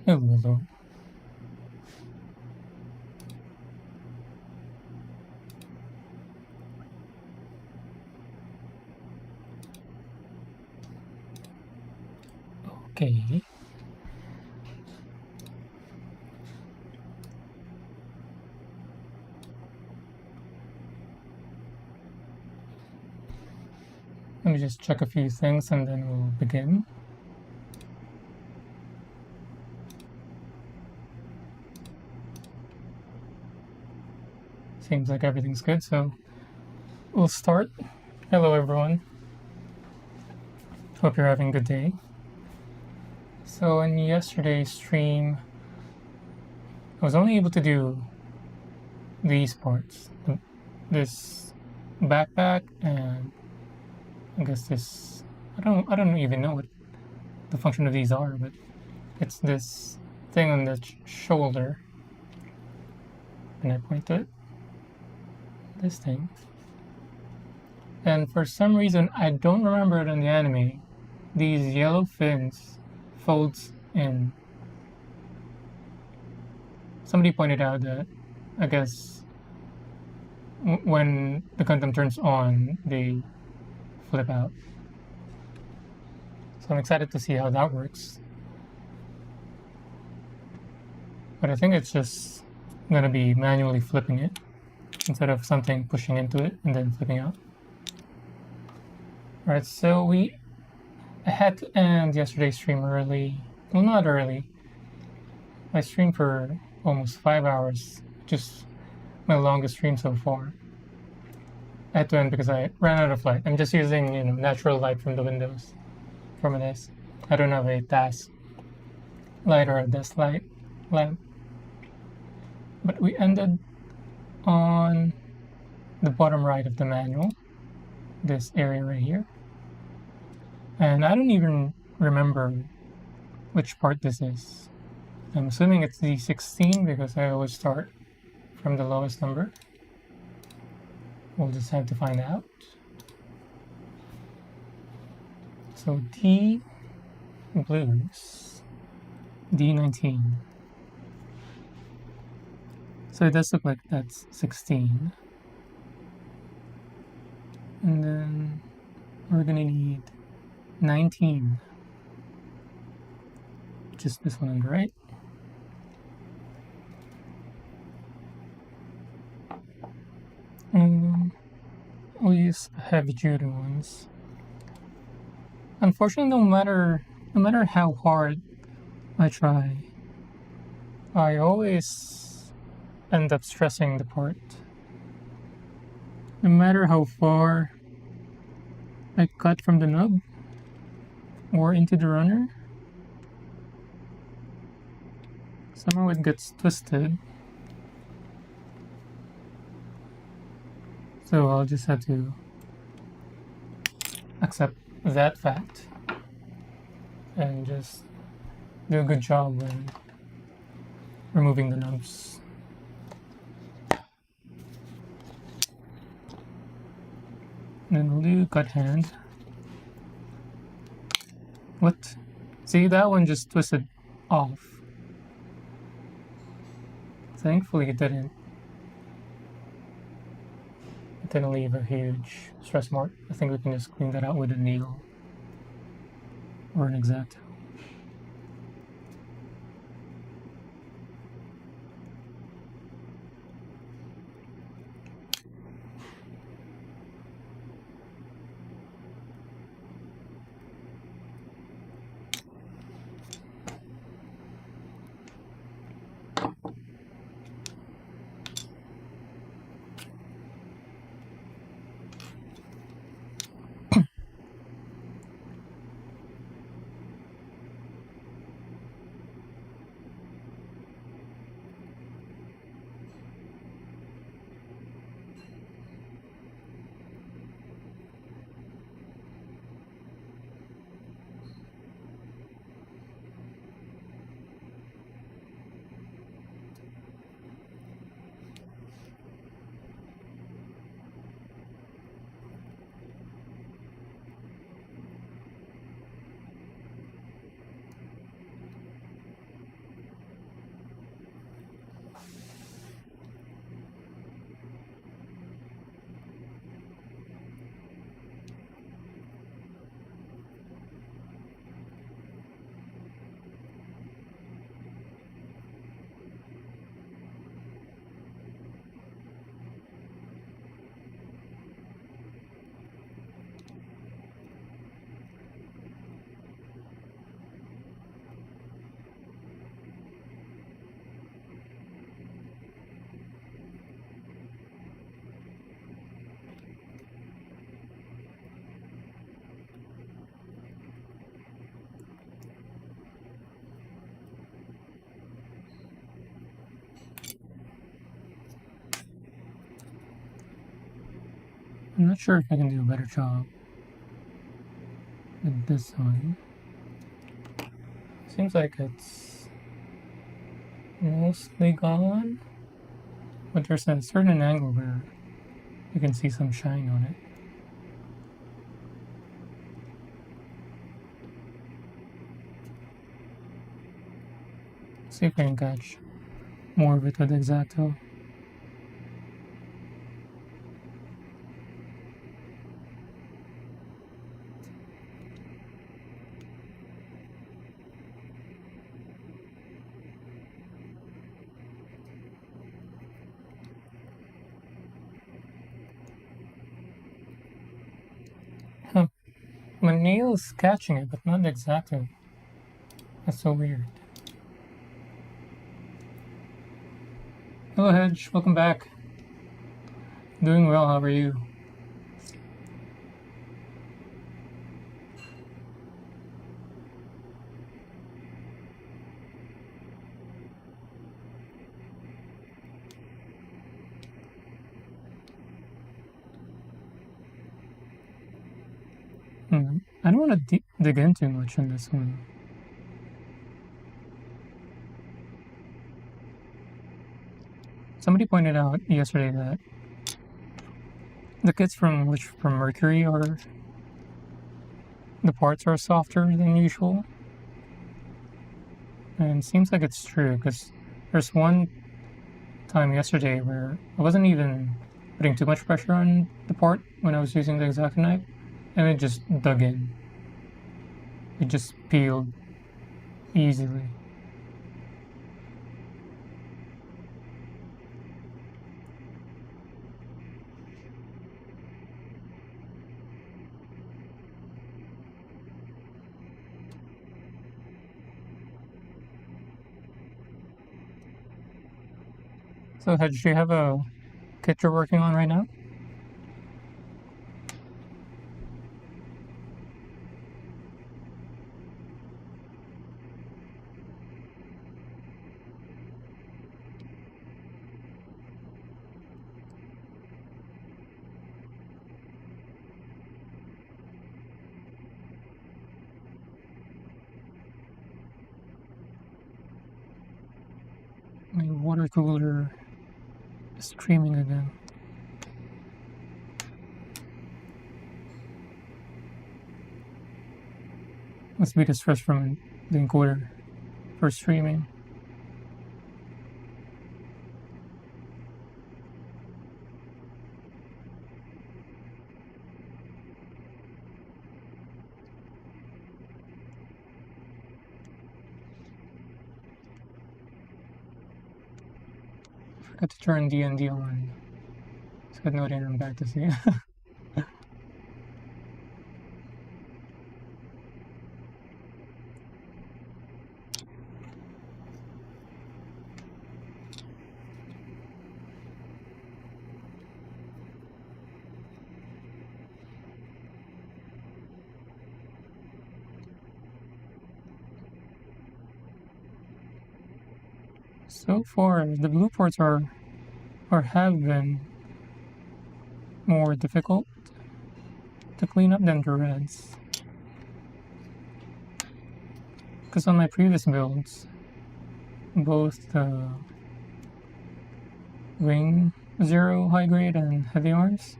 Oh, hello. Okay. Let me just check a few things and then we'll begin. Seems like everything's good, so we'll start. Hello, everyone. Hope you're having a good day. So, in yesterday's stream, I was only able to do these parts. This backpack and I guess this. I don't even know what the function of these are, but it's this thing on the shoulder. And I point to it. This thing. And for some reason, I don't remember it in the anime, these yellow fins folds in. Somebody pointed out that, I guess, when the Gundam turns on, they flip out. So I'm excited to see how that works. But I think it's just gonna be manually flipping it instead of something pushing into it and then flipping out. Alright, so I had to end yesterday's stream early. Well, not early. I streamed for almost 5 hours, just my longest stream so far. I had to end because I ran out of light. I'm just using natural light from the windows from this. I don't have a task light or a desk light lamp. But we ended on the bottom right of the manual, this area right here. And I don't even remember which part this is. I'm assuming it's D16 because I always start from the lowest number. We'll just have to find out. So D blues, D19. So it does look like that's 16. And then we're gonna need 19. Just this one on the right. We'll use heavy duty ones. Unfortunately, no matter how hard I try, I always end up stressing the part. No matter how far I cut from the nub or into the runner, somehow it gets twisted. So I'll just have to accept that fact and just do a good job when removing the nubs. And then we'll do gut hand. What? See, that one just twisted off. Thankfully it didn't. It didn't leave a huge stress mark. I think we can just clean that out with a needle or an X-Acto. I'm not sure if I can do a better job with this one. Seems like it's mostly gone, but there's a certain angle where you can see some shine on it. See if I can catch more of it with X-Acto. Huh. My nail's catching it, but not exactly. That's so weird. Hello, Hedge. Welcome back. Doing well. How are you? I don't want to dig in too much on this one. Somebody pointed out yesterday that the kits from Mercury are the parts are softer than usual, and it seems like it's true because there's one time yesterday where I wasn't even putting too much pressure on the part when I was using the X-Acto knife, and it just dug in. It just peeled easily. So, Hedge, do you have a kit you're working on right now? My water cooler is screaming again. Must be the stress from the encoder for streaming. Forgot to turn D&D on. So I had no idea I'm back to see. So far, the blue parts are or have been more difficult to clean up than the reds. Because on my previous builds, both the Wing Zero high grade and heavy arms,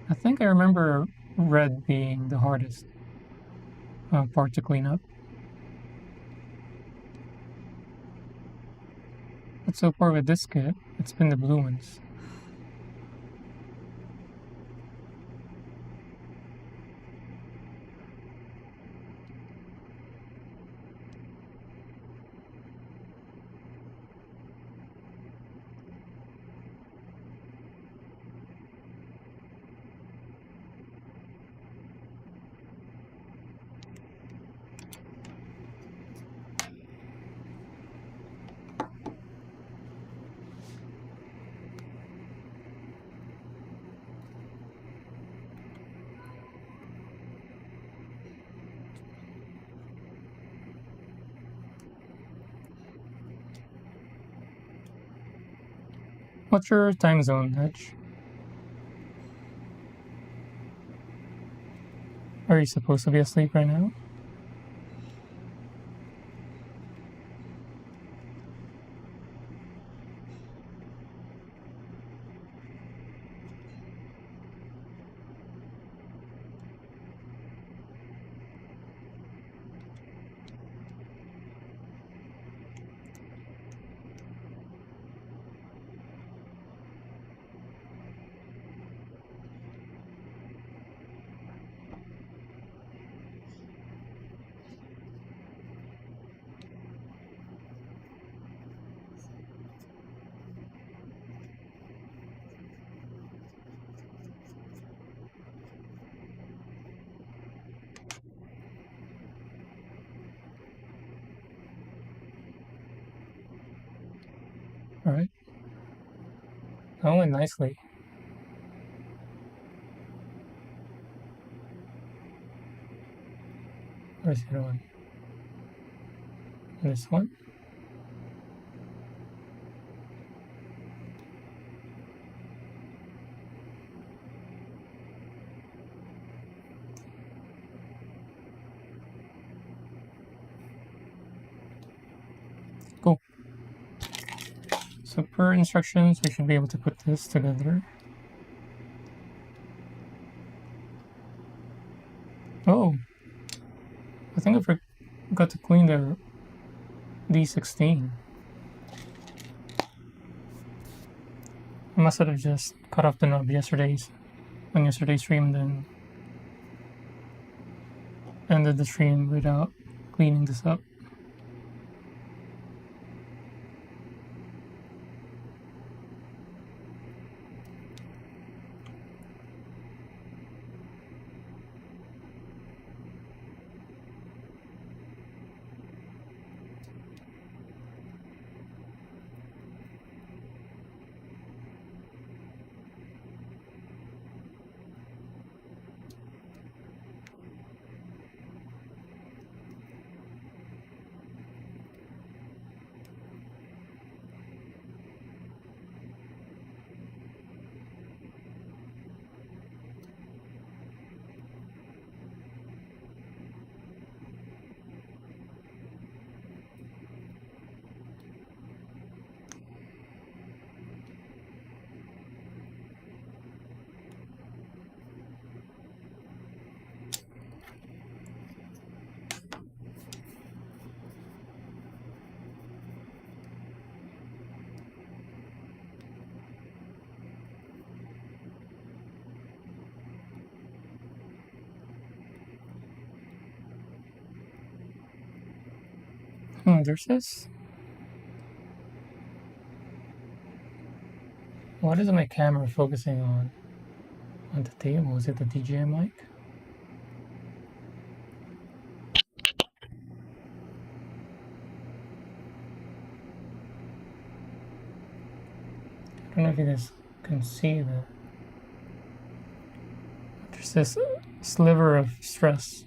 I think I remember red being the hardest part to clean up. But so far with this kit, it's been the blue ones. What's your time zone, Edge? Are you supposed to be asleep right now? Alright. That went nicely. Where's the other one? This one? Cool. So per instructions, we should be able to put this together. Oh, I think I forgot to clean the D16. I must have just cut off the knob on yesterday's stream, then ended the stream without cleaning this up. There's this. What is my camera focusing on the table? Is it the DJI mic? I don't know if you guys can see that. There's this sliver of stress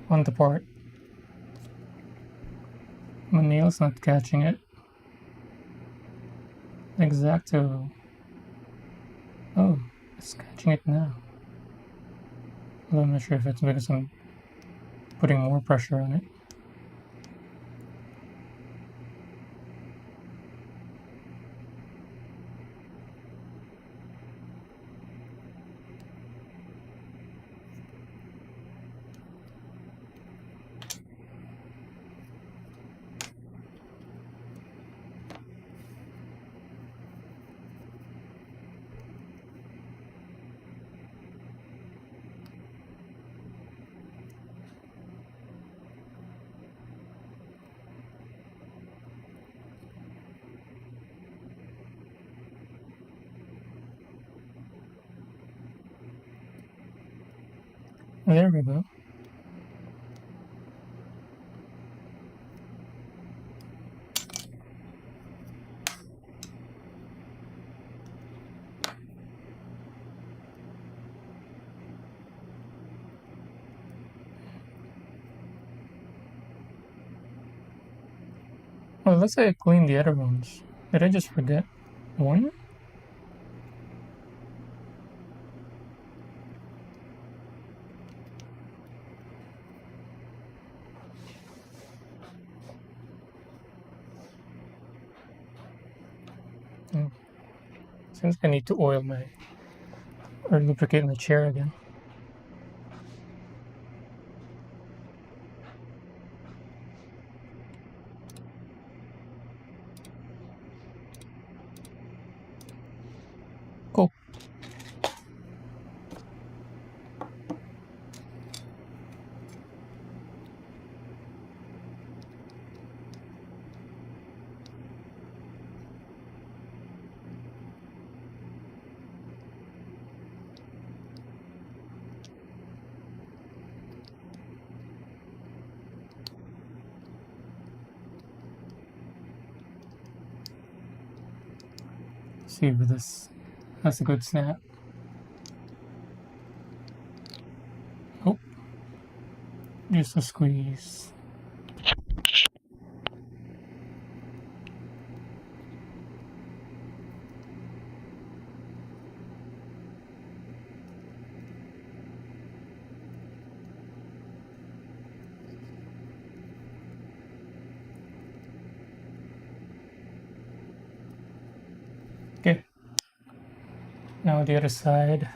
on the part. My nail's not catching it. Exacto. Oh, it's catching it now. Well, I'm not sure if it's because I'm putting more pressure on it. There we go. Oh, let's say I cleaned the other ones. Did I just forget one? since I need to oil my or lubricate my chair again. Cool. See if this has a good snap. Oh, just a squeeze. Okay. Now the other side.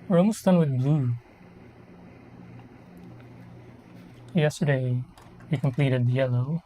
We're almost done with blue. Yesterday, we completed yellow.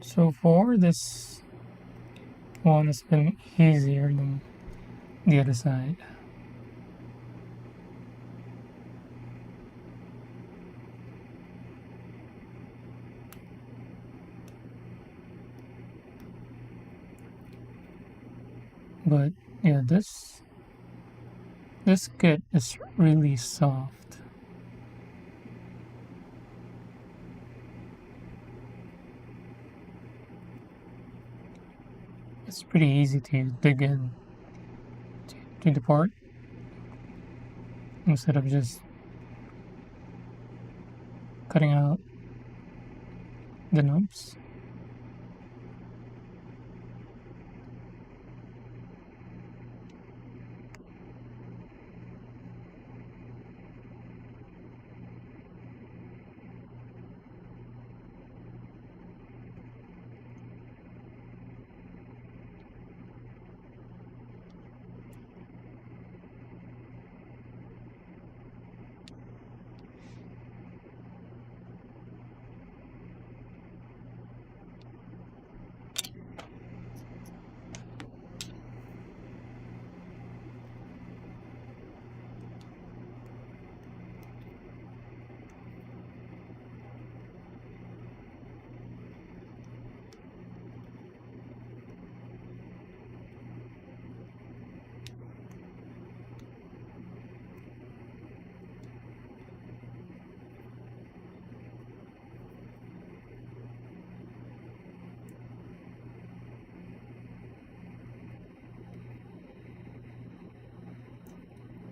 So far, this one has been easier than the other side. But yeah, this kit is really soft. It's pretty easy to dig in to the part instead of just cutting out the nubs.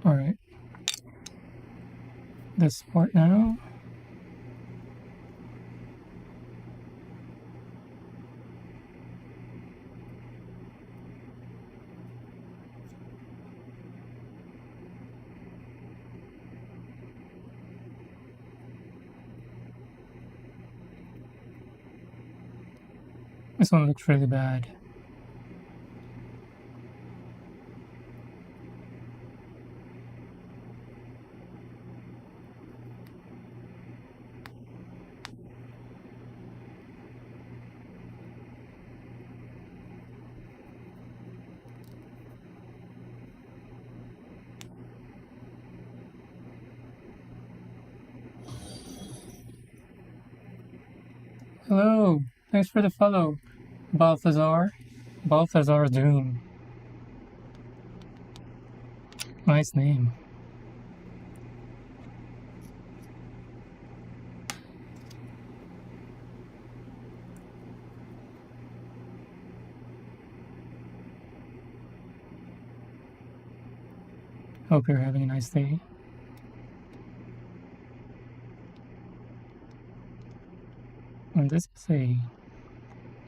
Alright. This part now. This one looks really bad. Hello, thanks for the follow, Balthazar. Balthazar's Dream. Nice name. Hope you're having a nice day. And this is a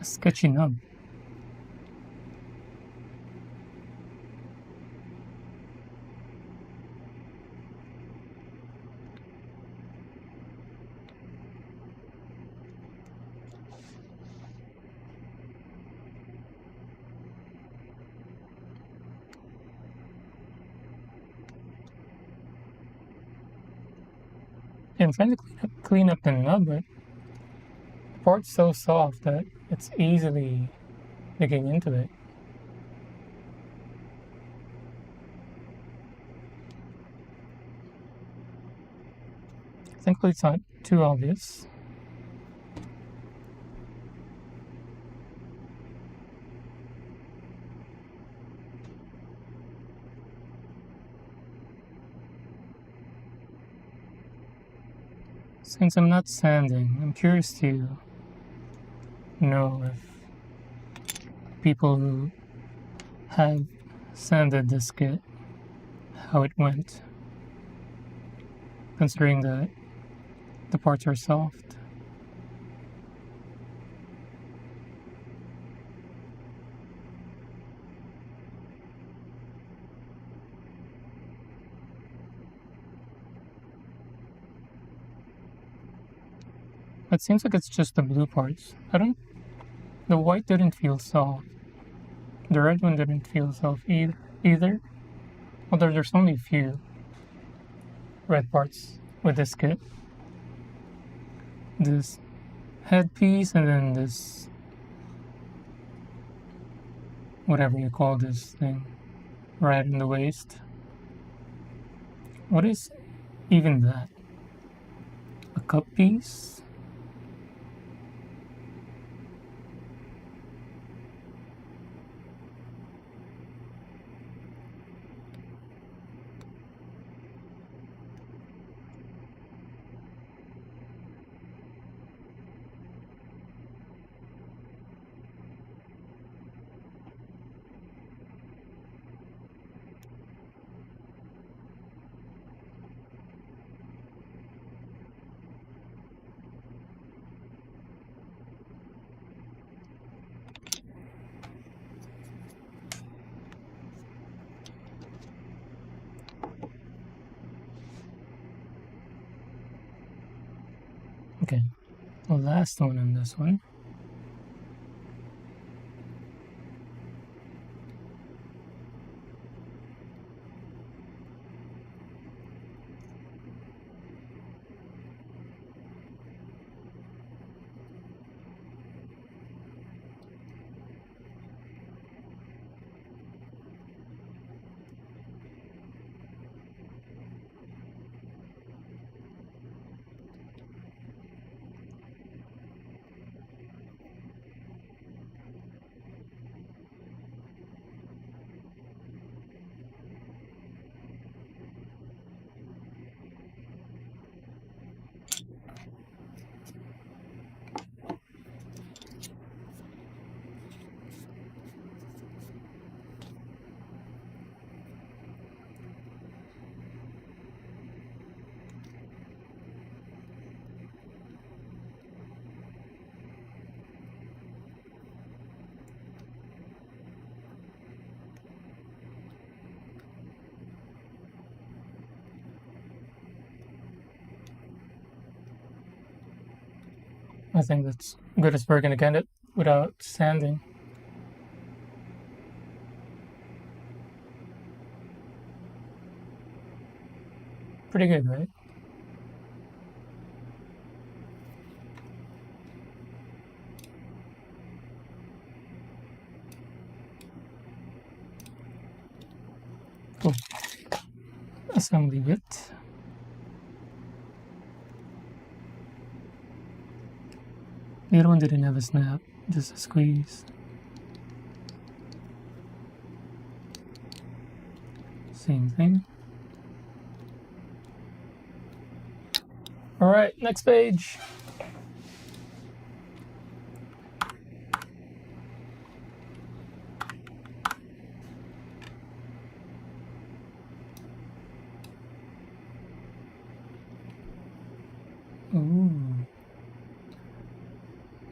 sketchy nub. Yeah, I'm trying to clean up the nub, but the part's so soft that it's easily digging into it. Thankfully, it's not too obvious. Since I'm not sanding, I'm curious to know if people who have sanded this kit, how it went, considering that the parts are soft. It seems like it's just the blue parts. The white didn't feel soft. The red one didn't feel soft either. Although there's only a few red parts with this kit. This headpiece and then this whatever you call this thing, right in the waist. What is even that? A cup piece? Okay, the last one on this one. I think that's good as we're gonna get it without sanding. Pretty good, right? Cool. Assembly bit. The other one didn't have a snap, just a squeeze. Same thing. All right, next page. Ooh.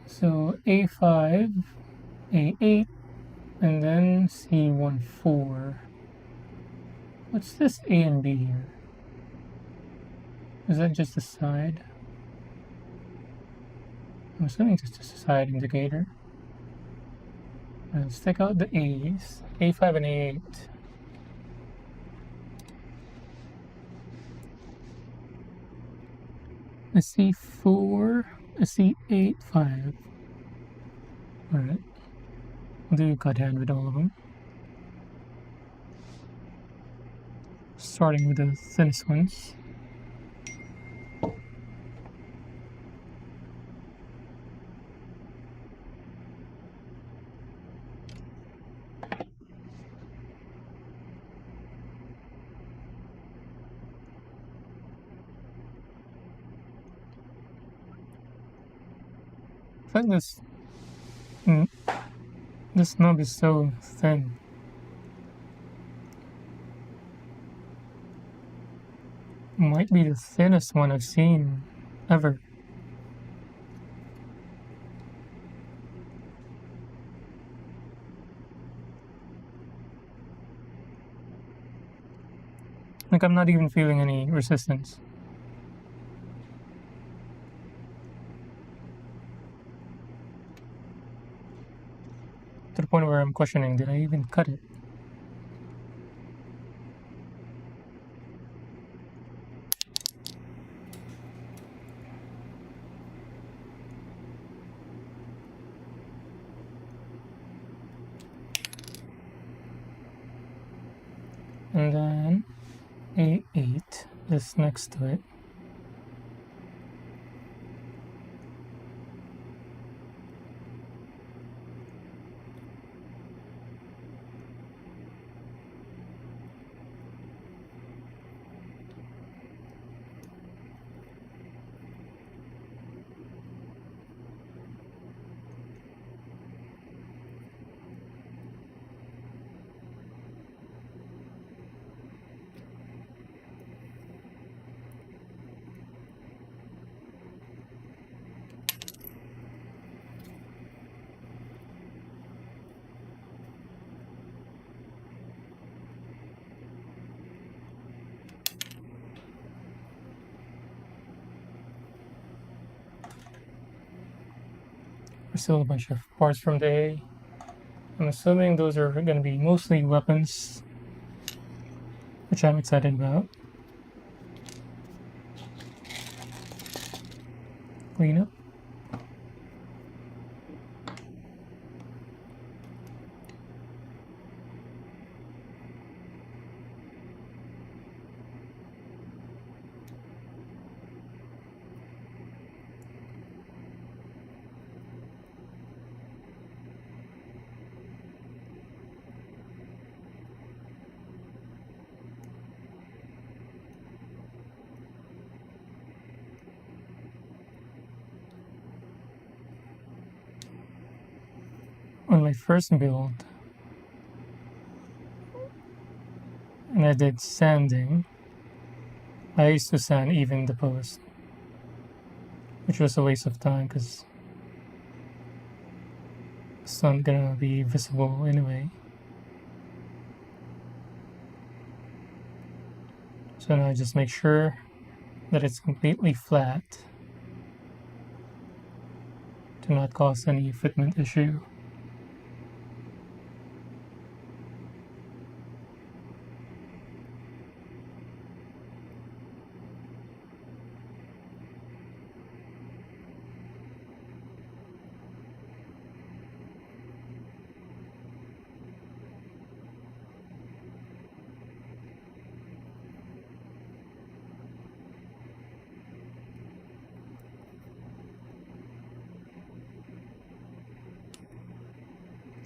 So A5, A8, and then C14. What's this A and B here? Is that just a side? I'm assuming just a side indicator. Let's take out the A's. A5 and A8. A C4, a C8, 5. Alright. We'll do cut hand with all of them. Starting with the thinnest ones. I think this knob is so thin. Might be the thinnest one I've seen ever. Like, I'm not even feeling any resistance. To the point where I'm questioning, did I even cut it? and then A8 is next to it. There's still a bunch of parts from the A. I'm assuming those are going to be mostly weapons, which I'm excited about. Clean up. On my first build, and I did sanding, I used to sand even the post, which was a waste of time because it's not gonna be visible anyway. So now I just make sure that it's completely flat to not cause any fitment issue.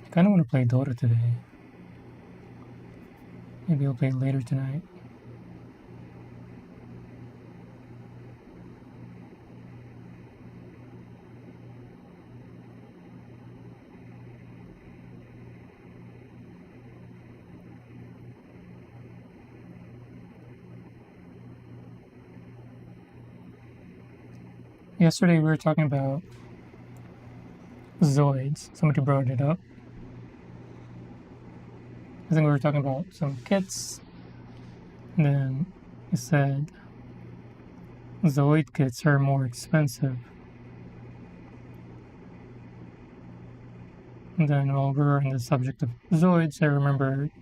I kind of want to play Dota today. Maybe I'll play later tonight. Yesterday we were talking about Zoids. Somebody brought it up. I think we were talking about some kits, and then he said Zoid kits are more expensive. And then while we were on the subject of Zoids, I remembered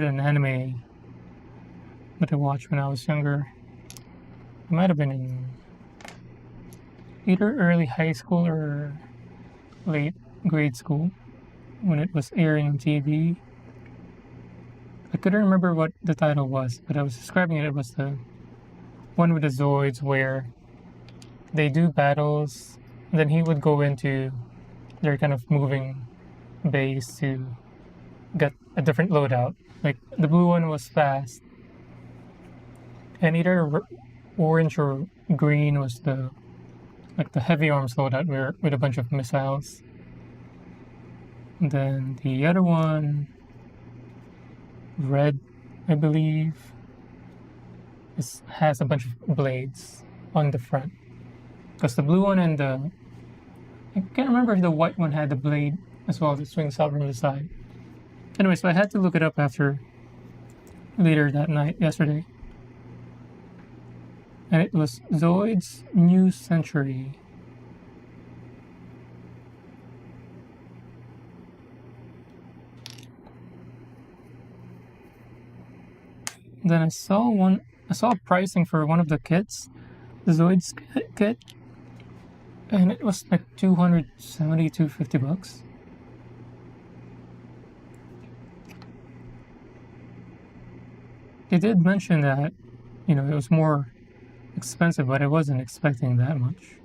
an anime that I watched when I was younger. It might have been in either early high school or late grade school when it was airing on TV. I couldn't remember what the title was, but I was describing it. It was the one with the Zoids where they do battles, and then he would go into their kind of moving base to get a different loadout. Like the blue one was fast, and either orange or green was the heavy arms loadout with a bunch of missiles. And then the other one, red, I believe, has a bunch of blades on the front. Because the blue one and I can't remember if the white one had the blade as well that swings out from the side. Anyway, so I had to look it up later that night, yesterday. And it was Zoid's New Century. Then I saw pricing for one of the kits, the Zoid's kit, and it was like $250. 250 bucks. They did mention that, it was more expensive, but I wasn't expecting that much.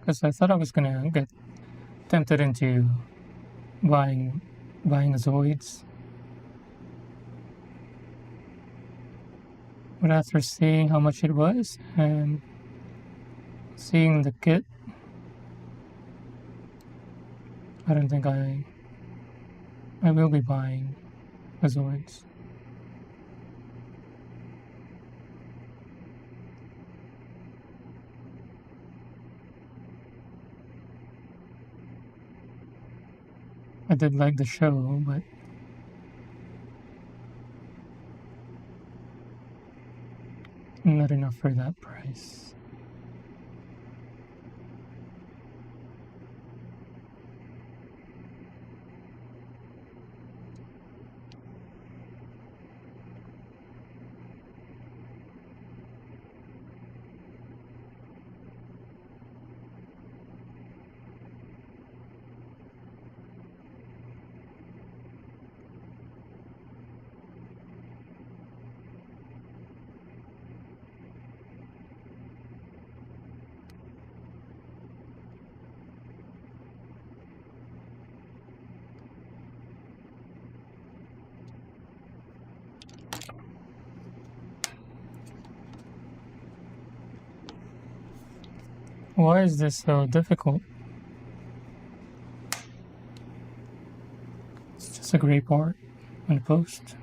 Because I thought I was gonna get tempted into buying buying Zoids. But after seeing how much it was and seeing the kit, I don't think I will be buying the Zoids. I did like the show, but not enough for that price. Why is this so difficult? It's just a gray part on the post.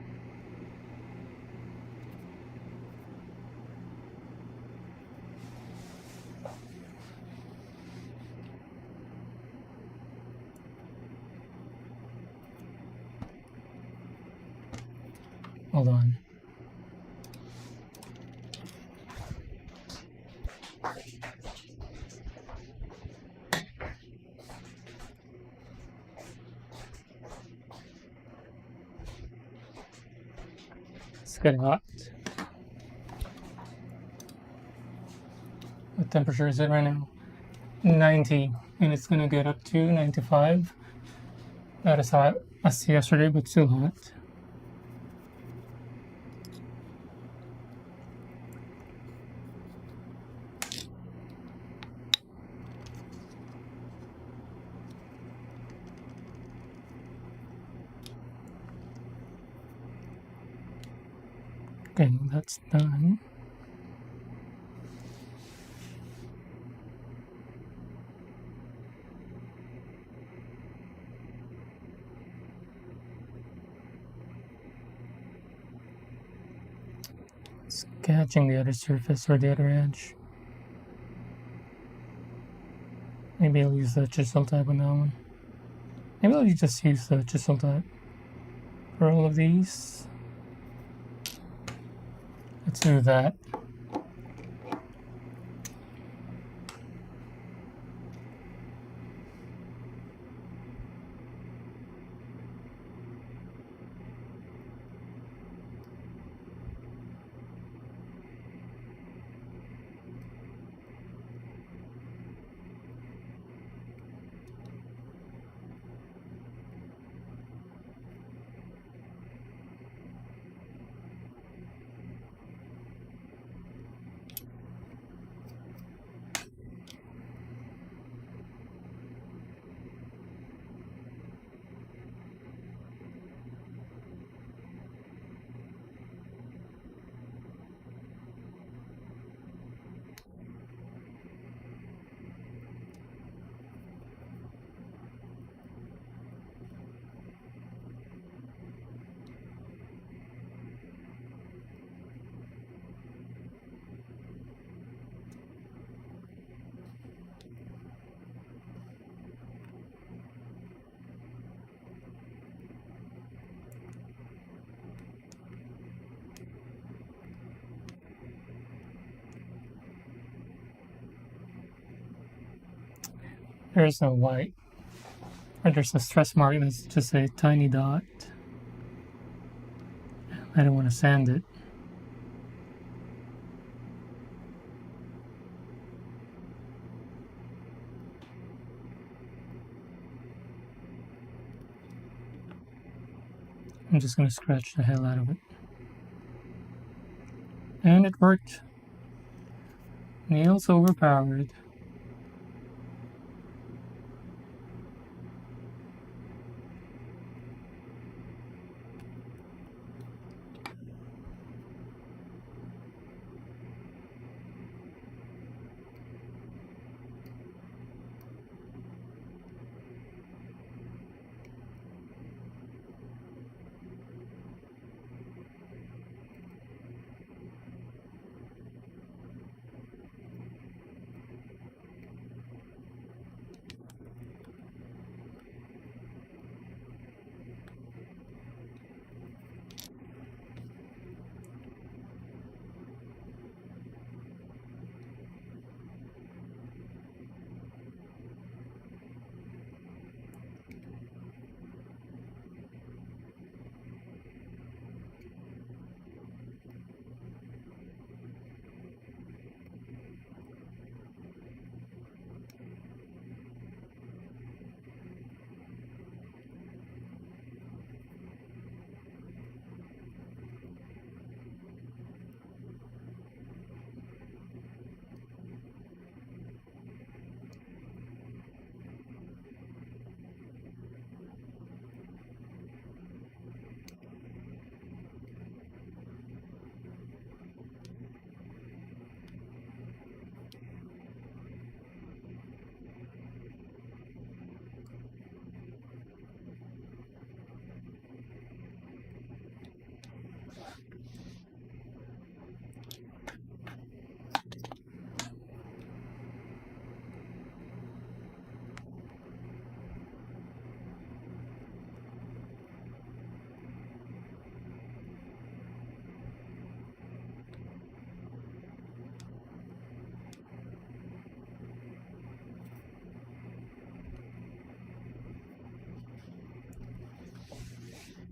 Hold on. It's getting hot. What temperature is it right now? 90, and it's gonna get up to 95. Not as hot as yesterday, but still hot. Okay, that's done. Catching the other surface or the other edge. Maybe I'll use the chisel type on that one. Maybe I'll just use the chisel type for all of these. Let's do that. There's no white. Or there's a stress mark that's just a tiny dot. I don't want to sand it. I'm just going to scratch the hell out of it. And it worked. Nails overpowered.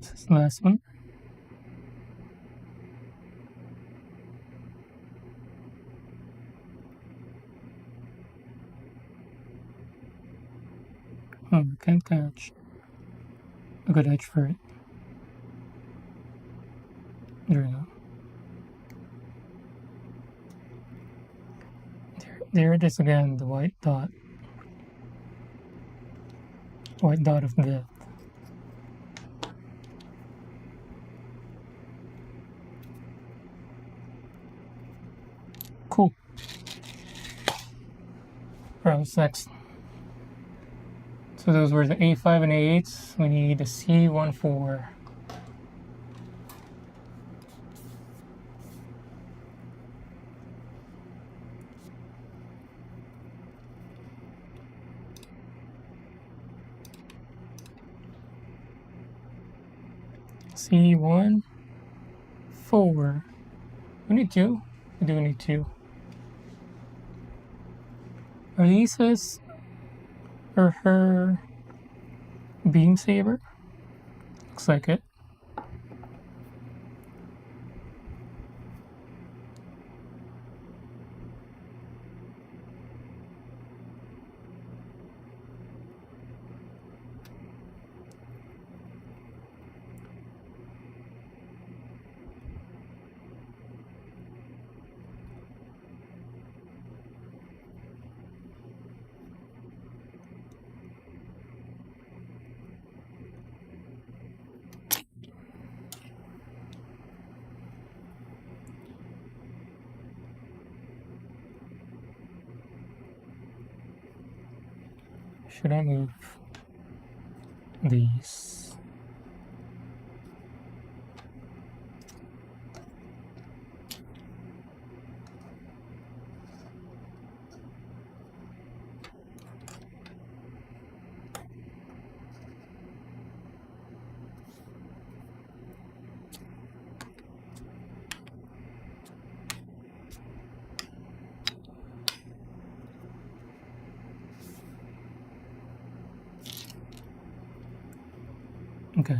This is the last one. Oh, I can't catch a good edge for it. There we go. There it is again, the white dot. White dot of death. Cool. Alright, what's next? So those were the A5 and A8s. We need a C14. C14. We need two. We do need two. Are these his or her beam saber? Looks like it. Should I move these? Okay.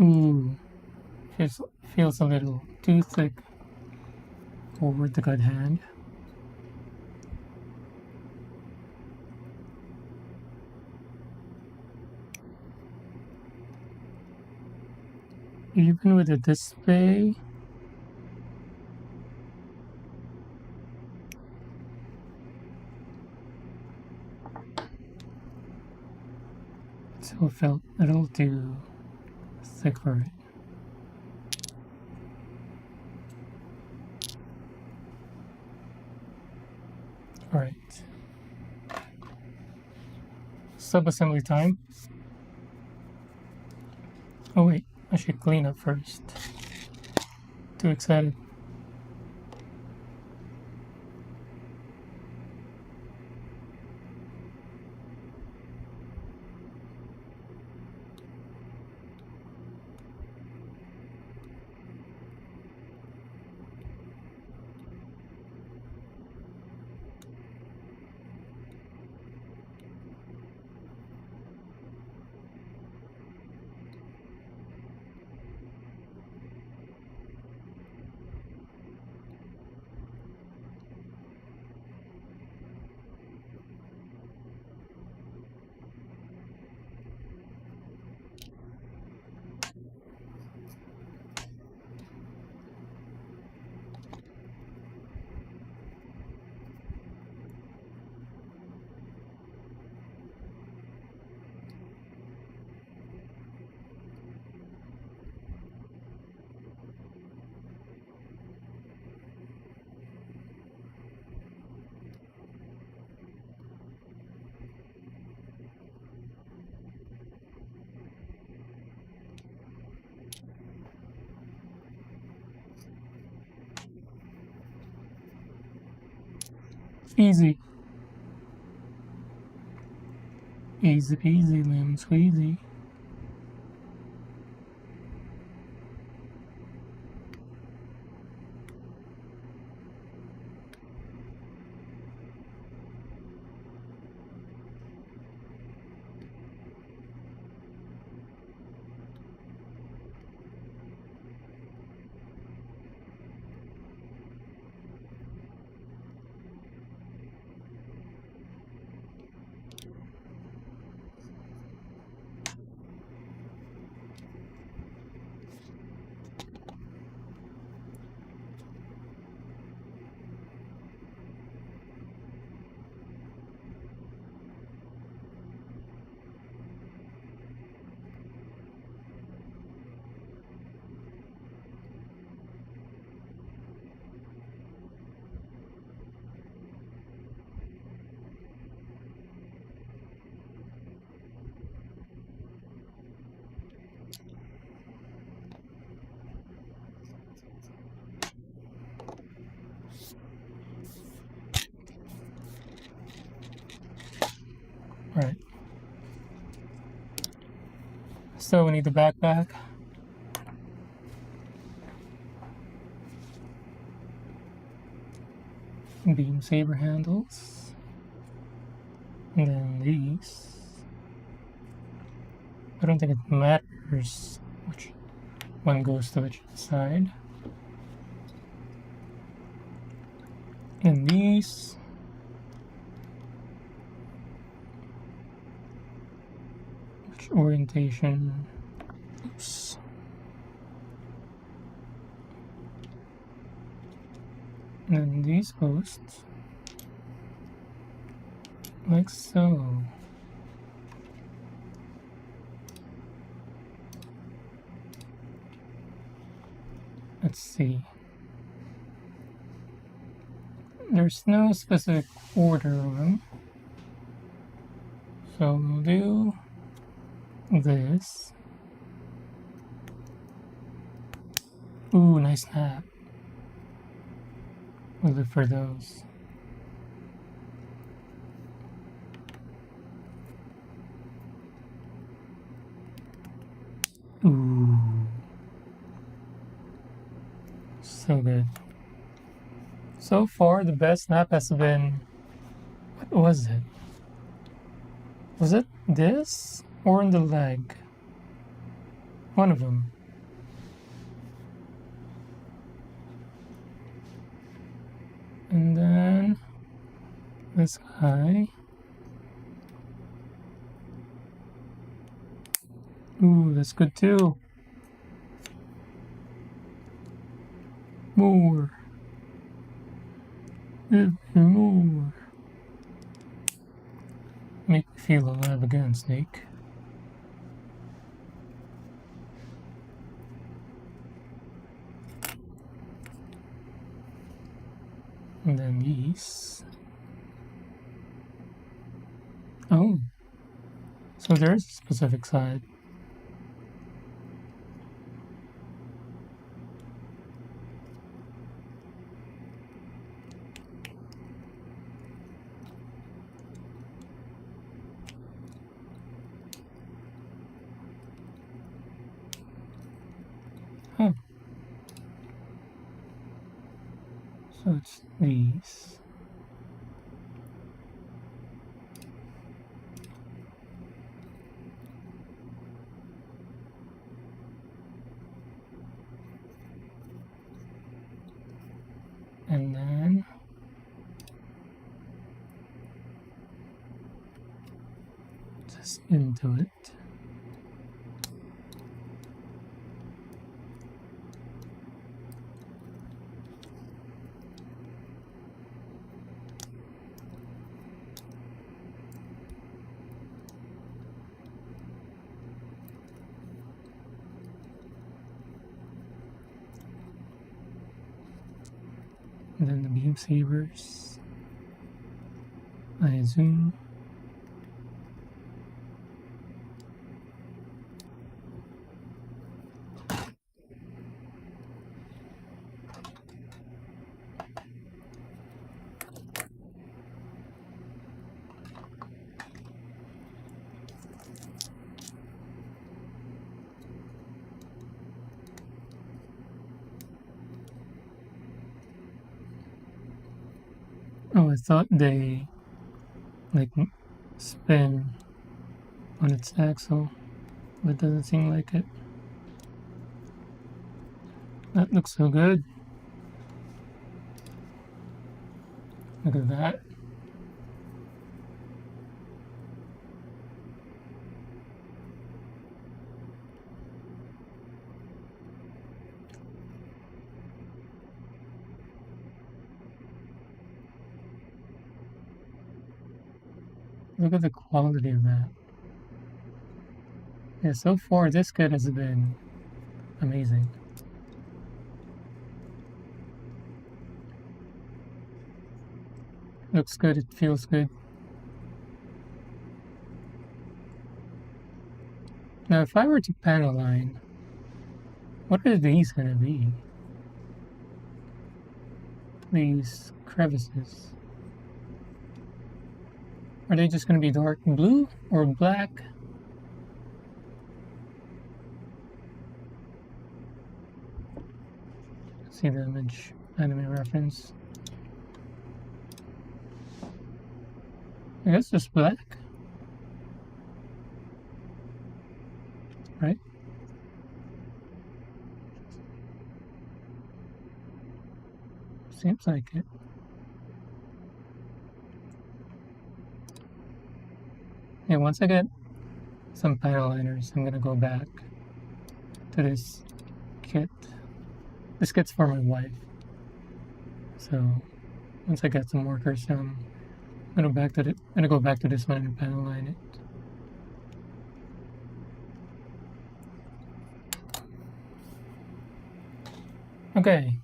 Ooh, feels a little too thick for the good hand. Even with a display, it still felt a little too thick for it. Alright. Sub-assembly time. Oh wait, I should clean up first. Too excited. Easy. Easy peasy, lemon squeezy. Right. So we need the backpack. Beam saber handles. And then these. I don't think it matters which one goes to which side. And these. Which orientation? Oops. And then these posts. Like so. Let's see. There's no specific order of them. So we'll do this. Ooh, nice snap. We'll look for those. Ooh. So good. So far, the best snap has been... What was it? Was it this? Or in the leg? One of them. And then... this guy. Ooh, that's good too. More. More. Make me feel alive again, Snake. And then these. Oh. So there's a specific side. Huh. So it's these. And then just into it. And then the beam sabers. I zoom. Oh, I thought they like spin on its axle, but it doesn't seem like it. That looks so good. Look at that. Look at the quality of that. Yeah, so far this kit has been amazing. Looks good, it feels good. Now if I were to panel line, what are these gonna be? These crevices. Are they just gonna be dark blue or black? See the image, anime reference. I guess just black. Right? Seems like it. Yeah, once I get some panel liners, I'm gonna go back to this kit. This kit's for my wife. So once I get some workers, I'm gonna go back to this one and panel line it. Okay.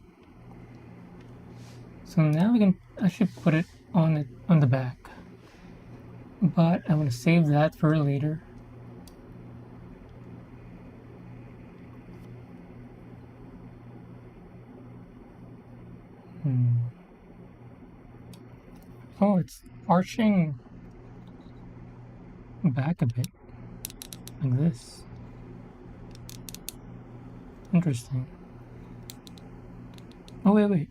So now we can actually put it on the back. But I want to save that for later. Oh, it's arching back a bit. Like this. Interesting. Oh, wait.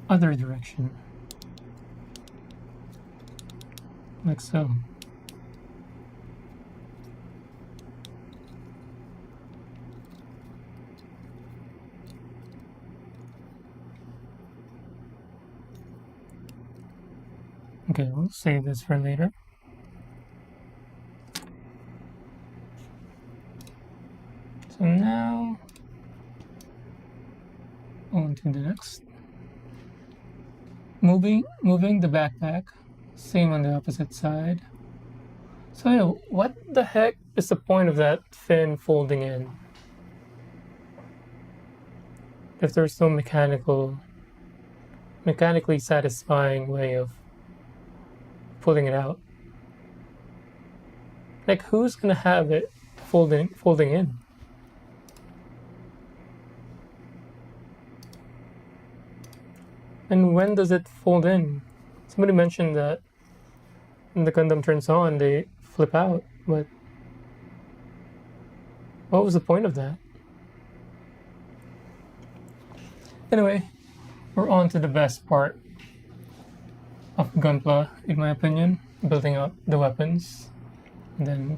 other direction, like so. Okay, we'll save this for later. So now, on to the next. Moving the backpack, same on the opposite side. So yeah, what the heck is the point of that fin folding in? If there's no mechanically satisfying way of pulling it out. Like who's gonna have it folding in? And when does it fold in? Somebody mentioned that when the Gundam turns on, they flip out, but what was the point of that? Anyway, we're on to the best part of Gunpla, in my opinion, building up the weapons, and then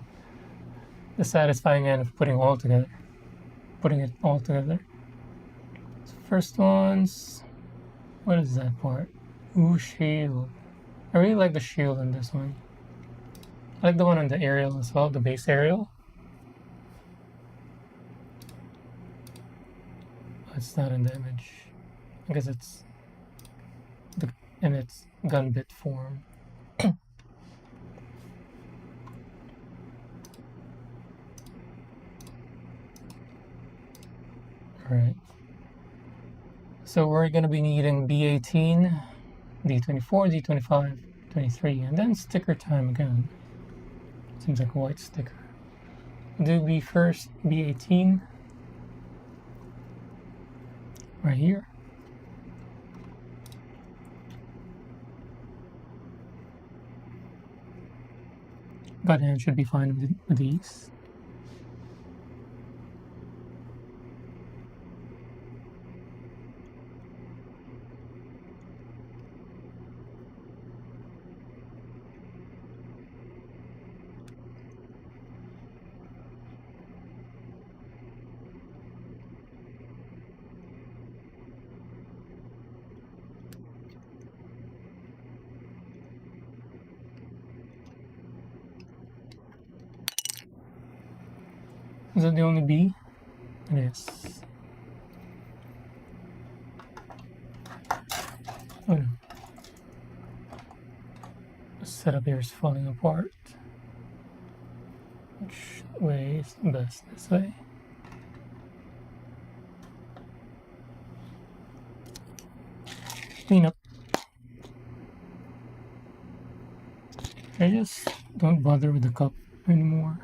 the satisfying end of putting it all together. So first one's, what is that part? Ooh, shield. I really like the shield in this one. I like the one on the aerial as well, the base aerial. It's not in the image. I guess it's in its gun bit form. Alright. So we're gonna be needing B18, D24, D25, 23, and then sticker time again. Seems like a white sticker. Do B first, B18. Right here. God hand should be fine with these. Is that the only B? It is. Oh no. The setup here is falling apart. Which way is best? This way? Clean up. I just don't bother with the cup anymore.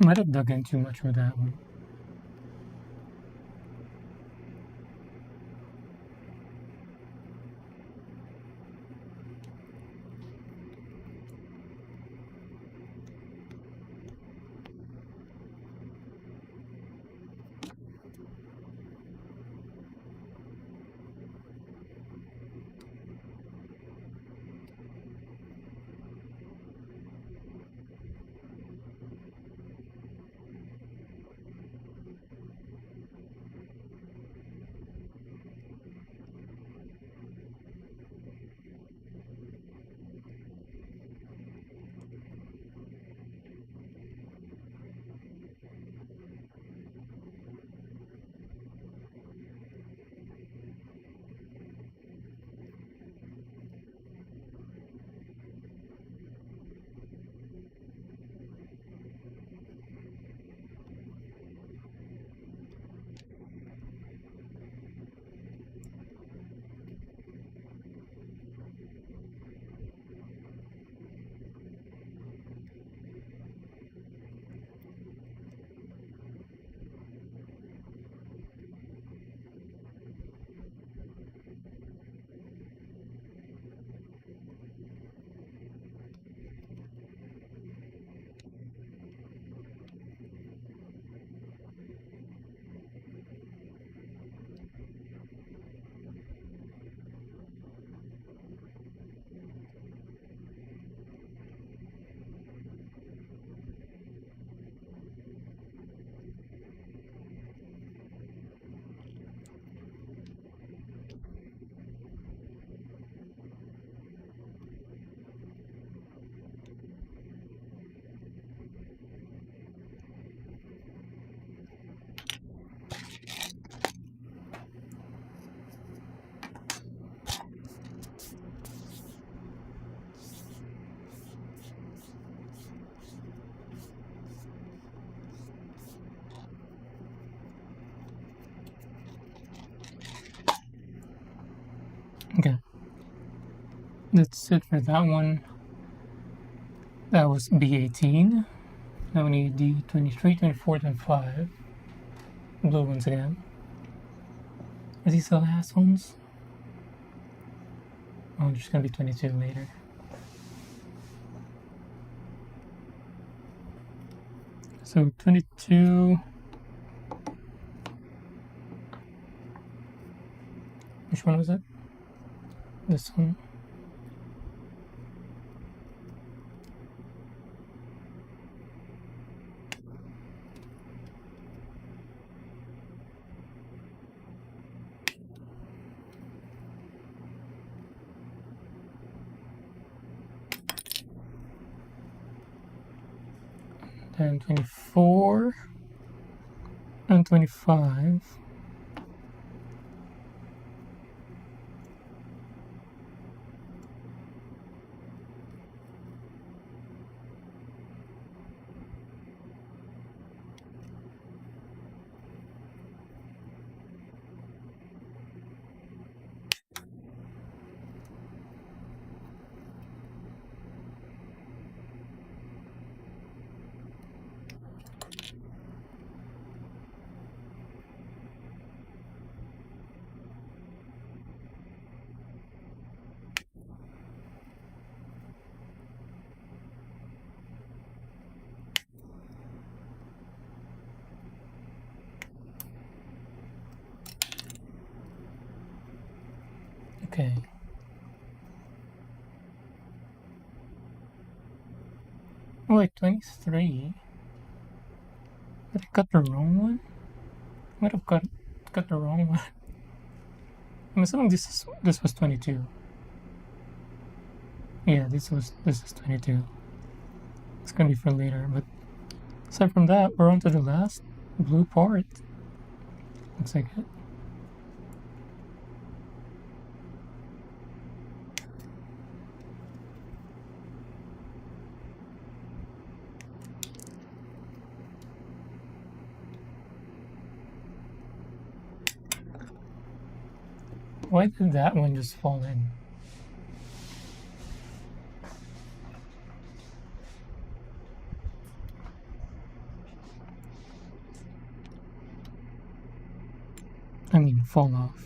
Might have dug in too much with that one. Okay. That's it for that one. That was B18. Now we need D23, 24, 25. Blue ones again. Are these the last ones? Oh, there's gonna be 22 later. So 22. Which one was it? This one. And 24 and 25. Okay. Oh wait, 23. Did I cut the wrong one? Might have cut the wrong one. I'm assuming this was 22. Yeah, this is 22. It's gonna be for later, but aside from that, we're on to the last blue part. Looks like it. Why did that one just fall in? fall off.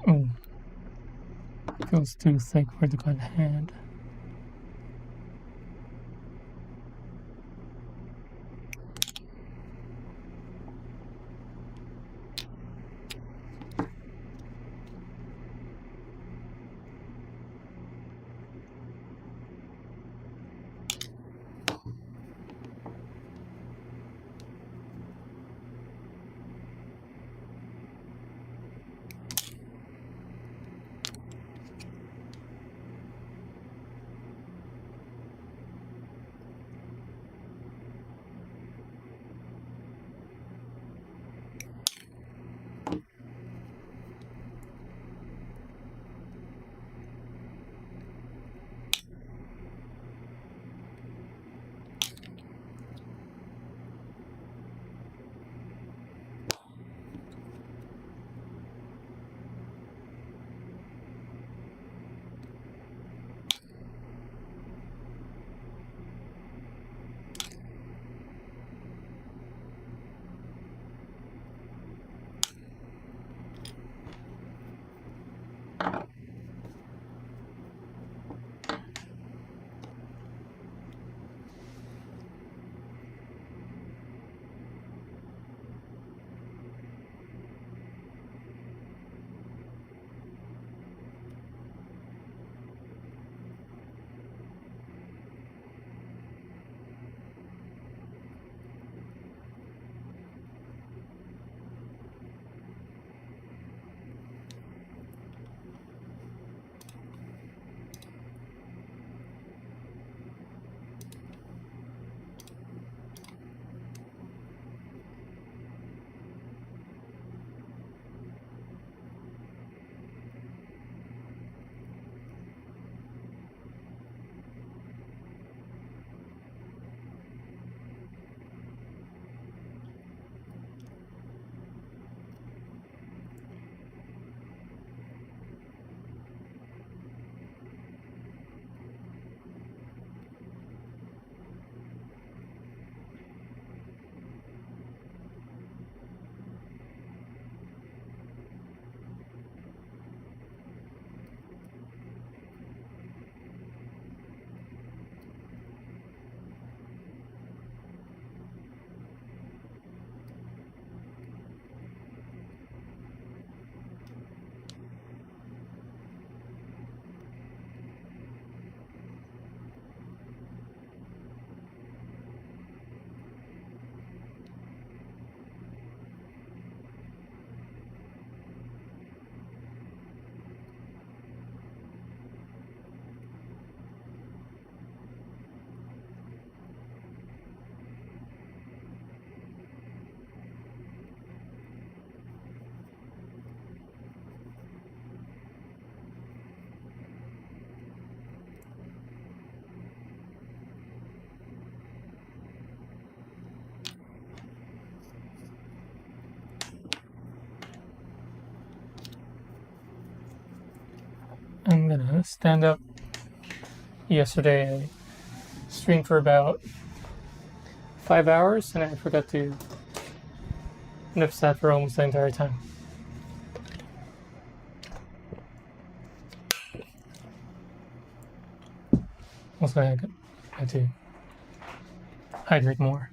Oh, feels too thick for the cut hand. I'm gonna stand up. Yesterday I streamed for about 5 hours and I forgot to nip that for almost the entire time. Also, I had to hydrate more.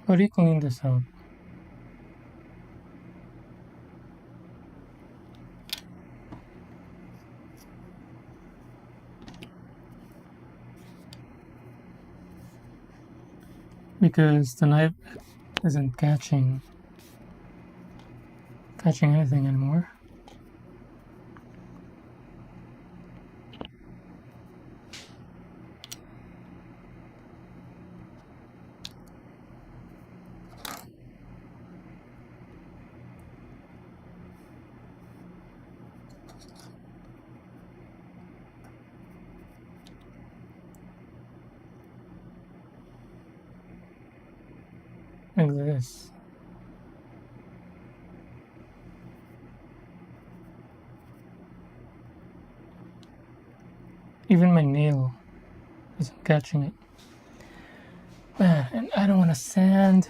How do you clean this up? Because the knife isn't catching anything anymore. Like this. Even my nail isn't catching it. Man, and I don't want to sand.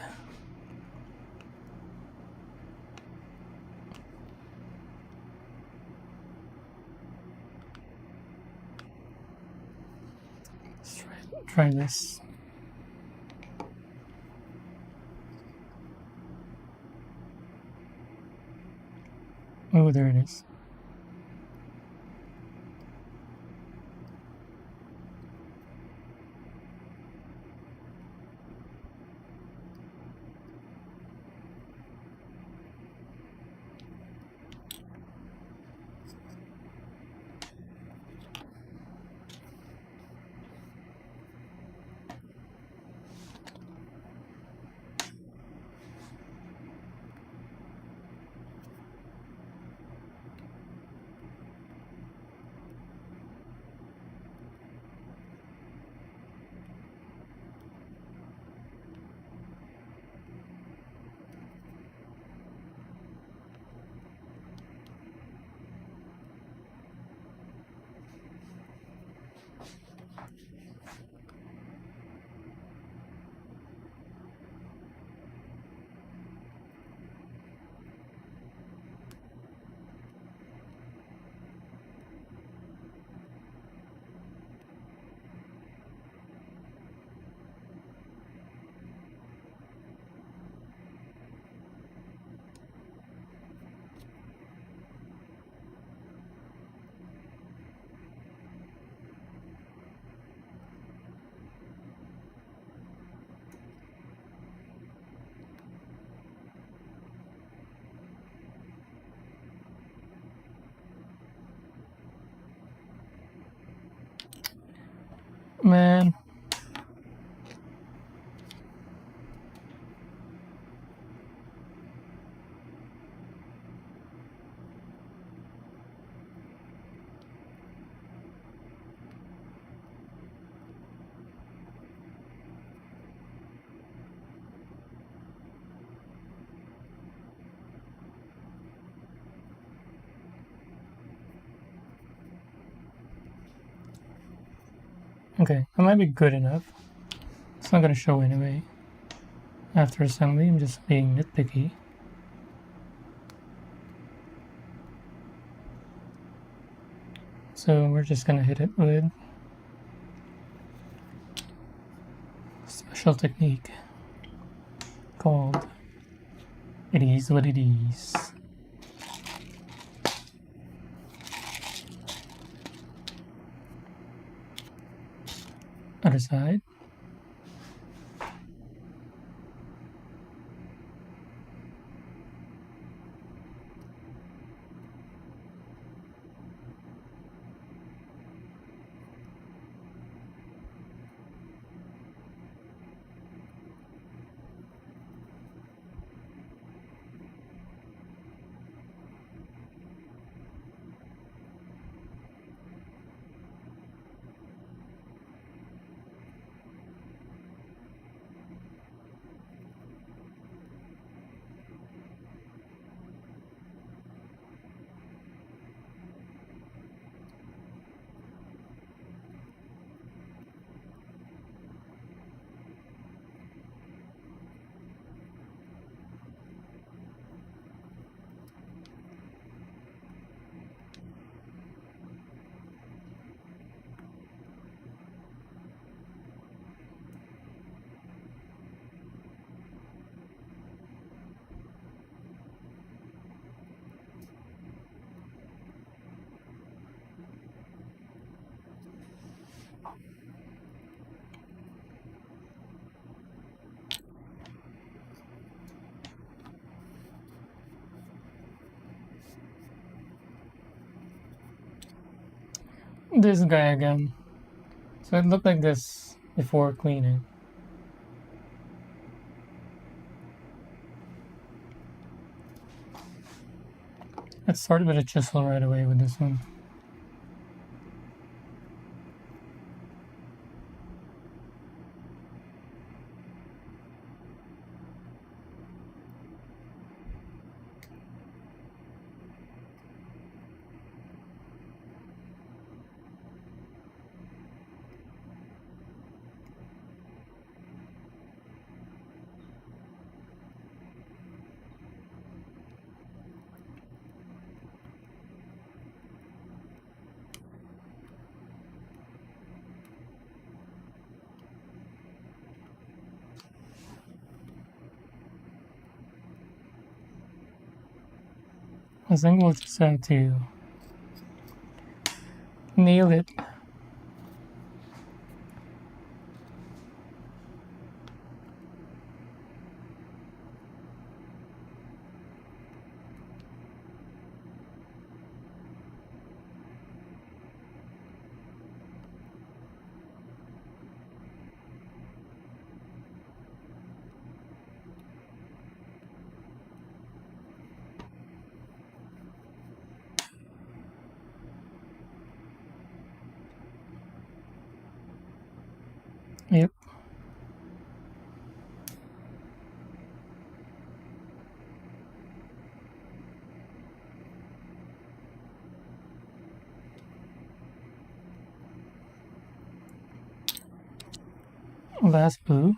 Let's try this. Oh, there it is. Man. Okay, that might be good enough. It's not gonna show anyway. After assembly, I'm just being nitpicky. So we're just gonna hit it with a special technique called It Is What It Is. Other side. This guy again. So it looked like this before cleaning. Let's start with a chisel right away with this one. I think we'll just have to nail it. Yep. Last blue.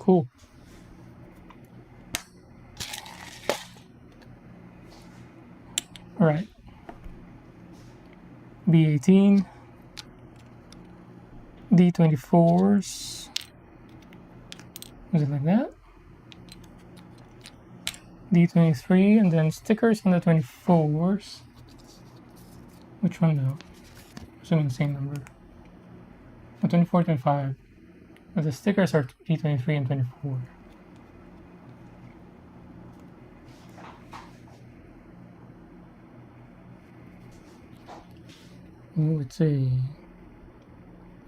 Cool. All right. B18, D24s. Is it like that? D23, and then stickers on the 24s. Which one though? Assuming the same number. Oh, 24, 25. But the stickers are D23 and 24. Oh, it's a...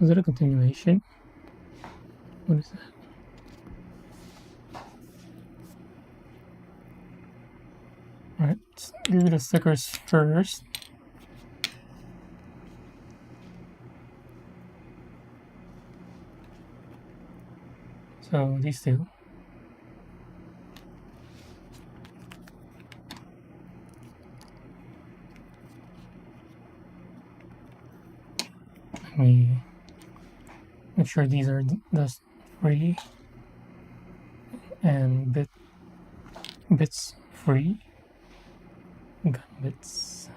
Is it a continuation? What is that? Alright, let's do the stickers first. So these two. Let me make sure these are dust free and bits free. Gun bits.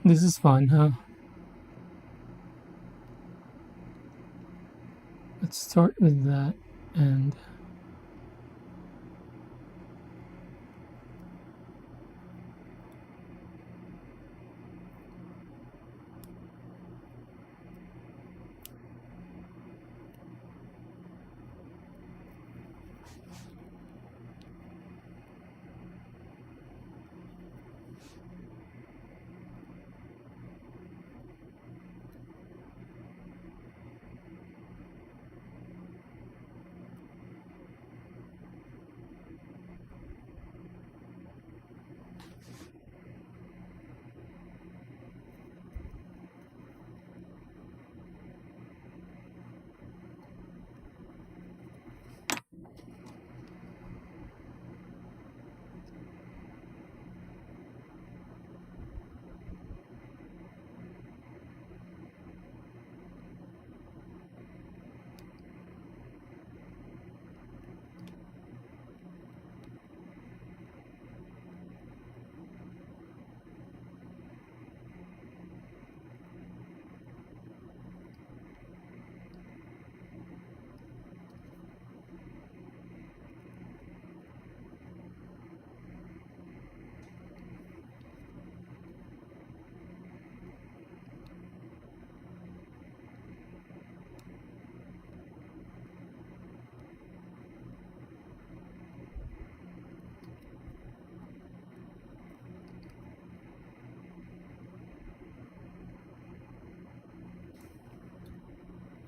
This is fun, huh? Let's start with that and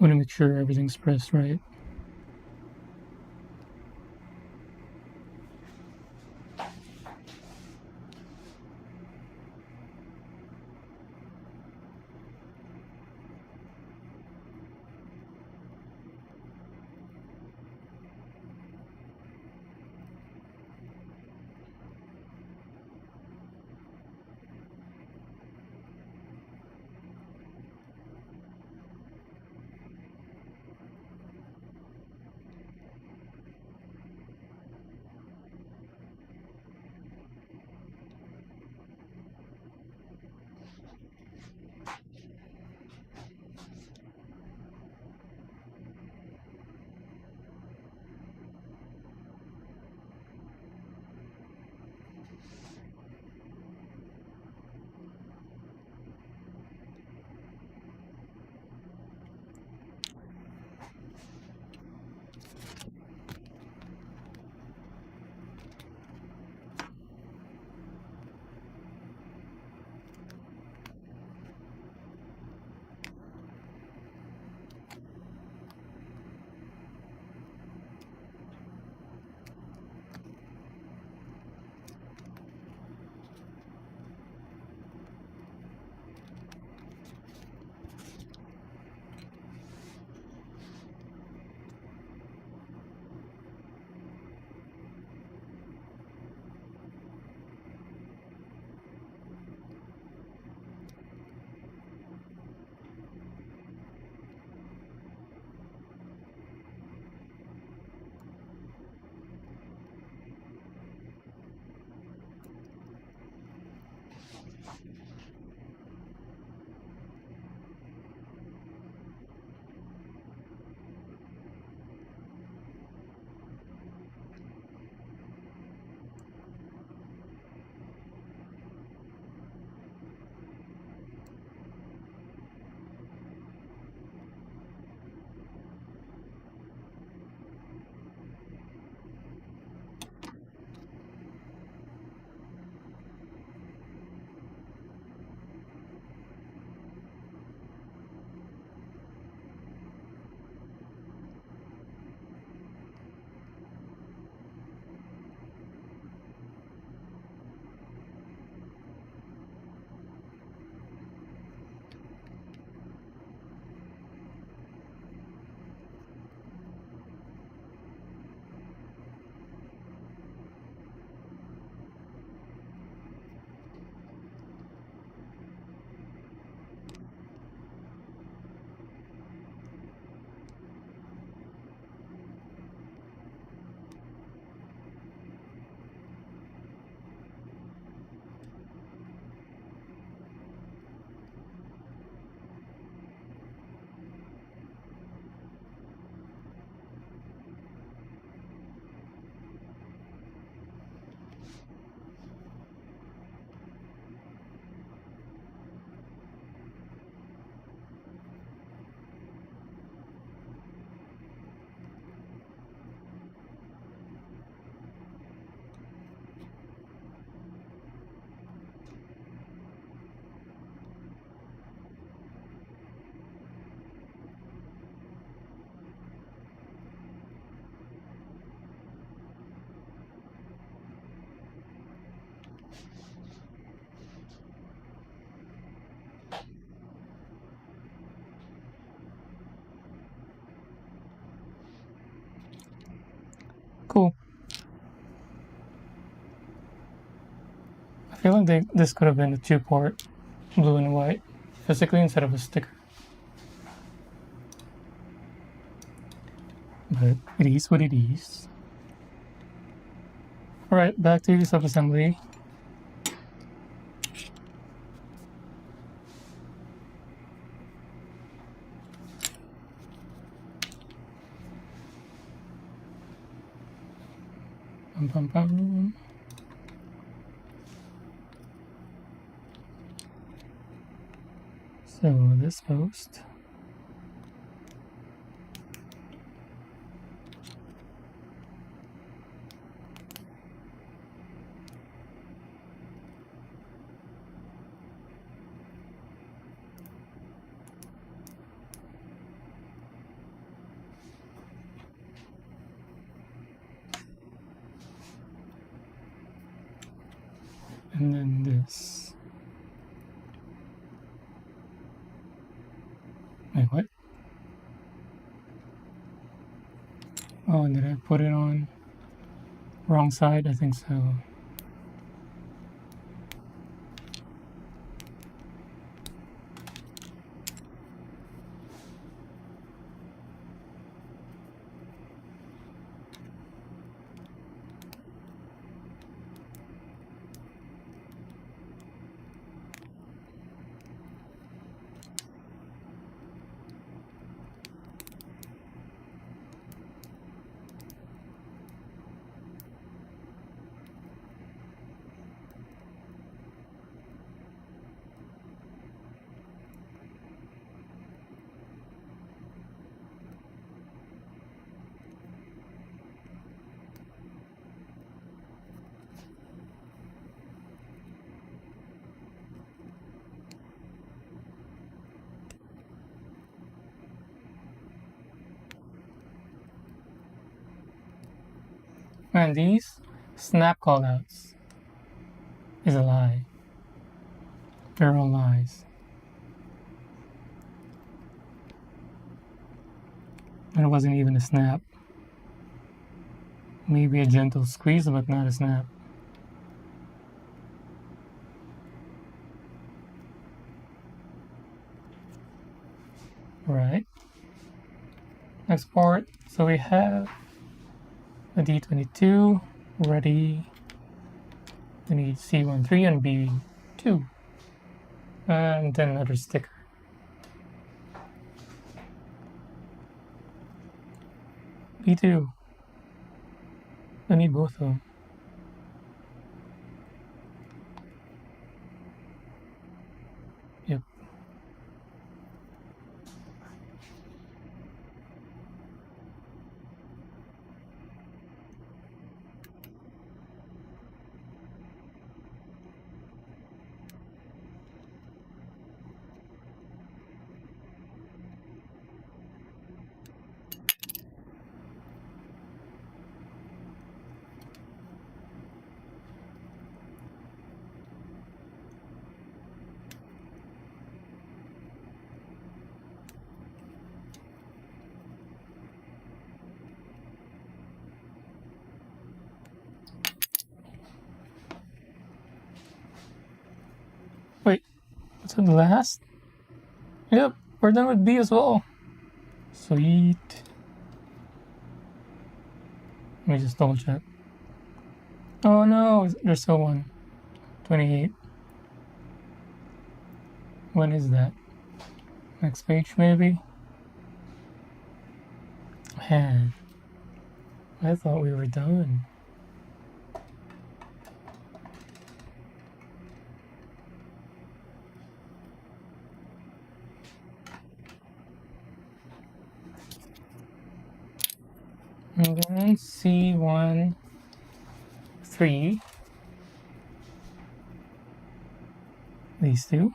want to make sure everything's pressed right. feel like this could have been a 2-port blue and white physically instead of a sticker. But it is what it is. Alright, back to subassembly. Bum, bum, bum. So this post. And then this. Wait, what? Oh, and did I put it on wrong side? I think so. And these snap callouts is a lie. They're all lies. And it wasn't even a snap. Maybe a gentle squeeze, but not a snap. Right. Next part. So we have a D22 ready. We need C13 and B2. And then another sticker. B2. I need both of them. Yep. Wait, what's the last? Yep, we're done with B as well. Sweet. Let me just double check. Oh no, there's still one. 28. When is that? Next page, maybe? Man, I thought we were done. And then C1, 3. These two.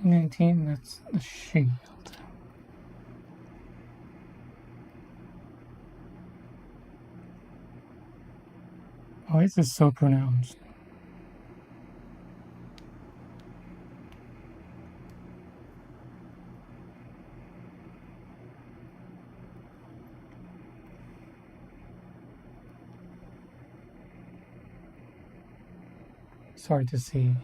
19, that's the shield. Why is this so pronounced? It's hard to see.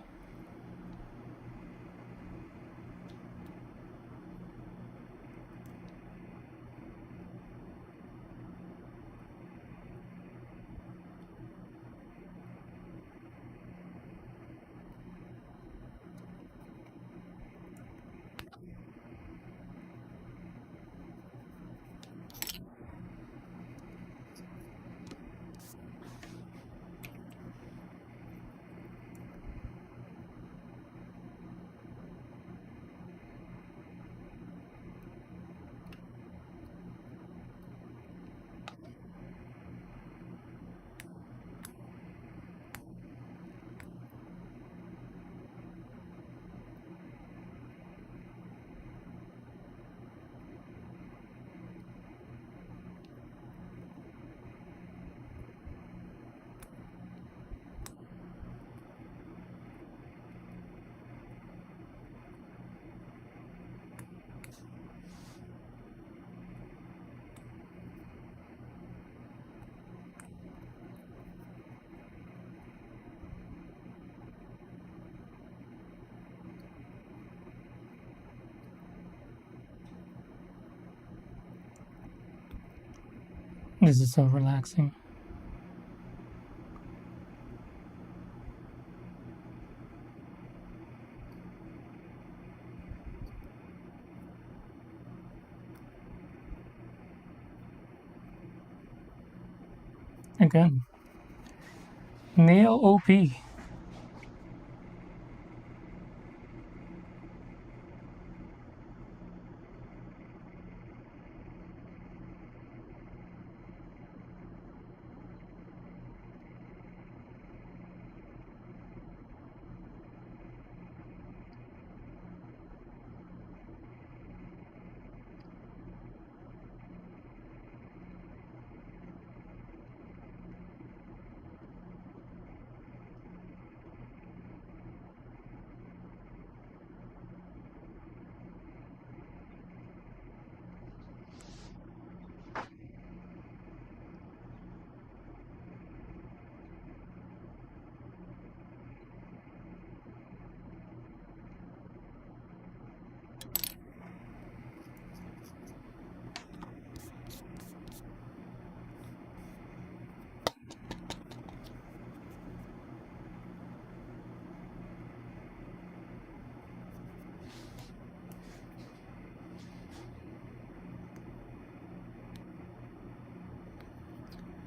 This is so relaxing. Again, nail OP.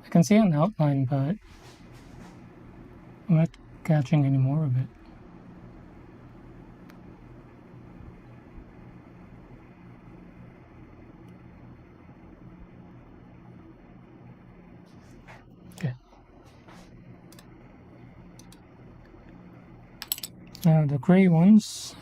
I can see an outline, but I'm not catching any more of it. Okay. Now the gray ones.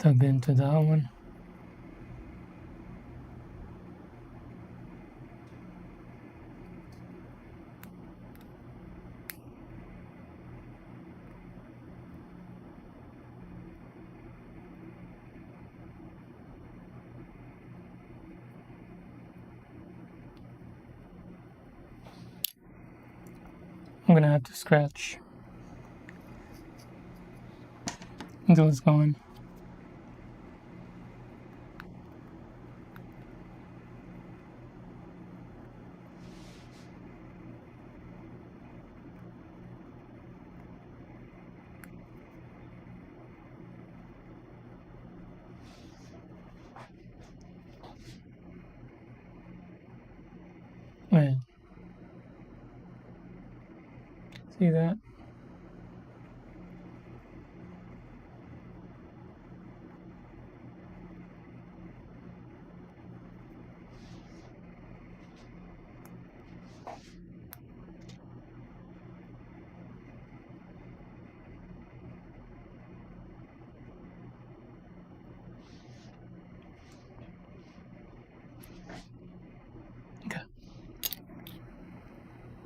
tug into that one. I'm gonna have to scratch until it's gone. Man, see that? Okay.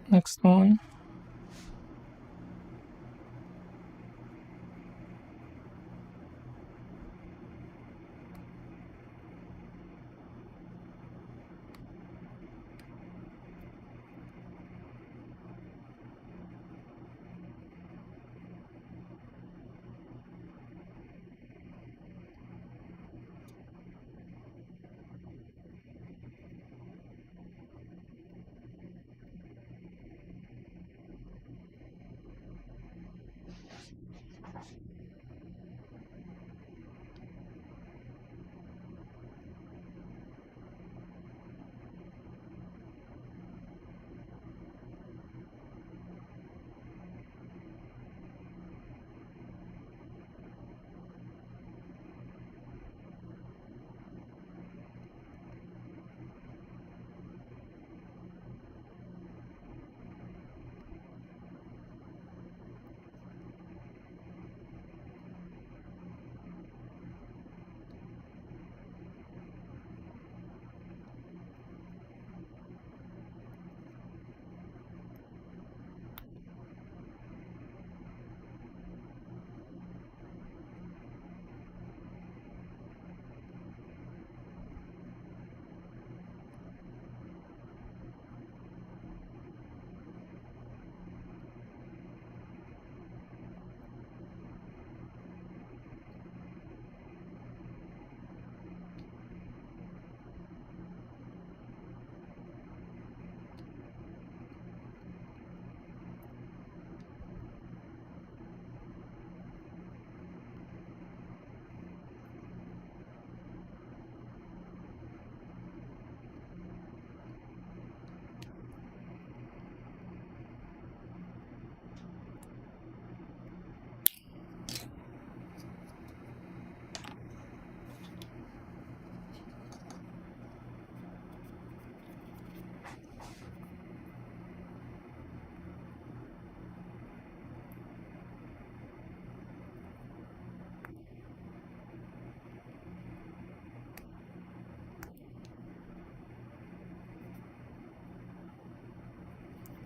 Next one.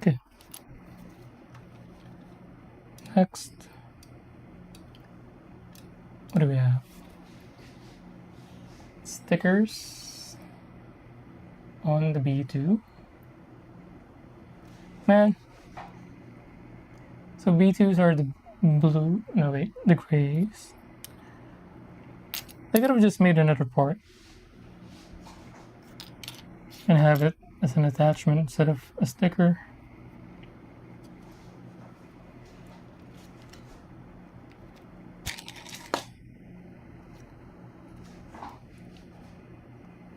Okay. Next. What do we have? Stickers on the B2. Man. So B2s are the blue, no wait, the grays. They could have just made another part and have it as an attachment instead of a sticker.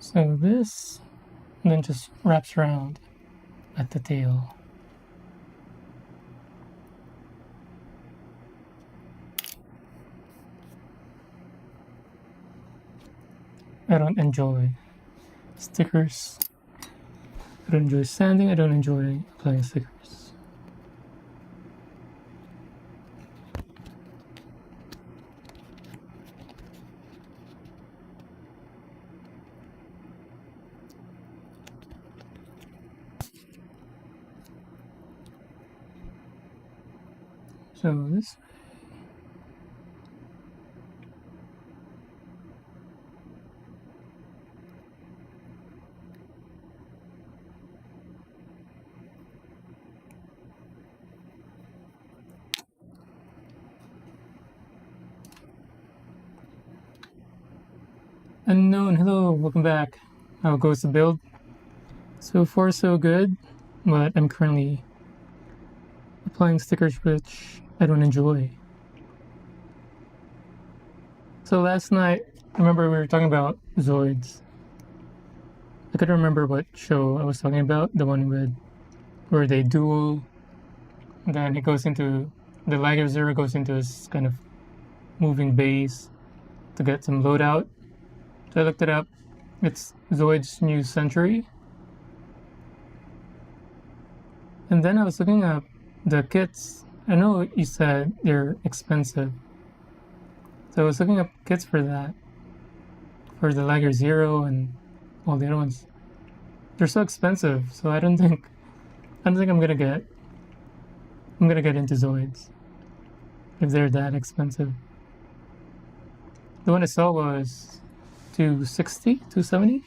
So this then just wraps around at the tail. I don't enjoy stickers. I don't enjoy sanding. I don't enjoy applying stickers. So this. Unknown, hello, welcome back. How goes the build? So far, so good, but I'm currently applying stickers which I don't enjoy. So last night, I remember we were talking about Zoids. I couldn't remember what show I was talking about, the one with where they duel, then it goes into the Liger Zero goes into this kind of moving base to get some loadout. So I looked it up. It's Zoid's New Century. And then I was looking up the kits. I know you said they're expensive. So I was looking up kits for that. For the Liger Zero and all the other ones. They're so expensive, so I don't think I'm gonna get into Zoids. If they're that expensive. The one I saw was 260, 270.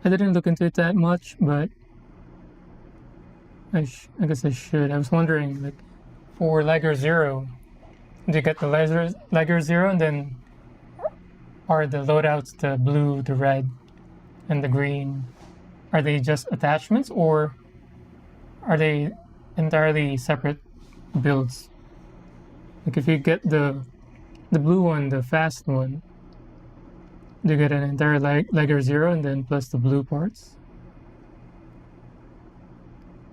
I didn't look into it that much, but I guess I should. I was wondering, like, for Liger Zero, do you get the Liger Zero and then are the loadouts the blue, the red, and the green, are they just attachments or are they entirely separate builds? Like if you get the blue one, the fast one, do you get an entire Liger Zero and then plus the blue parts?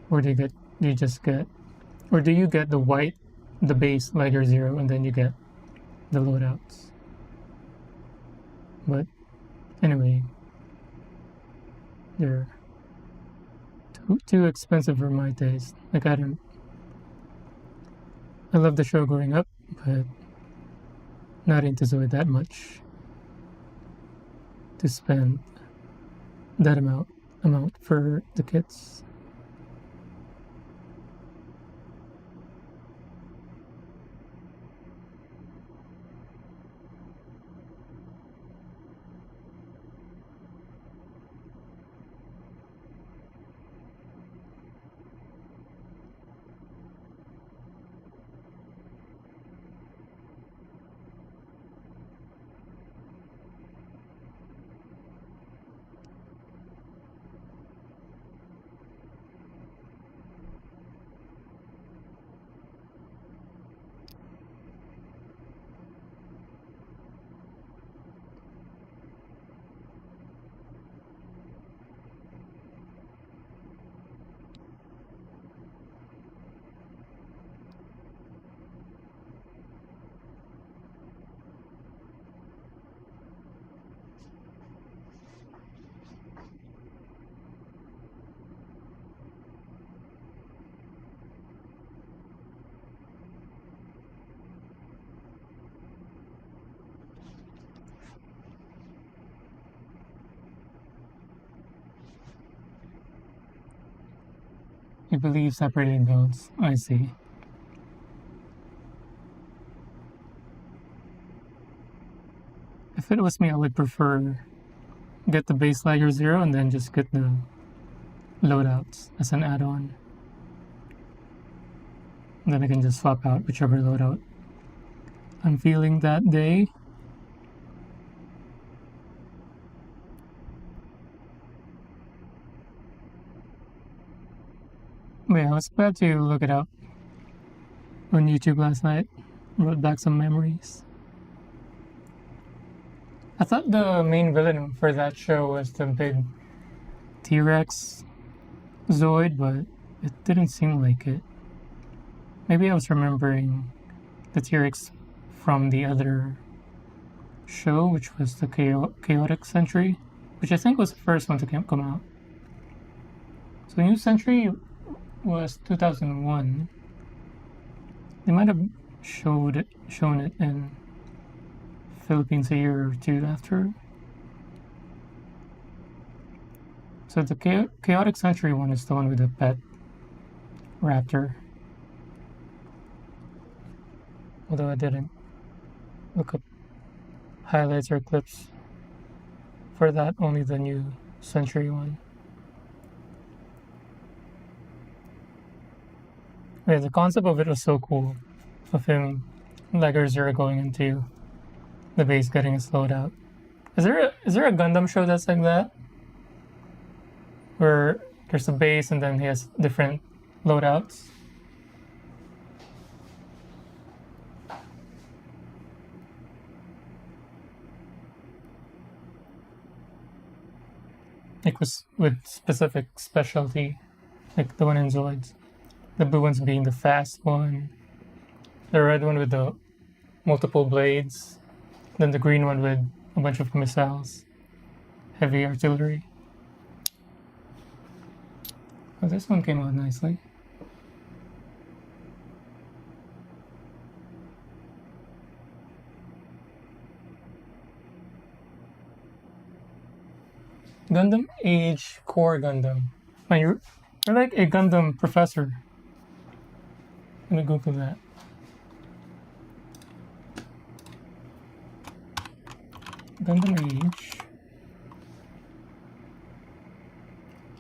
Or do you just get, or do you get the white, the base Liger Zero and then you get the loadouts? But anyway, they're too expensive for my taste. Like I love the show growing up, but not into Zoid that much to spend that amount for the kits. You believe separating builds. I see. If it was me, I would prefer get the base Liger Zero and then just get the loadouts as an add-on. Then I can just swap out whichever loadout I'm feeling that day. But yeah, I was glad to look it up on YouTube last night. Wrote back some memories. I thought the main villain for that show was the big T-Rex Zoid, but it didn't seem like it. Maybe I was remembering the T-Rex from the other show, which was the Chaotic Century, which I think was the first one to come out. So New Century was 2001. They might have shown it in Philippines a year or two after. So the Chaotic Century one is the one with the pet raptor. Although I didn't look up highlights or clips for that, only the new Century one. Yeah, the concept of it was so cool. Of him, like Zero going into the base, getting his loadout. Is there a Gundam show that's like that? Where there's a base and then he has different loadouts? Like with specific specialty, like the one in Zoids. The blue ones being the fast one, the red one with the multiple blades, then the green one with a bunch of missiles, heavy artillery. Oh, this one came out nicely. Gundam Age Core Gundam. Man, you're like a Gundam professor. Let me Google that. Gundam Age.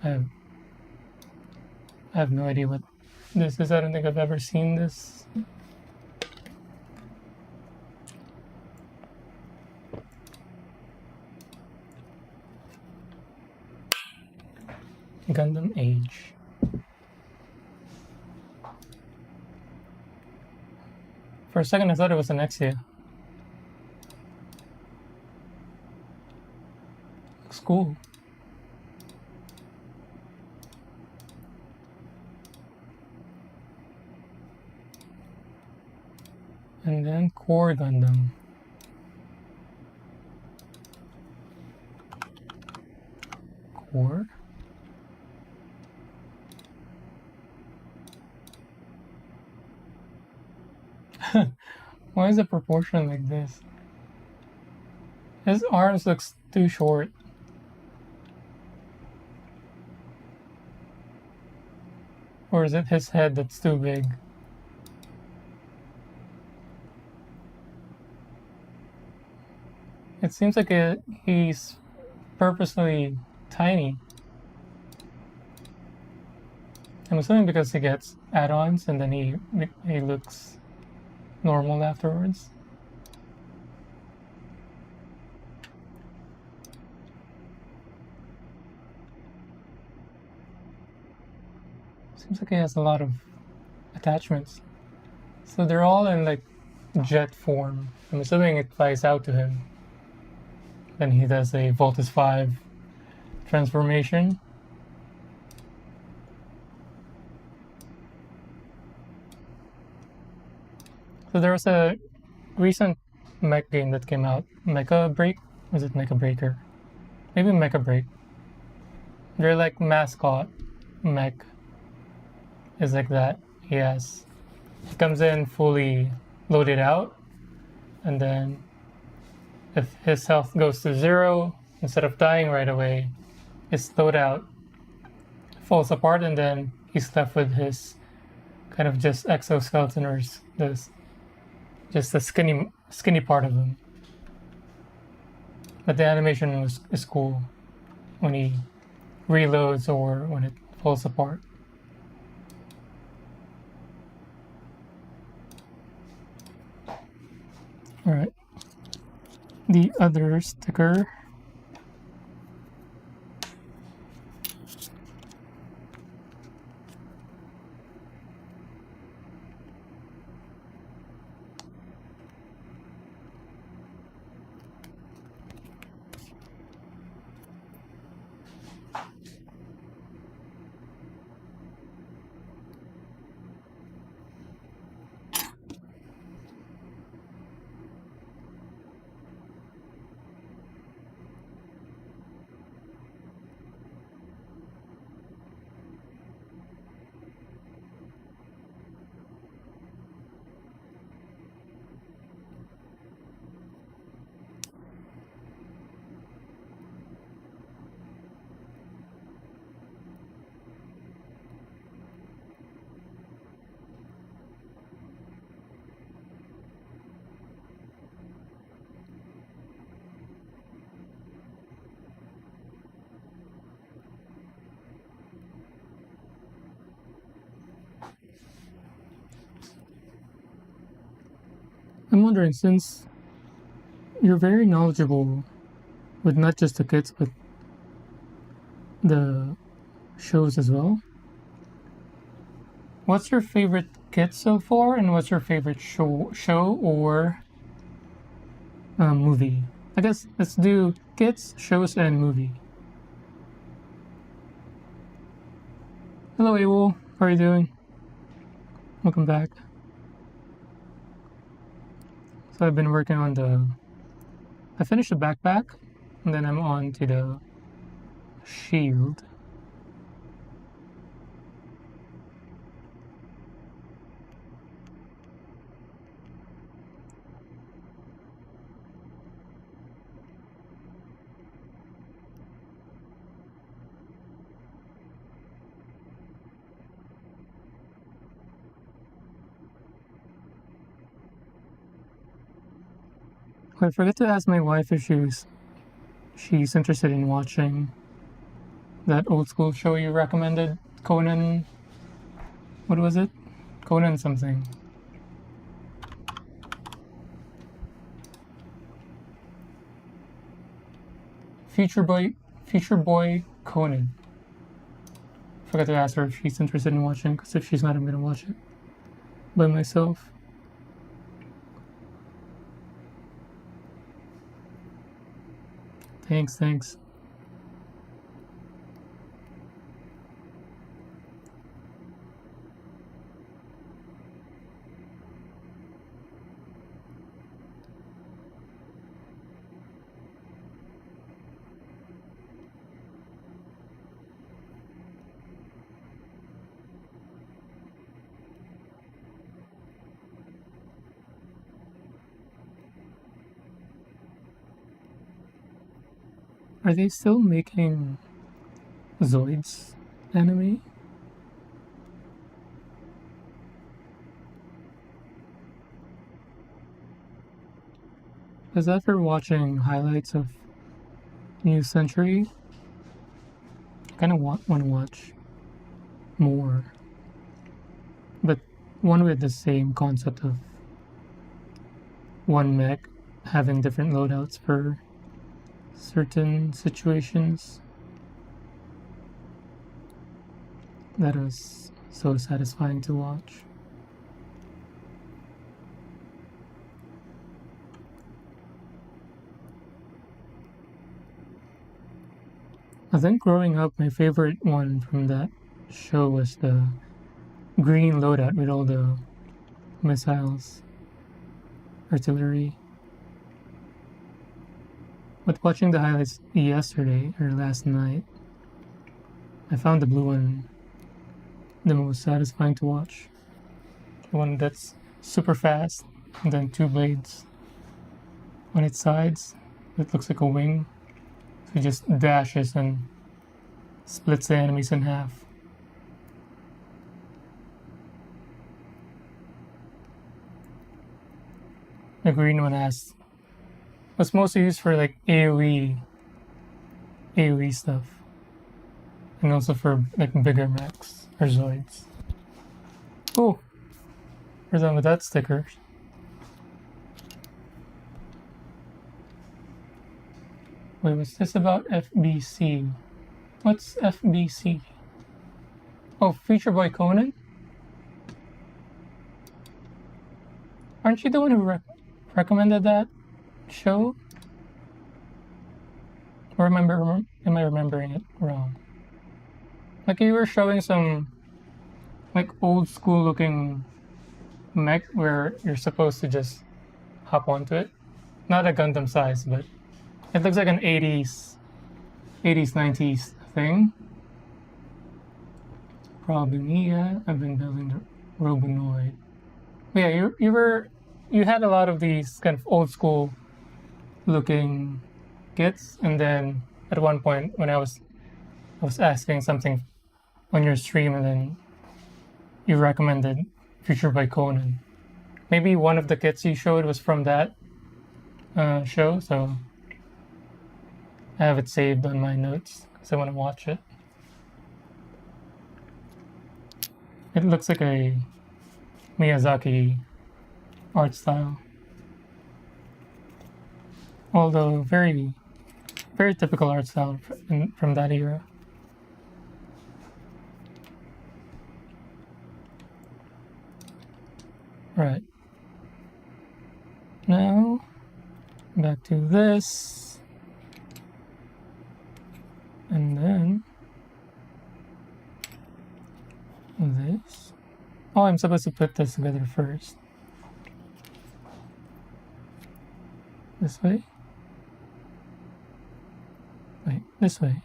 I have no idea what this is. I don't think I've ever seen this. Gundam Age. For a second I thought it was an Exia. Looks cool. And then Core Gundam. Core? Why is the proportion like this? His arms looks too short. Or is it his head that's too big? It seems like he's purposely tiny. I'm assuming because he gets add-ons and then he looks normal afterwards. Seems like he has a lot of attachments. So they're all in like jet form. I'm assuming it flies out to him. Then he does a Voltus 5 transformation. So there was a recent mech game that came out. Mecha Break? Was it Mecha Breaker? Maybe Mecha Break. They're like mascot mech. Is like that. Yes. He comes in fully loaded out, and then if his health goes to 0, instead of dying right away, his loadout falls apart, and then he's left with his kind of just exoskeleton or just the skinny part of him. But the animation is cool when he reloads or when it falls apart. Alright. The other sticker. I'm wondering, since you're very knowledgeable with not just the kits but the shows as well, what's your favorite kit so far, and what's your favorite show or movie? I guess let's do kits, shows, and movie. Hello, Awol. How are you doing? Welcome back. So I've been working on I finished the backpack, and then I'm on to the shield. I forgot to ask my wife if she's interested in watching that old school show you recommended, Conan. What was it? Conan something. Future Boy Conan. Forgot to ask her if she's interested in watching, because if she's not, I'm gonna watch it by myself. Thanks. Are they still making Zoids anime? Because after watching highlights of New Century, I kind of want to watch more. But one with the same concept of one mech having different loadouts for certain situations. That was so satisfying to watch. I think growing up, my favorite one from that show was the green loadout with all the missiles, artillery. But watching the highlights yesterday or last night, I found the blue one the most satisfying to watch. The one that's super fast, and then two blades on its sides. It looks like a wing. So it just dashes and splits the enemies in half. The green one was mostly used for like AoE stuff, and also for like bigger mechs or Zoids. Oh, we're done with that sticker. Wait, what's this about FBC? What's FBC? Oh, Future Boy Conan? Aren't you the one who recommended that show? Or am I remembering it wrong? Like you were showing some like old school looking mech where you're supposed to just hop onto it. Not a Gundam size, but it looks like an 80s, 90s thing. Probably me, yeah. I've been building the Robonoid. But yeah, you had a lot of these kind of old school looking kits, and then at one point when I was asking something on your stream, and then you recommended Future by Conan. Maybe one of the kits you showed was from that show, so I have it saved on my notes because I want to watch it. It looks like a Miyazaki art style. Although very, very typical art style from that era. Right. Now, back to this. And then this. Oh, I'm supposed to put this together first. This way? Wait, this way.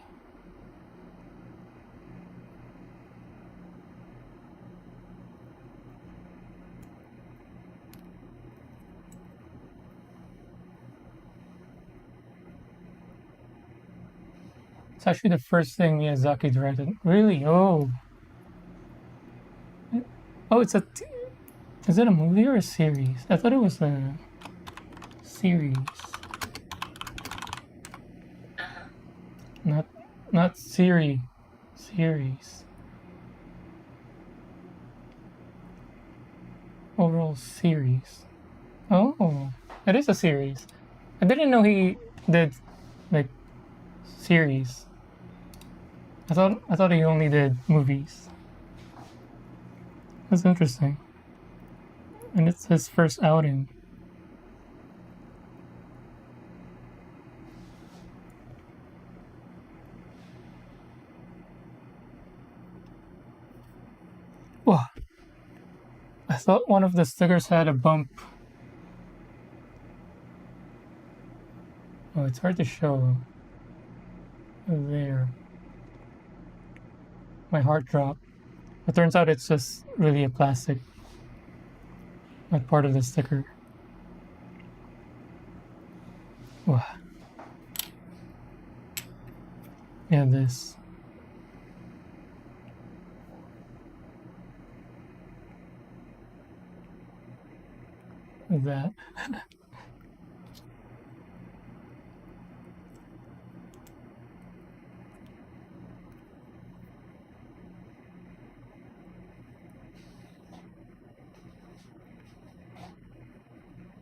It's actually the first thing Miyazaki directed. Really? Oh. Oh, it's a... Is it a movie or a series? I thought it was a series. Not series. Overall series. Oh, it is a series. I didn't know he did like series. I thought he only did movies. That's interesting. And it's his first outing. Whoa. I thought one of the stickers had a bump. Oh, it's hard to show. There. My heart dropped. It turns out it's just really a plastic, not part of the sticker. Wow. Yeah, this. That.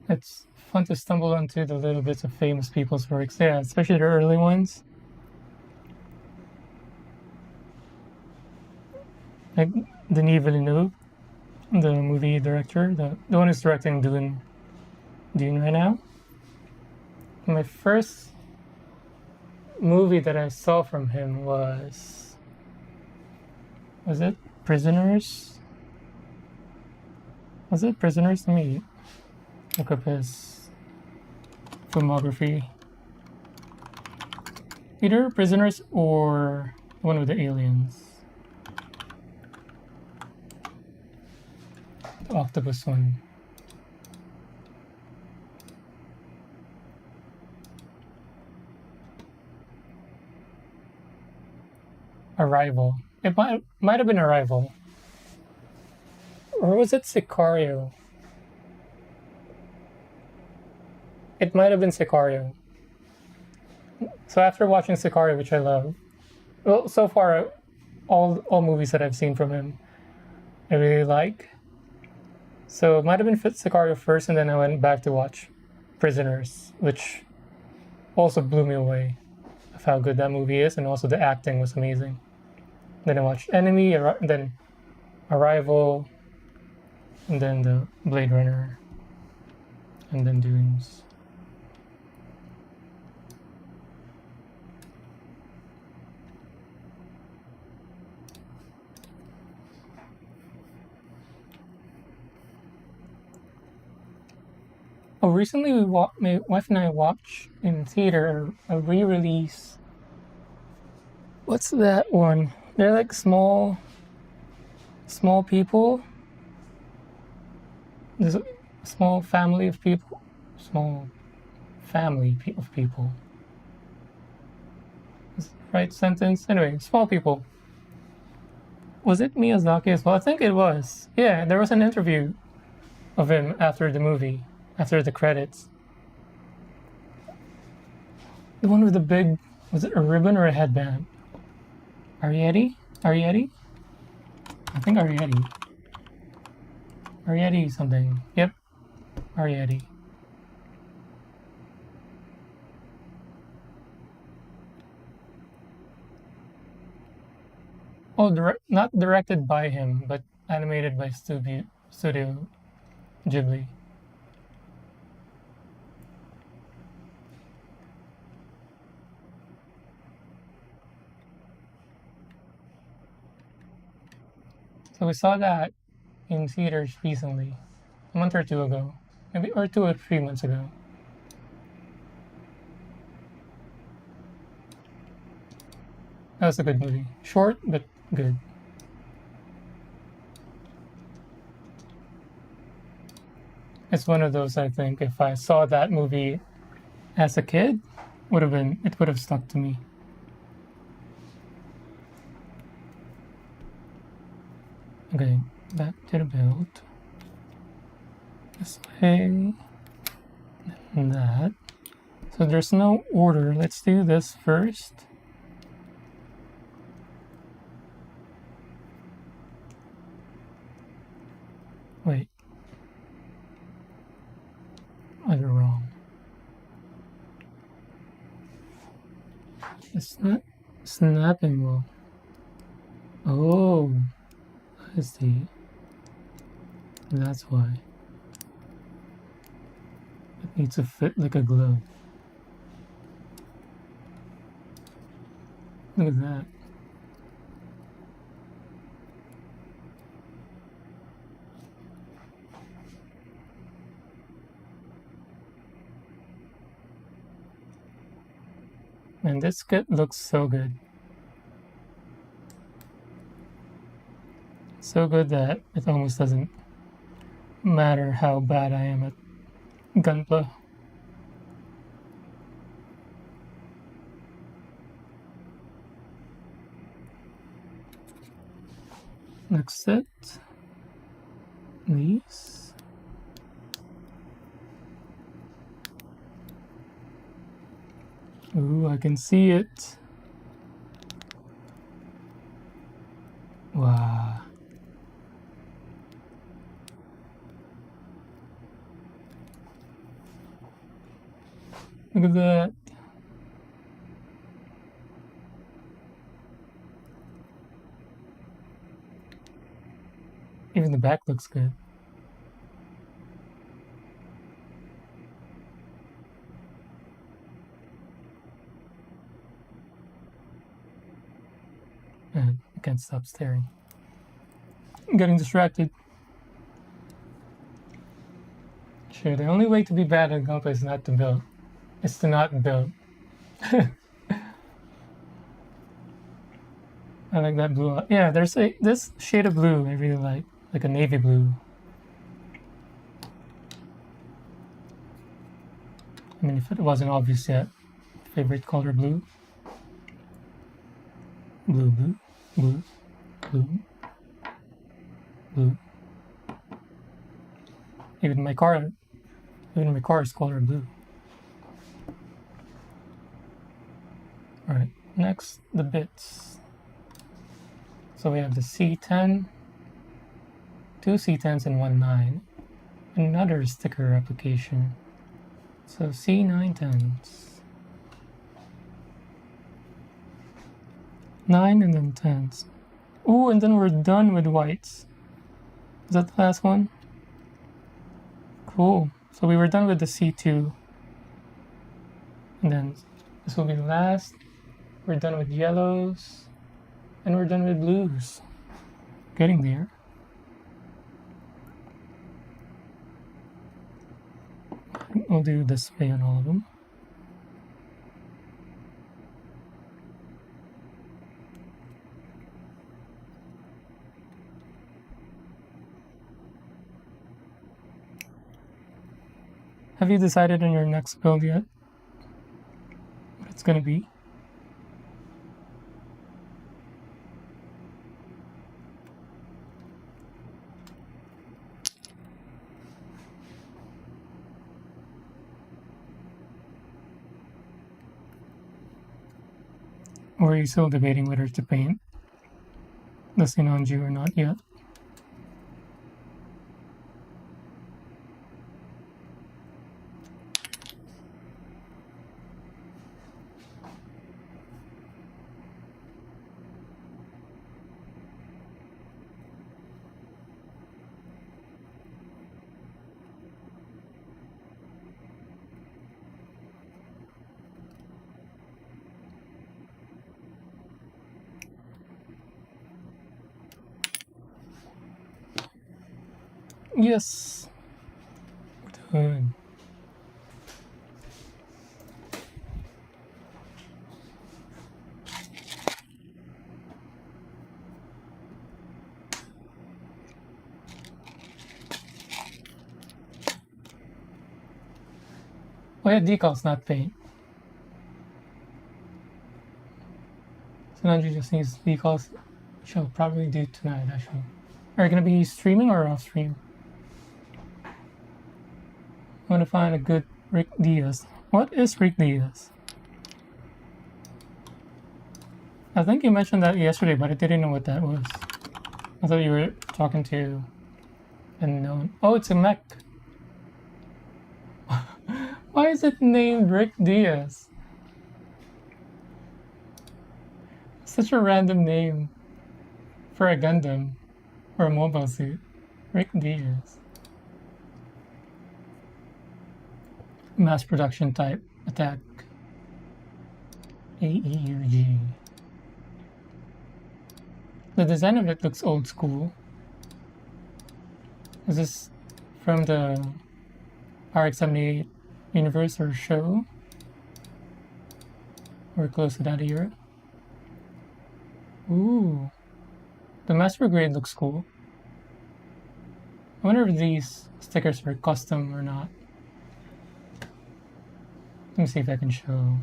It's fun to stumble onto the little bits of famous people's works. Yeah, especially the early ones. Like Denis Villeneuve, the movie director, the one who's directing Dune right now. My first movie that I saw from him was it Prisoners? Was it Prisoners? Let me look up his filmography. Either Prisoners or the one with the aliens. The octopus one. Arrival. It might have been Arrival. Or was it Sicario? It might have been Sicario. So after watching Sicario, which I love, well, so far, all movies that I've seen from him, I really like. So it might have been Sicario first, and then I went back to watch Prisoners, which also blew me away of how good that movie is, and also the acting was amazing. Then I watched Enemy, then Arrival, and then the Blade Runner, and then Dunes. Oh, recently my wife and I watched in theater a re-release. What's that one? They're like small people. There's a small family of people. Small family of people. Is that the right sentence? Anyway, small people. Was it Miyazaki as well? I think it was. Yeah, there was an interview of him after the movie. After the credits. The one with the big, was it a ribbon or a headband? Arrietty? I think Arrietty. Arrietty something. Yep. Arrietty. Oh, not directed by him, but animated by Studio Ghibli. So we saw that in theaters recently, a month or two ago, maybe or 2 or 3 months ago. That was a good movie. Short but good. It's one of those, I think, if I saw that movie as a kid, it would have stuck to me. Okay, back to the build. This way. And that. So there's no order. Let's do this first. Wait. I was wrong. It's not snapping well. Oh, I see. That's why. It needs to fit like a glove. Look at that. Man, this kit looks so good. So good that it almost doesn't matter how bad I am at gunpla. Next set. These. Ooh, I can see it. Wow. Look at that. Even the back looks good. Man, I can't stop staring. I'm getting distracted. Sure, the only way to be bad at gunplay is not to build. It's to not build. I like that blue. Yeah, there's this shade of blue I really like a navy blue. I mean, if it wasn't obvious yet, favorite color blue. Blue, blue, blue, blue, blue. Even my car is color blue. All right, next the bits. So we have the C10, two C10s and one 9, another sticker application. So C9 10s, 9 and then 10s. Ooh, and then we're done with whites. Is that the last one? Cool. So we were done with the C2. And then this will be the last. We're done with yellows. And we're done with blues. Getting there. We'll do this way on all of them. Have you decided on your next build yet? What it's gonna be? Or are you still debating whether to paint the Sinanju or not yet? Yes. We're done. Oh yeah, decals, not paint. So now you just needs decals. Shall probably do tonight, actually. Are you gonna be streaming or off stream? I want to find a good Rick Diaz. What is Rick Diaz? I think you mentioned that yesterday, but I didn't know what that was. I thought you were talking to unknown. Oh, it's a mech. Why is it named Rick Diaz? Such a random name for a Gundam or a mobile suit. Rick Diaz. Mass production type attack. AEUG. The design of it looks old school. Is this from the RX-78 universe or show? Or close to that era? Ooh. The master grade looks cool. I wonder if these stickers are custom or not. Let me see if I can show.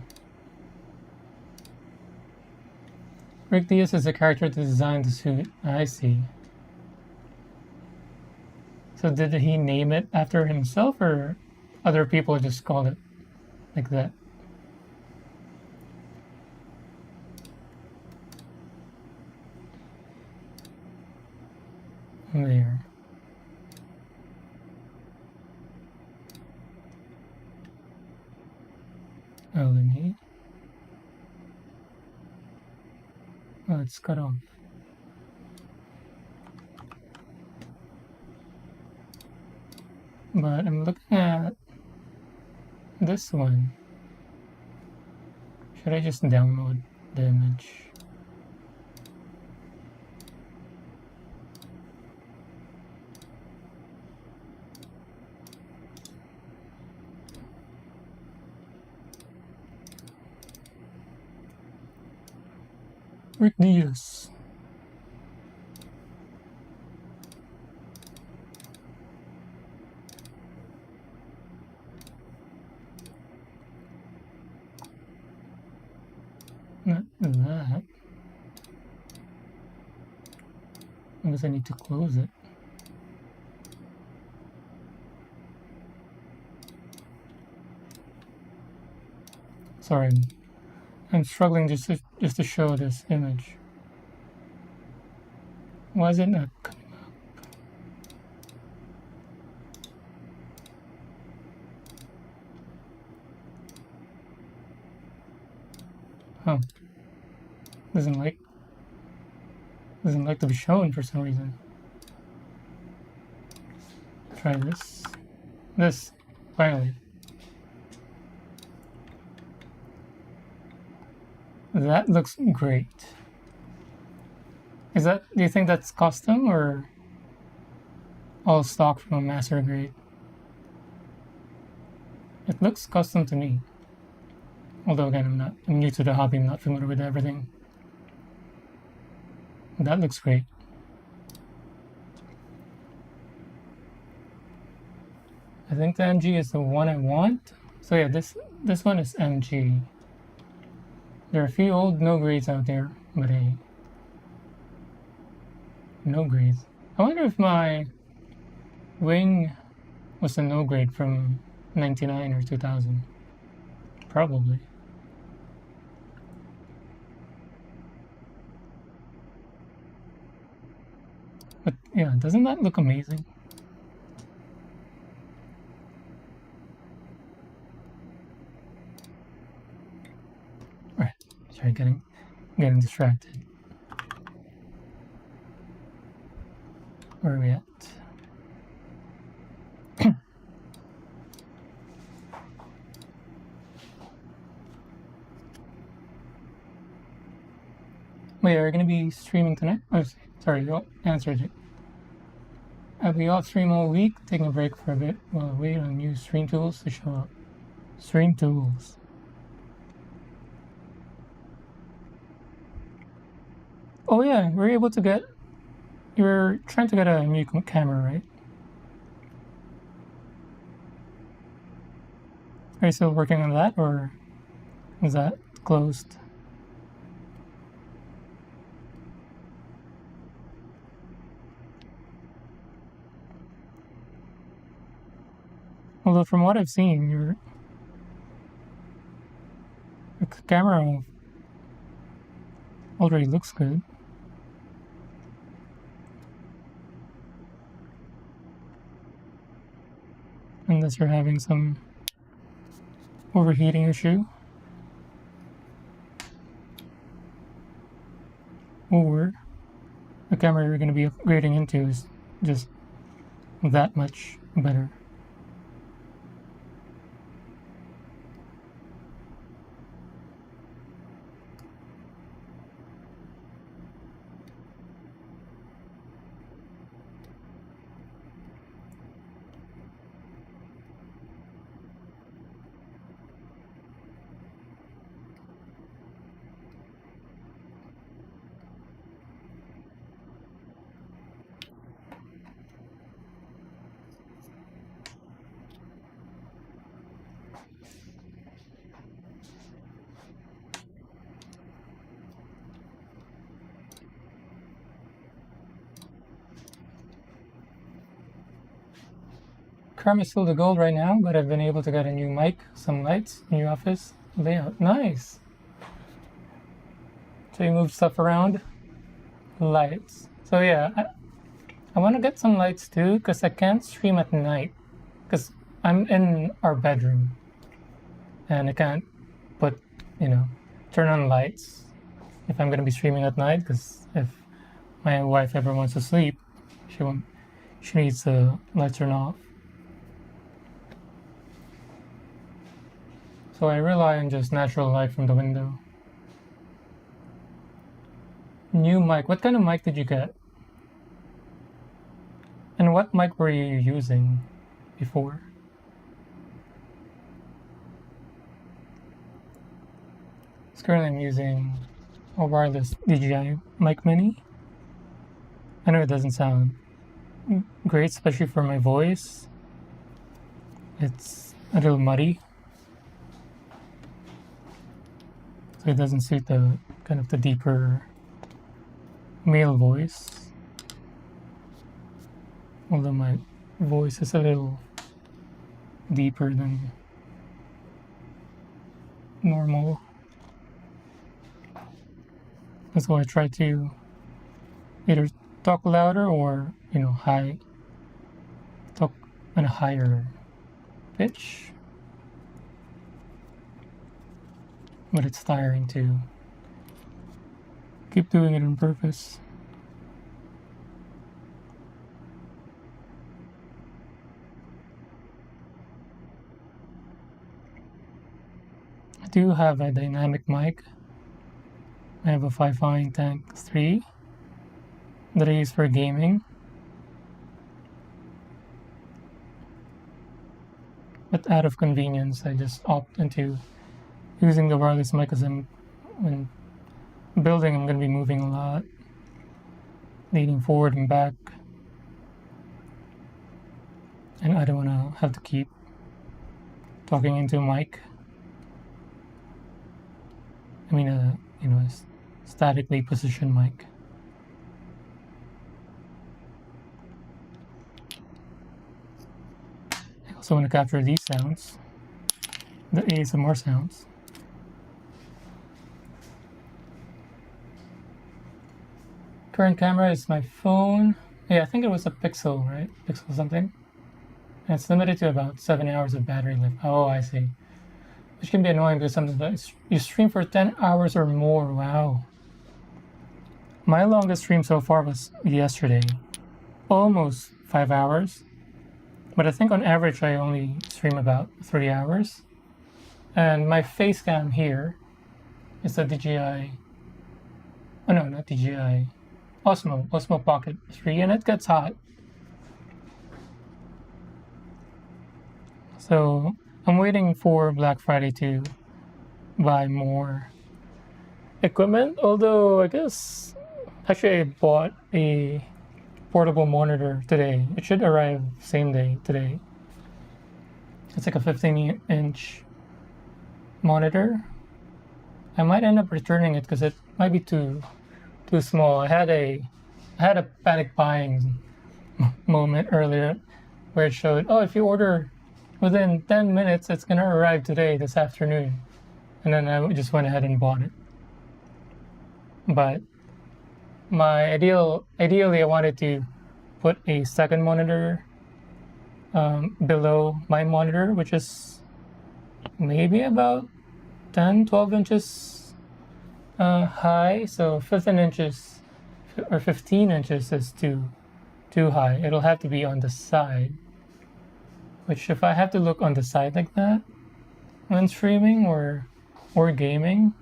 Rick Diaz is the character that designed the suit. I see. So did he name it after himself, or other people just called it like that? There. Oh, let me. Oh, it's cut off. But I'm looking at this one. Should I just download the image? Rick Diaz. Not that. I guess I need to close it. Sorry, I'm struggling just to show this image. Why is it not coming up? Huh. Doesn't like to be shown for some reason. Try this. This, finally. That looks great. Do you think that's custom or all stock from a master grade? It looks custom to me. Although again, I'm new to the hobby, I'm not familiar with everything. That looks great. I think the MG is the one I want. So yeah, this one is MG. There are a few old no grades out there, but hey, no grades. I wonder if my wing was a no grade from 99 or 2000. Probably. But yeah, doesn't that look amazing? Right, sorry, getting distracted. Where are we at? Wait, are you going to be streaming tonight? Oh, sorry, you answered it. I'll be off stream all week, taking a break for a bit while I wait on new stream tools to show up. Stream tools. Oh yeah, we're able to get... You're trying to get a new camera, right? Are you still working on that, or is that closed? Although from what I've seen, your camera already looks good. Unless you're having some overheating issue. Or the camera you're going to be upgrading into is just that much better. Karma is still the gold right now, but I've been able to get a new mic, some lights, new office layout. Nice! So you move stuff around. Lights. So yeah, I want to get some lights too, because I can't stream at night. Because I'm in our bedroom. And I can't put, turn on lights if I'm going to be streaming at night, because if my wife ever wants to sleep, she needs the lights turned off. So I rely on just natural light from the window. New mic. What kind of mic did you get? And what mic were you using before? So currently I'm using a wireless DJI mic mini. I know it doesn't sound great, especially for my voice. It's a little muddy. So it doesn't suit the kind of the deeper male voice. Although my voice is a little deeper than normal. That's why I try to either talk louder or, talk on a higher pitch. But it's tiring to keep doing it on purpose. I do have a dynamic mic. I have a Fifine Tank 3 that I use for gaming. But out of convenience, I just opt into using the wireless mic, because when building, I'm going to be moving a lot, leaning forward and back, and I don't want to have to keep talking into a mic. I mean, a statically positioned mic. I also want to capture these sounds, the ASMR sounds. Current camera is my phone. Yeah, I think it was a Pixel, right? Pixel something. And it's limited to about 7 hours of battery life. Oh, I see. Which can be annoying because sometimes you stream for 10 hours or more. Wow. My longest stream so far was yesterday. Almost 5 hours. But I think on average I only stream about 3 hours. And my face cam here is a DJI... Oh no, not DJI. Osmo Pocket 3, and it gets hot. So I'm waiting for Black Friday to buy more equipment. Although I guess actually I bought a portable monitor today. It should arrive same day today. It's like a 15-inch monitor. I might end up returning it because it might be too small. I had a panic buying moment earlier where it showed, oh, if you order within 10 minutes, it's gonna arrive today, this afternoon. And then I just went ahead and bought it. But ideally, I wanted to put a second monitor below my monitor, which is maybe about 10-12 inches high. So 15 inches or 15 inches is too high. It'll have to be on the side, which if I have to look on the side like that when streaming or gaming,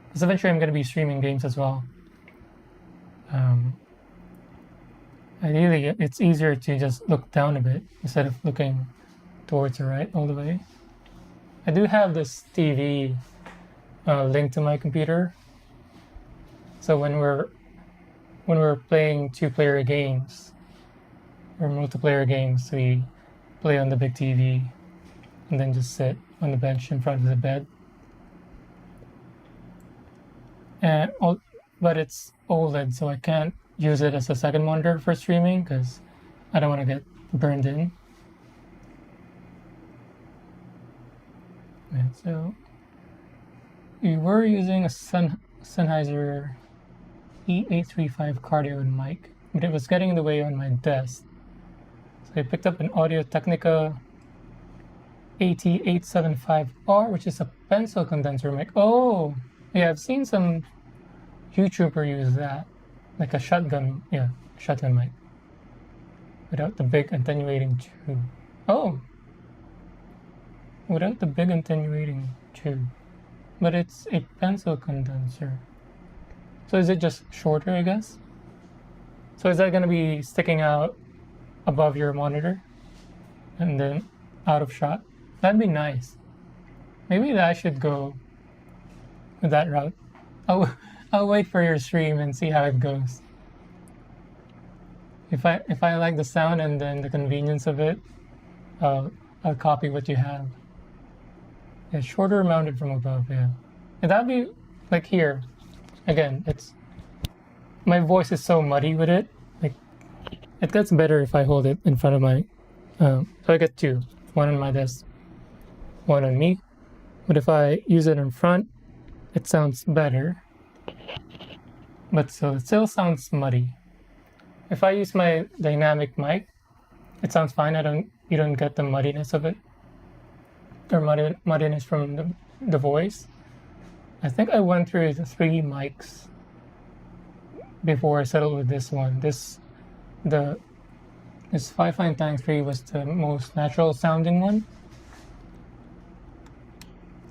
because eventually I'm going to be streaming games as well. Ideally, it's easier to just look down a bit instead of looking towards the right all the way. I do have this TV linked to my computer, so when we're playing two-player games or multiplayer games, we play on the big TV and then just sit on the bench in front of the bed. But it's OLED, so I can't use it as a second monitor for streaming because I don't want to get burned in. Yeah, so we were using a Sennheiser E835 cardioid mic, but it was getting in the way on my desk. So I picked up an Audio-Technica AT875R, which is a pencil condenser mic. Oh, yeah, I've seen some YouTuber use that, like a shotgun mic, without the big attenuating tube. Oh, without the big attenuating tube, but it's a pencil condenser. So is it just shorter, I guess? So is that going to be sticking out above your monitor and then out of shot? That'd be nice. Maybe I should go with that route. I'll wait for your stream and see how it goes. If I like the sound and then the convenience of it, I'll copy what you have. Yeah, shorter mounted from above, yeah. And that'd be like here. Again, my voice is so muddy with it. Like, it gets better if I hold it in front of my. So I get two, one on my desk, one on me. But if I use it in front, it sounds better. But so it still sounds muddy. If I use my dynamic mic, it sounds fine. You don't get the muddiness of it, or muddiness from the voice. I think I went through the 3 mics before I settled with this one. This Fifine Tank 3 was the most natural sounding one.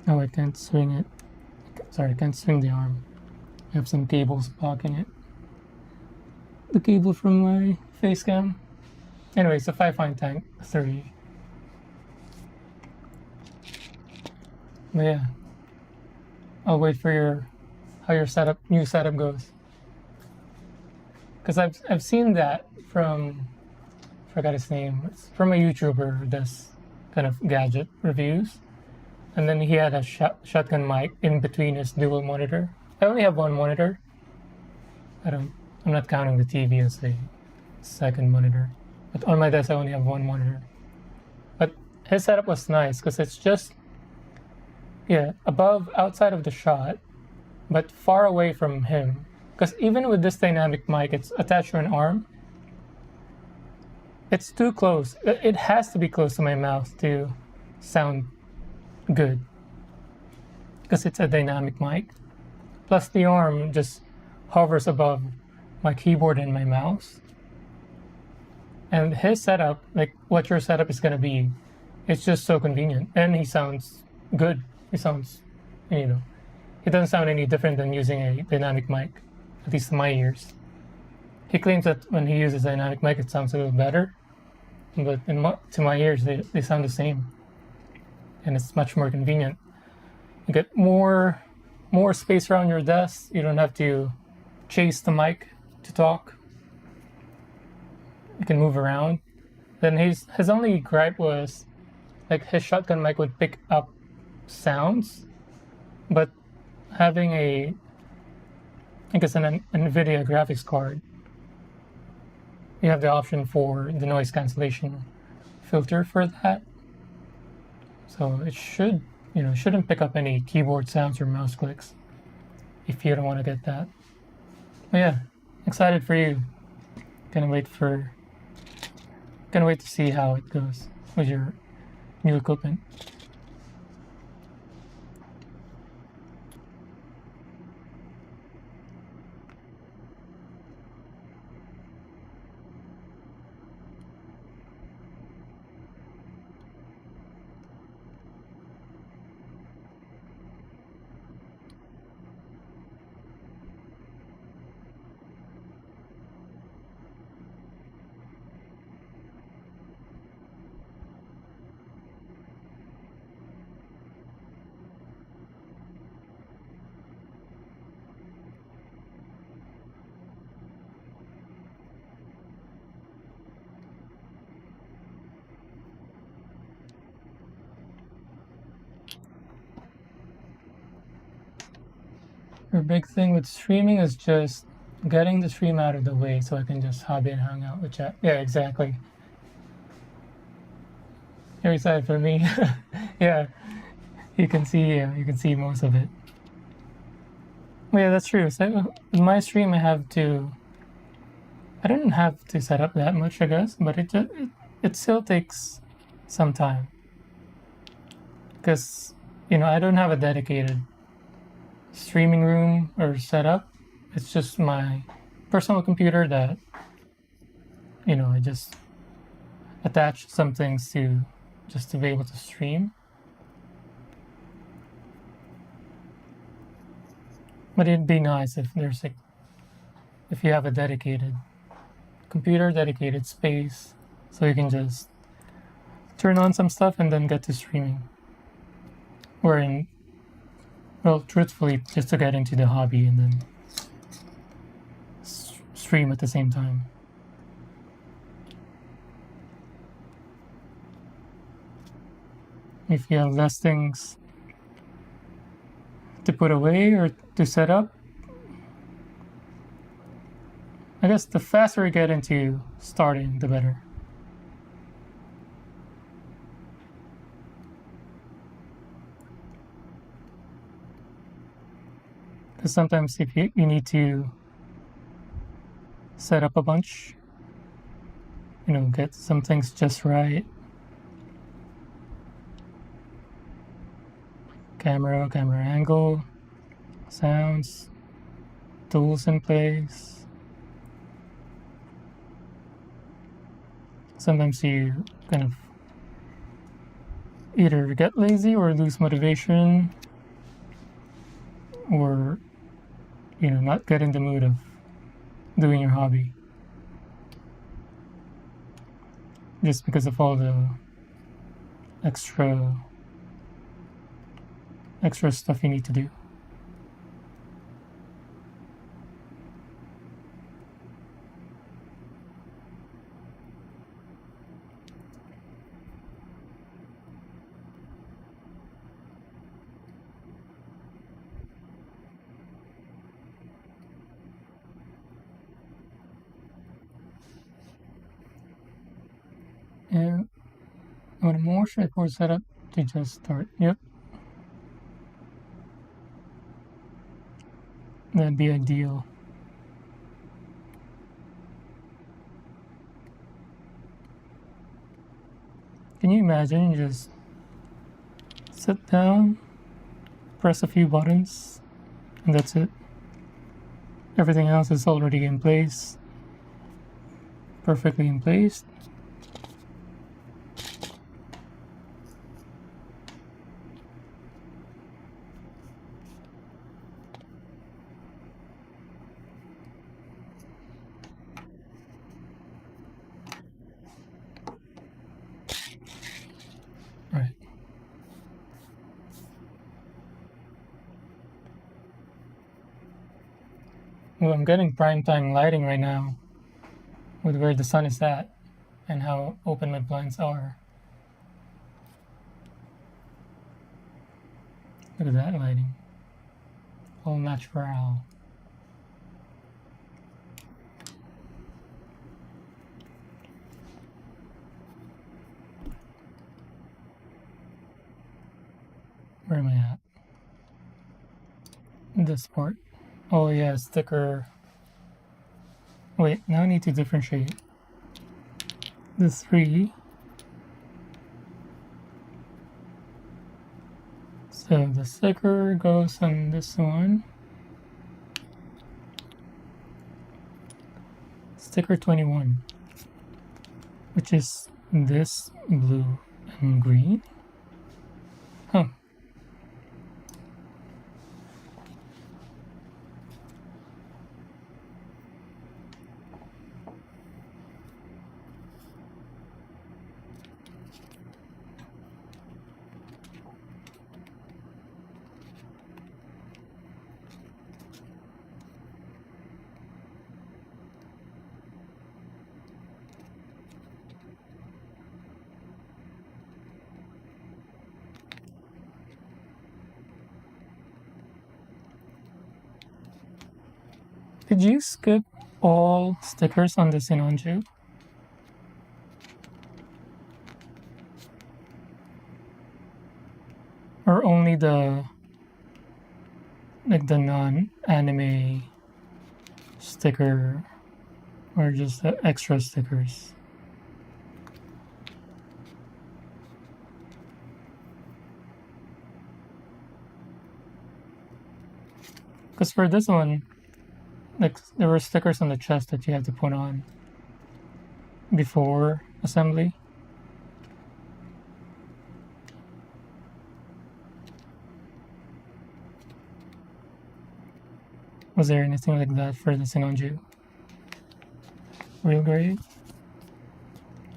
Oh, I can't swing it. Sorry, I can't swing the arm. I have some cables blocking it. The cable from my face cam. Anyway, it's a Fifine Tank 3. But yeah, I'll wait for how your new setup goes. Because I've seen that from, I forgot his name. It's from a YouTuber who does kind of gadget reviews, and then he had a shotgun mic in between his dual monitor. I only have one monitor. I'm not counting the TV as a second monitor. But on my desk, I only have one monitor. But his setup was nice because it's just, outside of the shot, but far away from him. Because even with this dynamic mic, it's attached to an arm. It's too close. It has to be close to my mouth to sound good. Because it's a dynamic mic. Plus the arm just hovers above my keyboard and my mouse. And his setup, like what your setup is going to be, it's just so convenient. And he sounds good. He sounds, it doesn't sound any different than using a dynamic mic, at least to my ears. He claims that when he uses dynamic mic, it sounds a little better. But to my ears, they sound the same. and it's much more convenient. You get more space around your desk. You don't have to chase the mic to talk. You can move around. Then his only gripe was like his shotgun mic would pick up sounds, but having I guess an NVIDIA graphics card, you have the option for the noise cancellation filter for that. So it shouldn't pick up any keyboard sounds or mouse clicks if you don't want to get that. But yeah, excited for you. Gonna wait to see how it goes with your new equipment. Your big thing with streaming is just getting the stream out of the way so I can just hop in and hang out with chat. Yeah, exactly. You're excited for me. Yeah, you can see most of it. Well, yeah, that's true. So with my stream, I don't have to set up that much, I guess, but it still takes some time because I don't have a dedicated streaming room or setup. It's just my personal computer that I just attach some things to just to be able to stream. But it'd be nice if if you have a dedicated computer, dedicated space, so you can just turn on some stuff and then get to streaming. Well, truthfully, just to get into the hobby and then stream at the same time. If you have less things to put away or to set up, I guess the faster you get into starting, the better. Because sometimes if you need to set up a bunch, get some things just right. Camera angle, sounds, tools in place. Sometimes you kind of either get lazy or lose motivation or not get in the mood of doing your hobby just because of all the extra stuff you need to do. And I want a more straightforward setup to just start. Yep. That'd be ideal. Can you imagine you just sit down, press a few buttons, and that's it? Everything else is already in place, perfectly in place. Right. Well, I'm getting prime time lighting right now with where the sun is at and how open my blinds are. Look at that lighting. All natural. Where am I at? This part. Oh yeah, sticker. Wait, now I need to differentiate. The 3. So the sticker goes on this one. Sticker 21. Which is this blue and green. Huh. Did you skip all stickers on the Sinanju? Or only the non-anime sticker, or just the extra stickers? Because for this one, like, there were stickers on the chest that you had to put on before assembly. Was there anything like that for the Sinanju? Real grade?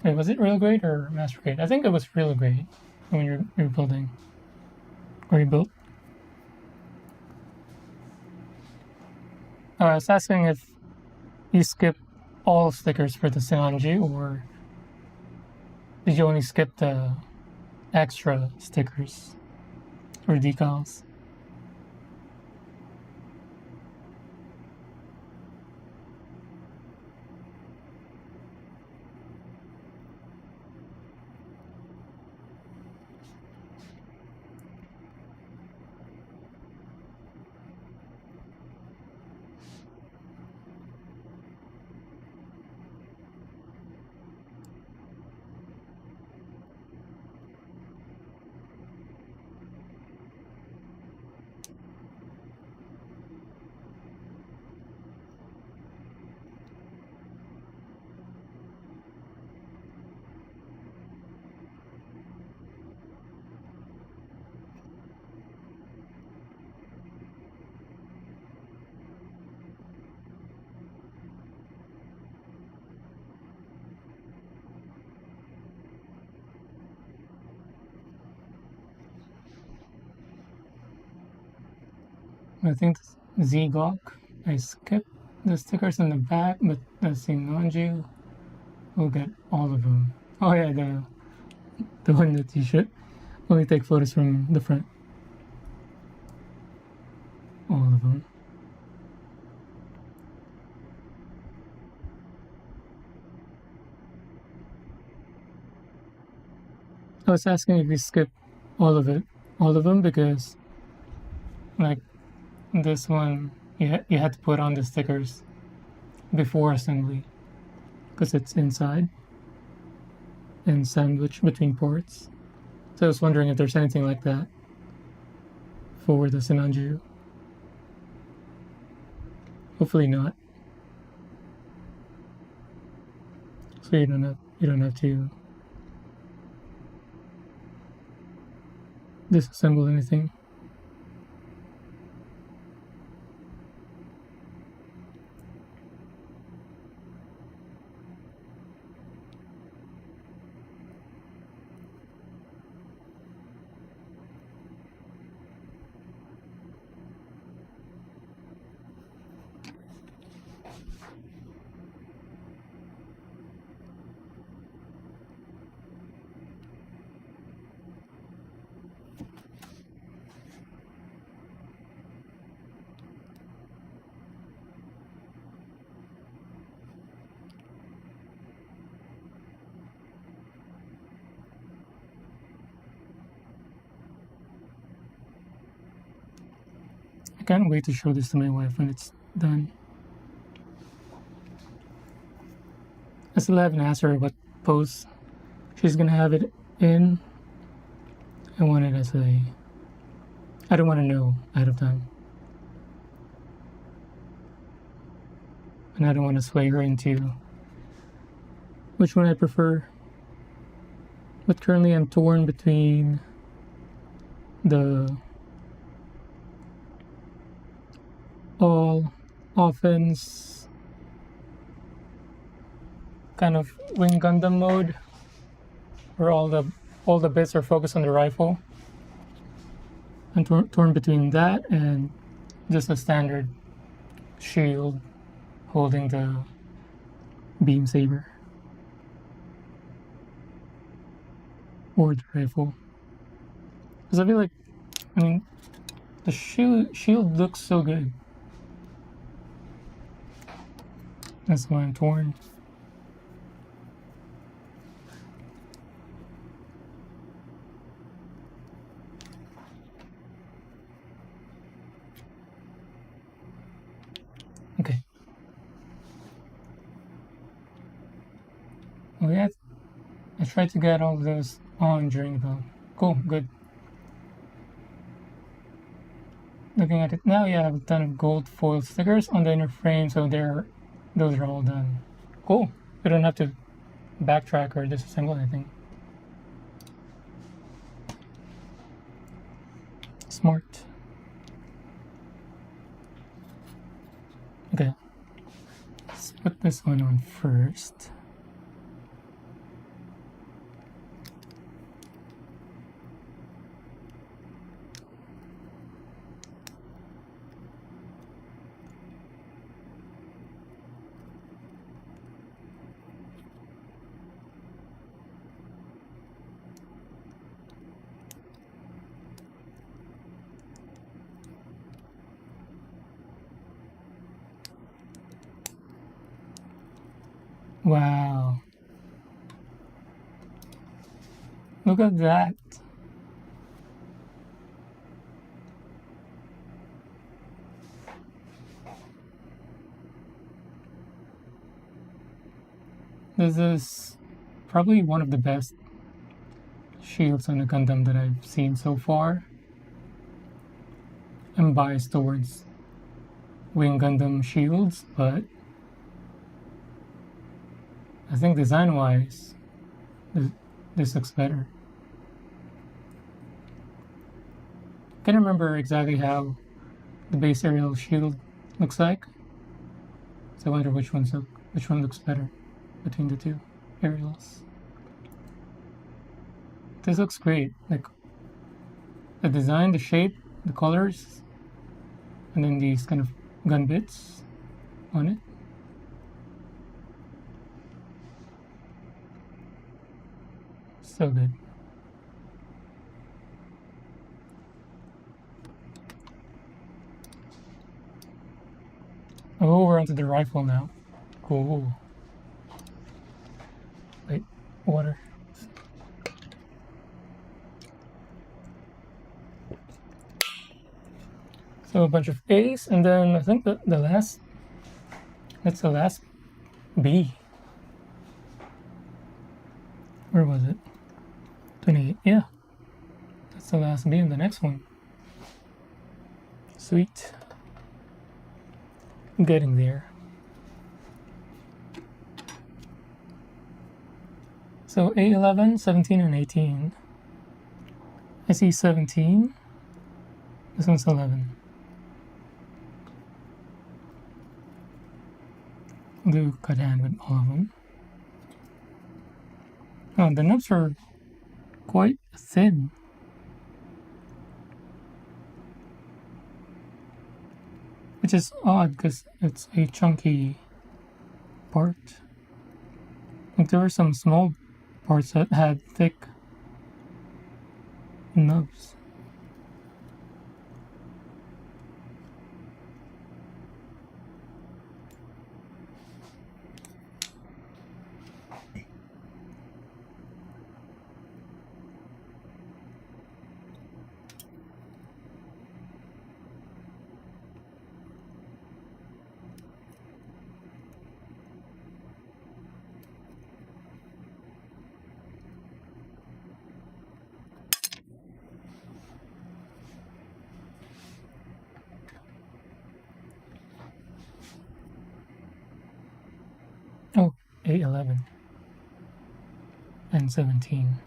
Wait, was it real grade or master grade? I think it was real grade when you're building. Or you built. I was asking if you skip all stickers for the Sinanju, or did you only skip the extra stickers or decals? I think Zgok, I skipped the stickers on the back, but the Sinanju will get all of them. Oh yeah, the one that you should only take photos from the front. All of them. I was asking if you skip all of them, because like this one, you had to put on the stickers before assembly because it's inside and sandwiched between ports. So I was wondering if there's anything like that for the Sinanju. Hopefully not. So you don't have to disassemble anything. can't wait to show this to my wife when it's done. I still haven't asked her what pose she's gonna have it in. I want it as a. I don't want to know ahead of time. And I don't want to sway her into which one I prefer. But currently I'm torn between the all offense kind of wing Gundam mode, where all the bits are focused on the rifle. I'm torn between that and just a standard shield holding the beam saber or the rifle. Because I feel like, I mean, the shield looks so good. That's why I'm torn. Okay. Oh yeah, I tried to get all of those on during the. Cool, good. Looking at it now, yeah, I have a ton of gold foil stickers on the inner frame, so those are all done. Cool. We don't have to backtrack or disassemble anything. Smart. Okay. Let's put this one on first. Wow. Look at that. This is probably one of the best shields on a Gundam that I've seen so far. I'm biased towards Wing Gundam shields, but I think design-wise, this looks better. Can't remember exactly how the base aerial shield looks like, so I wonder which one looks better between the two aerials. This looks great, like the design, the shape, the colors, and then these kind of gun bits on it. So good. Oh, we're onto the rifle now. Cool. Wait, water. So a bunch of A's, and then I think that's the last B. Where was it? 28, yeah. That's the last B in the next one. Sweet. I'm getting there. So A11, 17, and 18. I see 17. This one's 11. I'll do cut hand with all of them. Oh, the nubs are quite thin. Which is odd because it's a chunky part. Like there were some small parts that had thick nubs. 8, 11, and 17.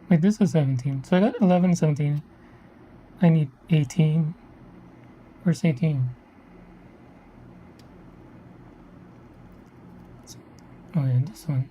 Wait, this is 17. So I got 11, 17. I need 18. Where's 18? Oh yeah, this one.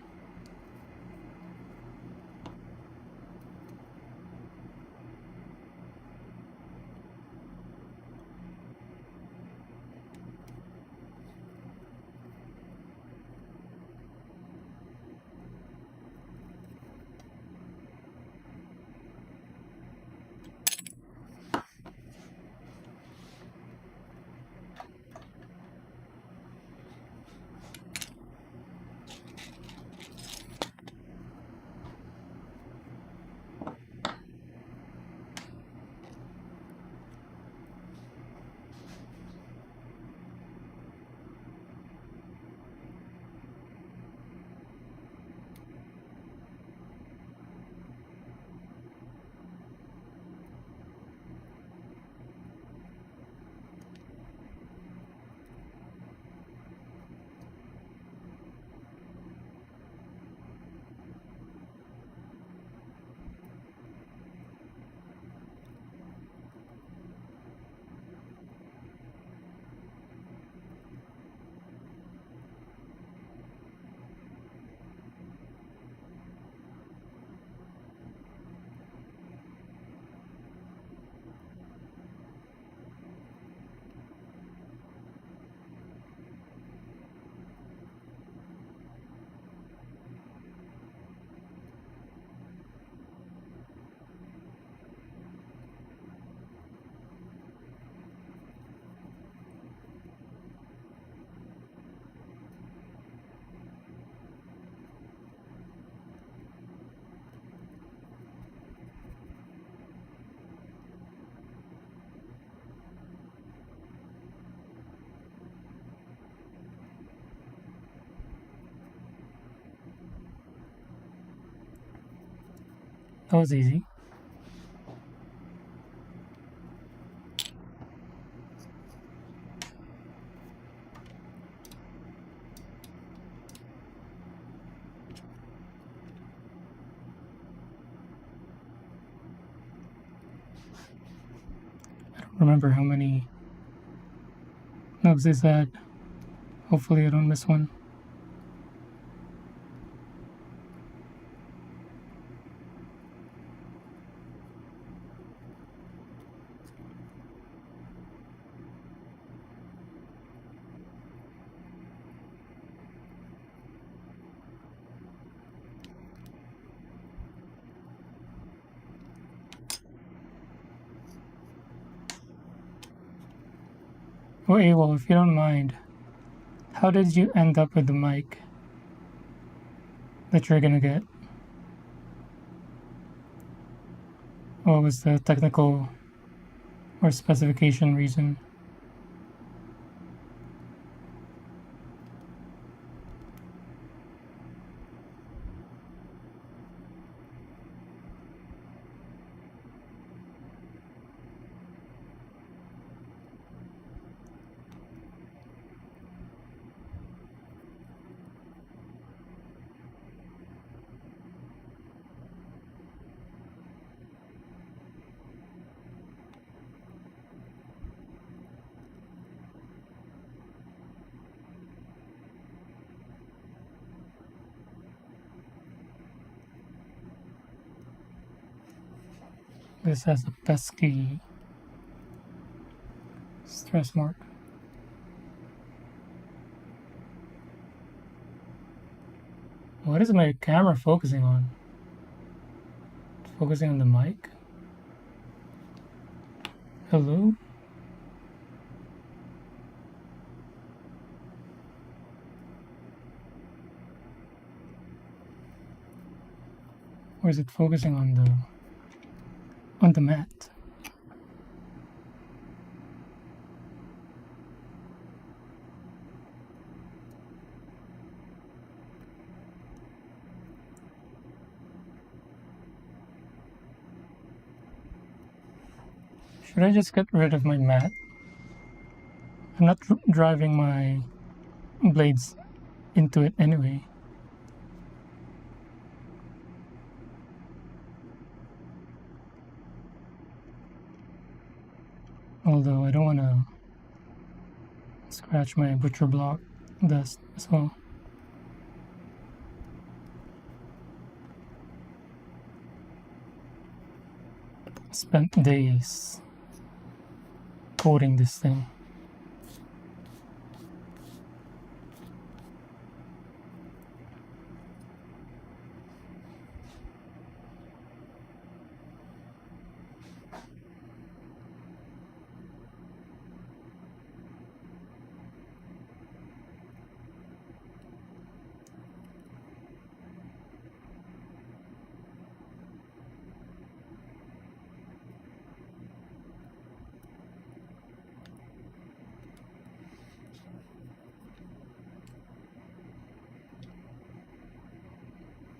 That was easy. I don't remember how many nubs is that. Hopefully I don't miss one. Oh, well, if you don't mind, how did you end up with the mic that you're gonna get? What was the technical or specification reason? This has a pesky stress mark. What is my camera focusing on? It's focusing on the mic? Hello? Or is it focusing on the mat? Should I just get rid of my mat? I'm not driving my blades into it anyway. Although I don't want to scratch my butcher block dust as well. Spent days coating this thing.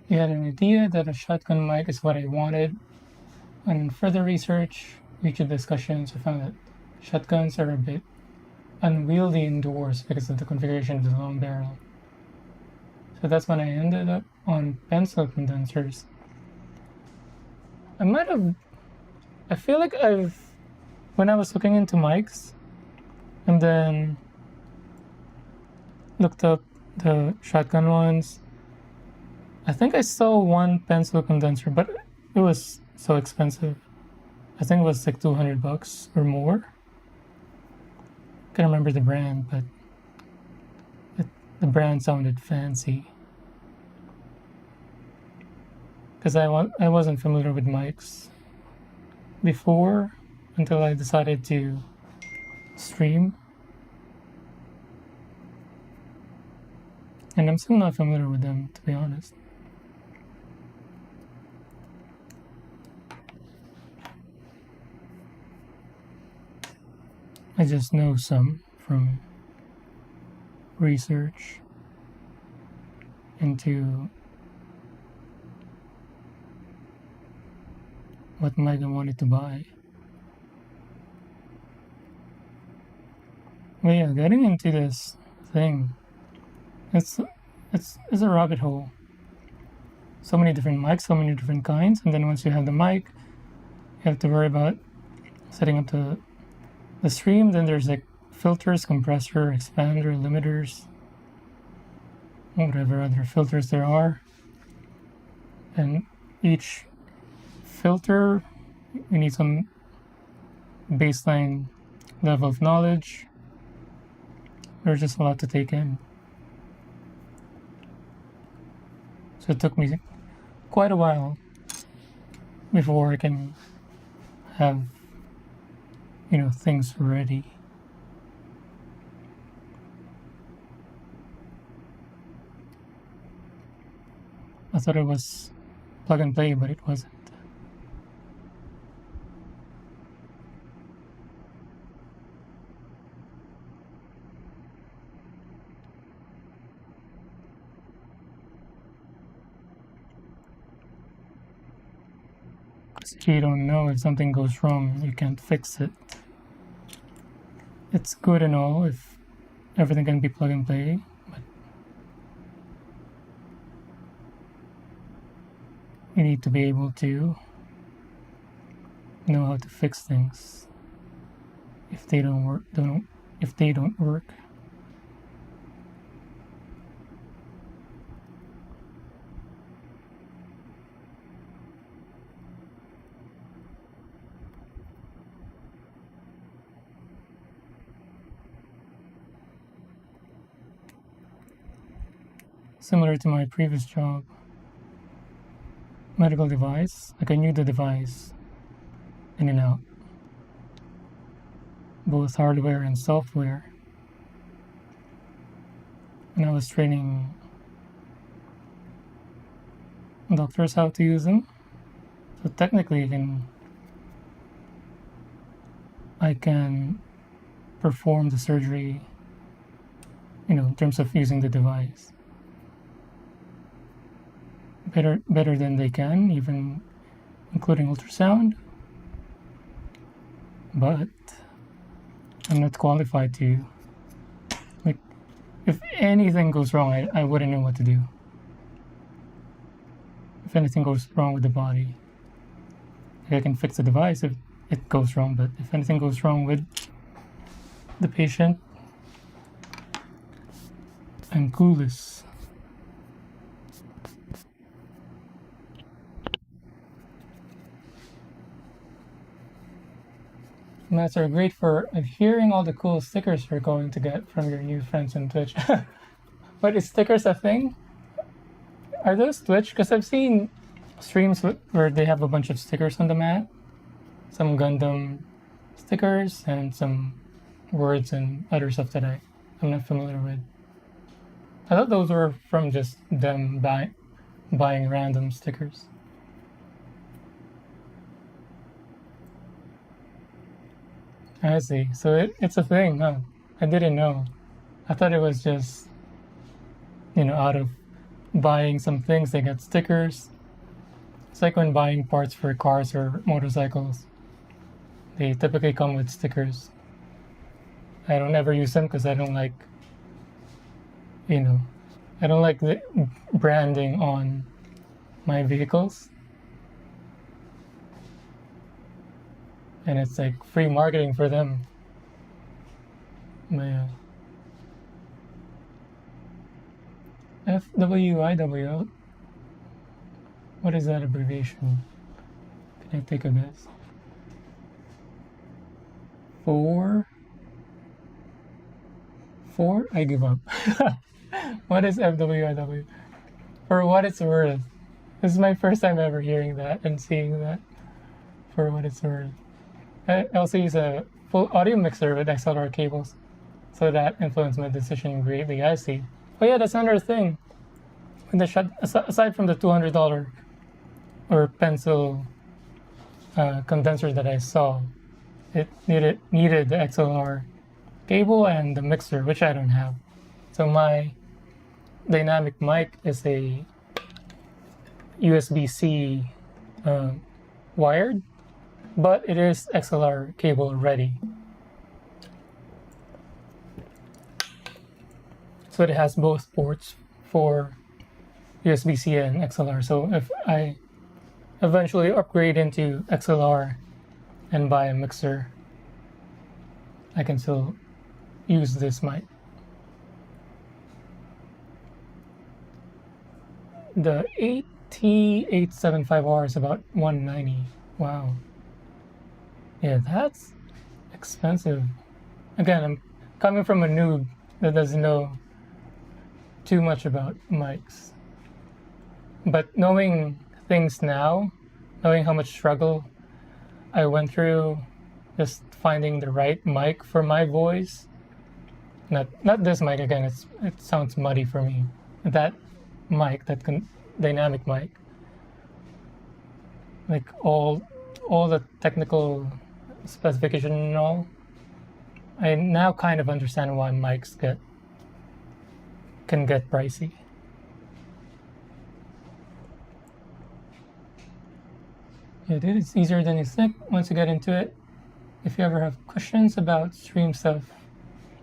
You had an idea that a shotgun mic is what I wanted. And in further research, YouTube discussions, I found that shotguns are a bit unwieldy indoors because of the configuration of the long barrel. So that's when I ended up on pencil condensers. I feel like when I was looking into mics and then looked up the shotgun ones, I think I saw one pencil condenser, but it was so expensive. I think it was like $200 or more. Can't remember the brand, but the brand sounded fancy. Because I wasn't familiar with mics before until I decided to stream. And I'm still not familiar with them, to be honest. I just know some from research into what mic I wanted to buy. But yeah, getting into this thing, it's a rabbit hole. So many different mics, so many different kinds, and then once you have the mic, you have to worry about setting up the stream. Then there's like filters, compressor, expander, limiters, whatever other filters there are. And each filter, you need some baseline level of knowledge. There's just a lot to take in. So it took me quite a while before I can have, things ready. I thought it was plug and play, but it wasn't. If you don't know, if something goes wrong, you can't fix it. It's good and all if everything can be plug and play, but you need to be able to know how to fix things if they don't work. Similar to my previous job, medical device, like I knew the device in and out, both hardware and software. And I was training doctors how to use them. So technically I can perform the surgery, in terms of using the device. Better than they can, even including ultrasound. but I'm not qualified to. Like, if anything goes wrong, I wouldn't know what to do. If anything goes wrong with the body, I can fix the device if it goes wrong, but if anything goes wrong with the patient, I'm clueless. Mats are great for hearing all the cool stickers you're going to get from your new friends on Twitch. But is stickers a thing? Are those Twitch? Because I've seen streams where they have a bunch of stickers on the mat. Some Gundam stickers and some words and other stuff that I'm not familiar with. I thought those were from just them buying random stickers. I see. So it's a thing, huh? I didn't know. I thought it was just, out of buying some things, they get stickers. It's like when buying parts for cars or motorcycles. They typically come with stickers. I don't ever use them because I don't like, I don't like the branding on my vehicles. And it's like free marketing for them. But yeah. FWIW. What is that abbreviation? Can I take a guess? Four? I give up. What is FWIW? For what it's worth. This is my first time ever hearing that and seeing that. For what it's worth. I also use a full audio mixer with XLR cables, so that influenced my decision greatly. I see. Oh yeah, that's another thing. When aside from the $200 or pencil condenser that I saw, it needed the XLR cable and the mixer, which I don't have. So my dynamic mic is a USB-C wired, but it is XLR cable ready. So it has both ports for USB-C and XLR. So if I eventually upgrade into XLR and buy a mixer, I can still use this mic. The AT875R is about $190. Wow. Yeah, that's expensive. Again, I'm coming from a noob that doesn't know too much about mics. But knowing things now, knowing how much struggle I went through just finding the right mic for my voice, not this mic again, it sounds muddy for me. That mic, dynamic mic, like all the technical specification and all, I now kind of understand why mics can get pricey. Yeah, dude, it's easier than you think once you get into it. If you ever have questions about stream stuff,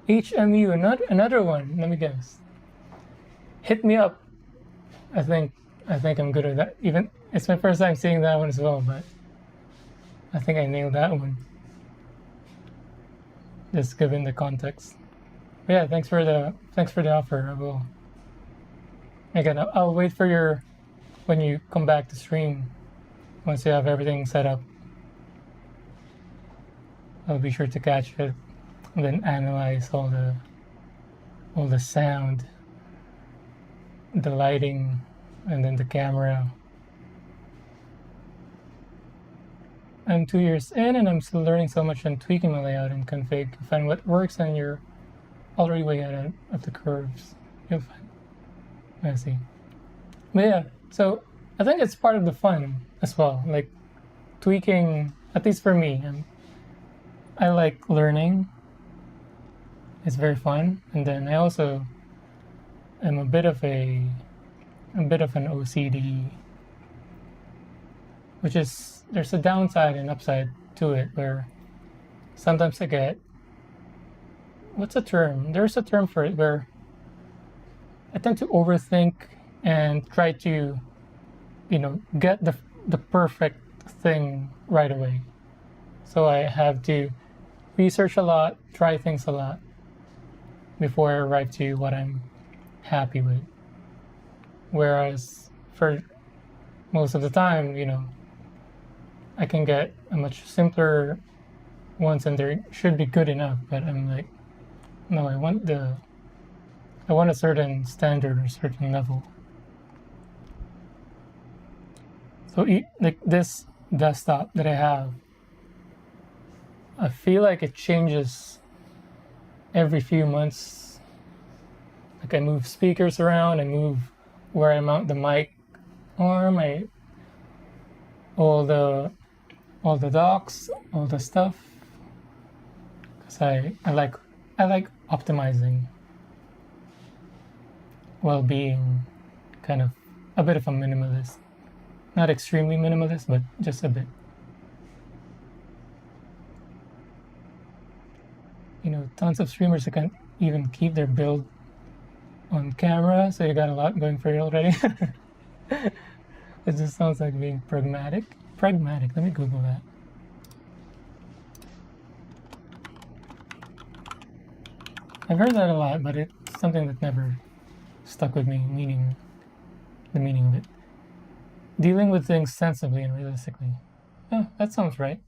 HMU, another one, let me guess. Hit me up. I think I'm good at that. Even it's my first time seeing that one as well, but I think I nailed that one. Just given the context. But yeah, thanks for the offer. I'll wait for when you come back to stream. Once you have everything set up, I'll be sure to catch it and then analyze all the sound, the lighting, and then the camera. I'm 2 years in and I'm still learning so much and tweaking my layout and config to find what works, and you're already way ahead of the curves. You'll find. I see. But yeah, so I think it's part of the fun as well, like tweaking, at least for me. I like learning. It's very fun. And then I also am a bit of an OCD, which is, there's a downside and upside to it, where sometimes I get, what's a term? There's a term for it where I tend to overthink and try to, get the perfect thing right away. So I have to research a lot, try things a lot before I arrive to what I'm happy with. Whereas for most of the time, I can get a much simpler ones and they should be good enough, but I'm like, no, I want a certain standard or certain level. So like this desktop that I have, I feel like it changes every few months. Like I move speakers around, I move where I mount the mic arm, all the docks, all the stuff. Cause I like optimizing while being kind of a bit of a minimalist. Not extremely minimalist, but just a bit. Tons of streamers that can't even keep their build on camera, so you got a lot going for you already. It just sounds like being pragmatic. Pragmatic, let me Google that. I've heard that a lot, but it's something that never stuck with me, the meaning of it. Dealing with things sensibly and realistically. Oh, that sounds right.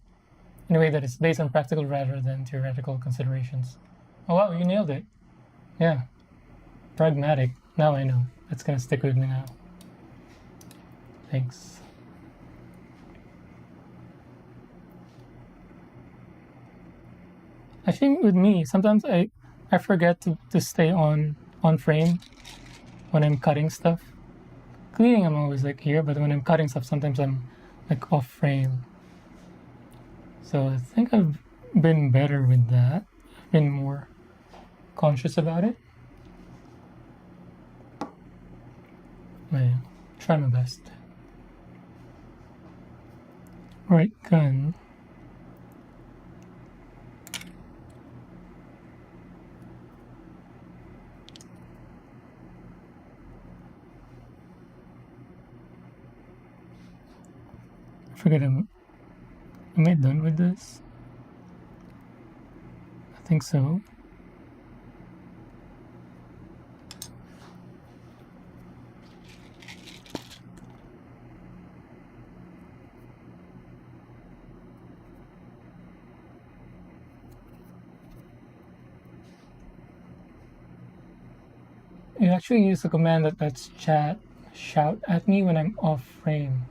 In a way that is based on practical rather than theoretical considerations. Oh wow, you nailed it. Yeah. Pragmatic. Now I know. That's gonna stick with me now. Thanks. I think with me, sometimes I forget to stay on frame when I'm cutting stuff. Cleaning, I'm always like here, but when I'm cutting stuff, sometimes I'm like off frame. So I think I've been better with that. I've been more conscious about it. I try my best. Right gun. I forget, am I done with this? I think so. You actually use a command that lets chat shout at me when I'm off frame.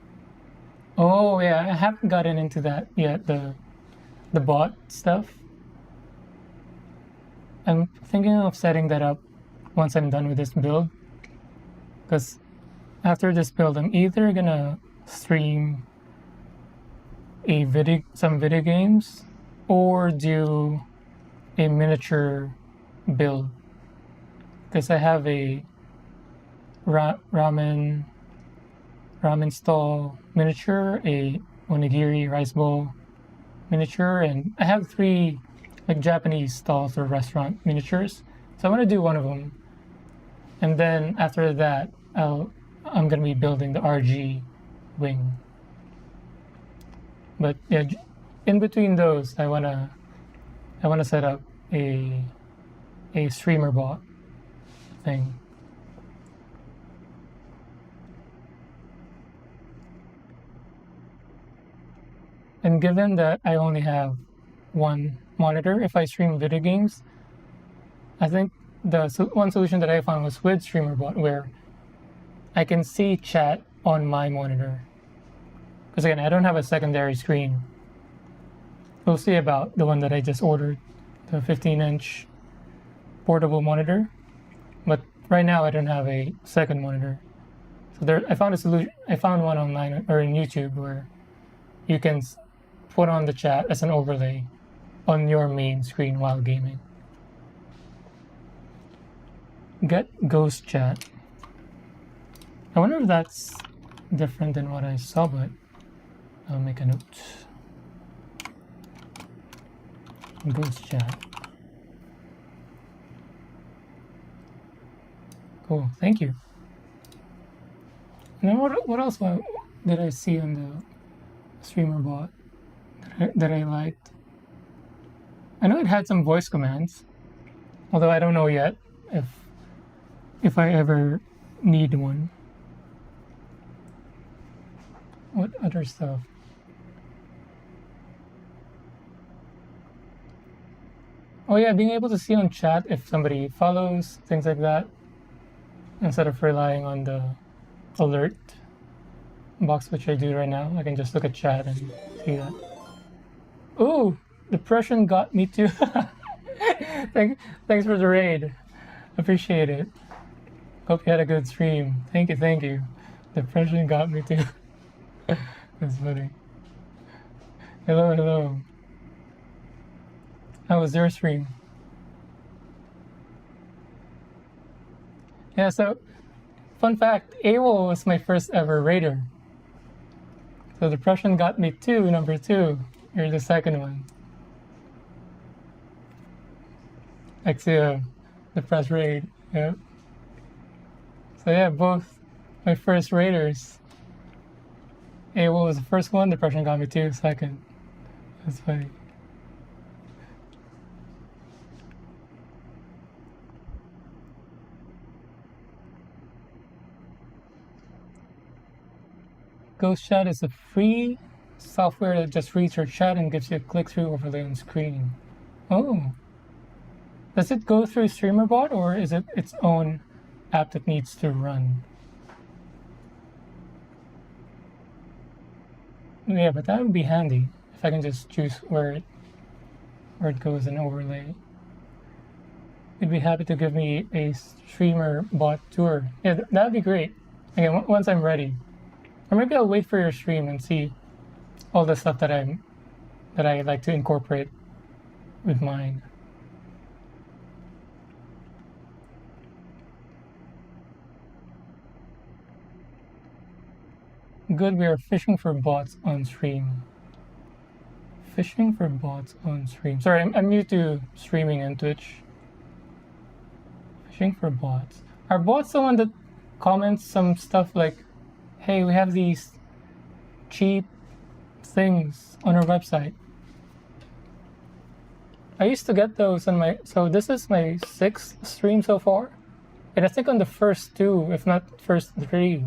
Oh yeah, I haven't gotten into that yet, the bot stuff. I'm thinking of setting that up once I'm done with this build. Because after this build, I'm either gonna stream some video games or do a miniature build. Because I have a ramen stall miniature, a onigiri rice bowl miniature, and I have 3 like Japanese stalls or restaurant miniatures. So I want to do one of them, and then after that, I'm gonna be building the RG wing. But yeah, in between those, I wanna set up a streamer bot thing. And given that I only have one monitor, if I stream video games, I think the one solution that I found was with StreamerBot, where I can see chat on my monitor. Because again, I don't have a secondary screen. We'll see about the one that I just ordered, the 15-inch portable monitor. But right now, I don't have a second monitor. So I found a solution. I found one online or in YouTube where you can put on the chat as an overlay on your main screen while gaming. Get ghost chat. I wonder if that's different than what I saw, but I'll make a note. Ghost chat. Cool, thank you. And then what else did I see on the streamer bot that I liked? I know it had some voice commands, although I don't know yet if I ever need one. What other stuff? Oh yeah, being able to see on chat if somebody follows, things like that, instead of relying on the alert box, which I do right now. I can just look at chat and see that. Ooh, depression got me too. Thanks for the raid. Appreciate it. Hope you had a good stream. Thank you. Depression got me too. That's funny. Hello. How was your stream? Yeah, so fun fact, AWOL was my first ever raider. So depression got me too, number 2. You're the second one. Exia, depressed raid, yeah. So yeah, both my first raiders. AWOL was the first one, depression got me too, second. That's funny. Ghost Chat is a free software that just reads your chat and gives you a click-through overlay on screen. Oh. Does it go through StreamerBot or is it its own app that needs to run? Yeah, but that would be handy if I can just choose where it goes and overlay. You'd be happy to give me a StreamerBot tour. Yeah, that would be great. Again, once I'm ready. Or maybe I'll wait for your stream and see all the stuff that I like to incorporate with mine. Good, we are fishing for bots on stream. Fishing for bots on stream. Sorry, I'm new to streaming and Twitch. Fishing for bots. Are bots the one that comments some stuff like, hey, we have these cheap things on our website? I used to get those on my, so this is my 6th stream so far. And I think on the first 2, if not first 3,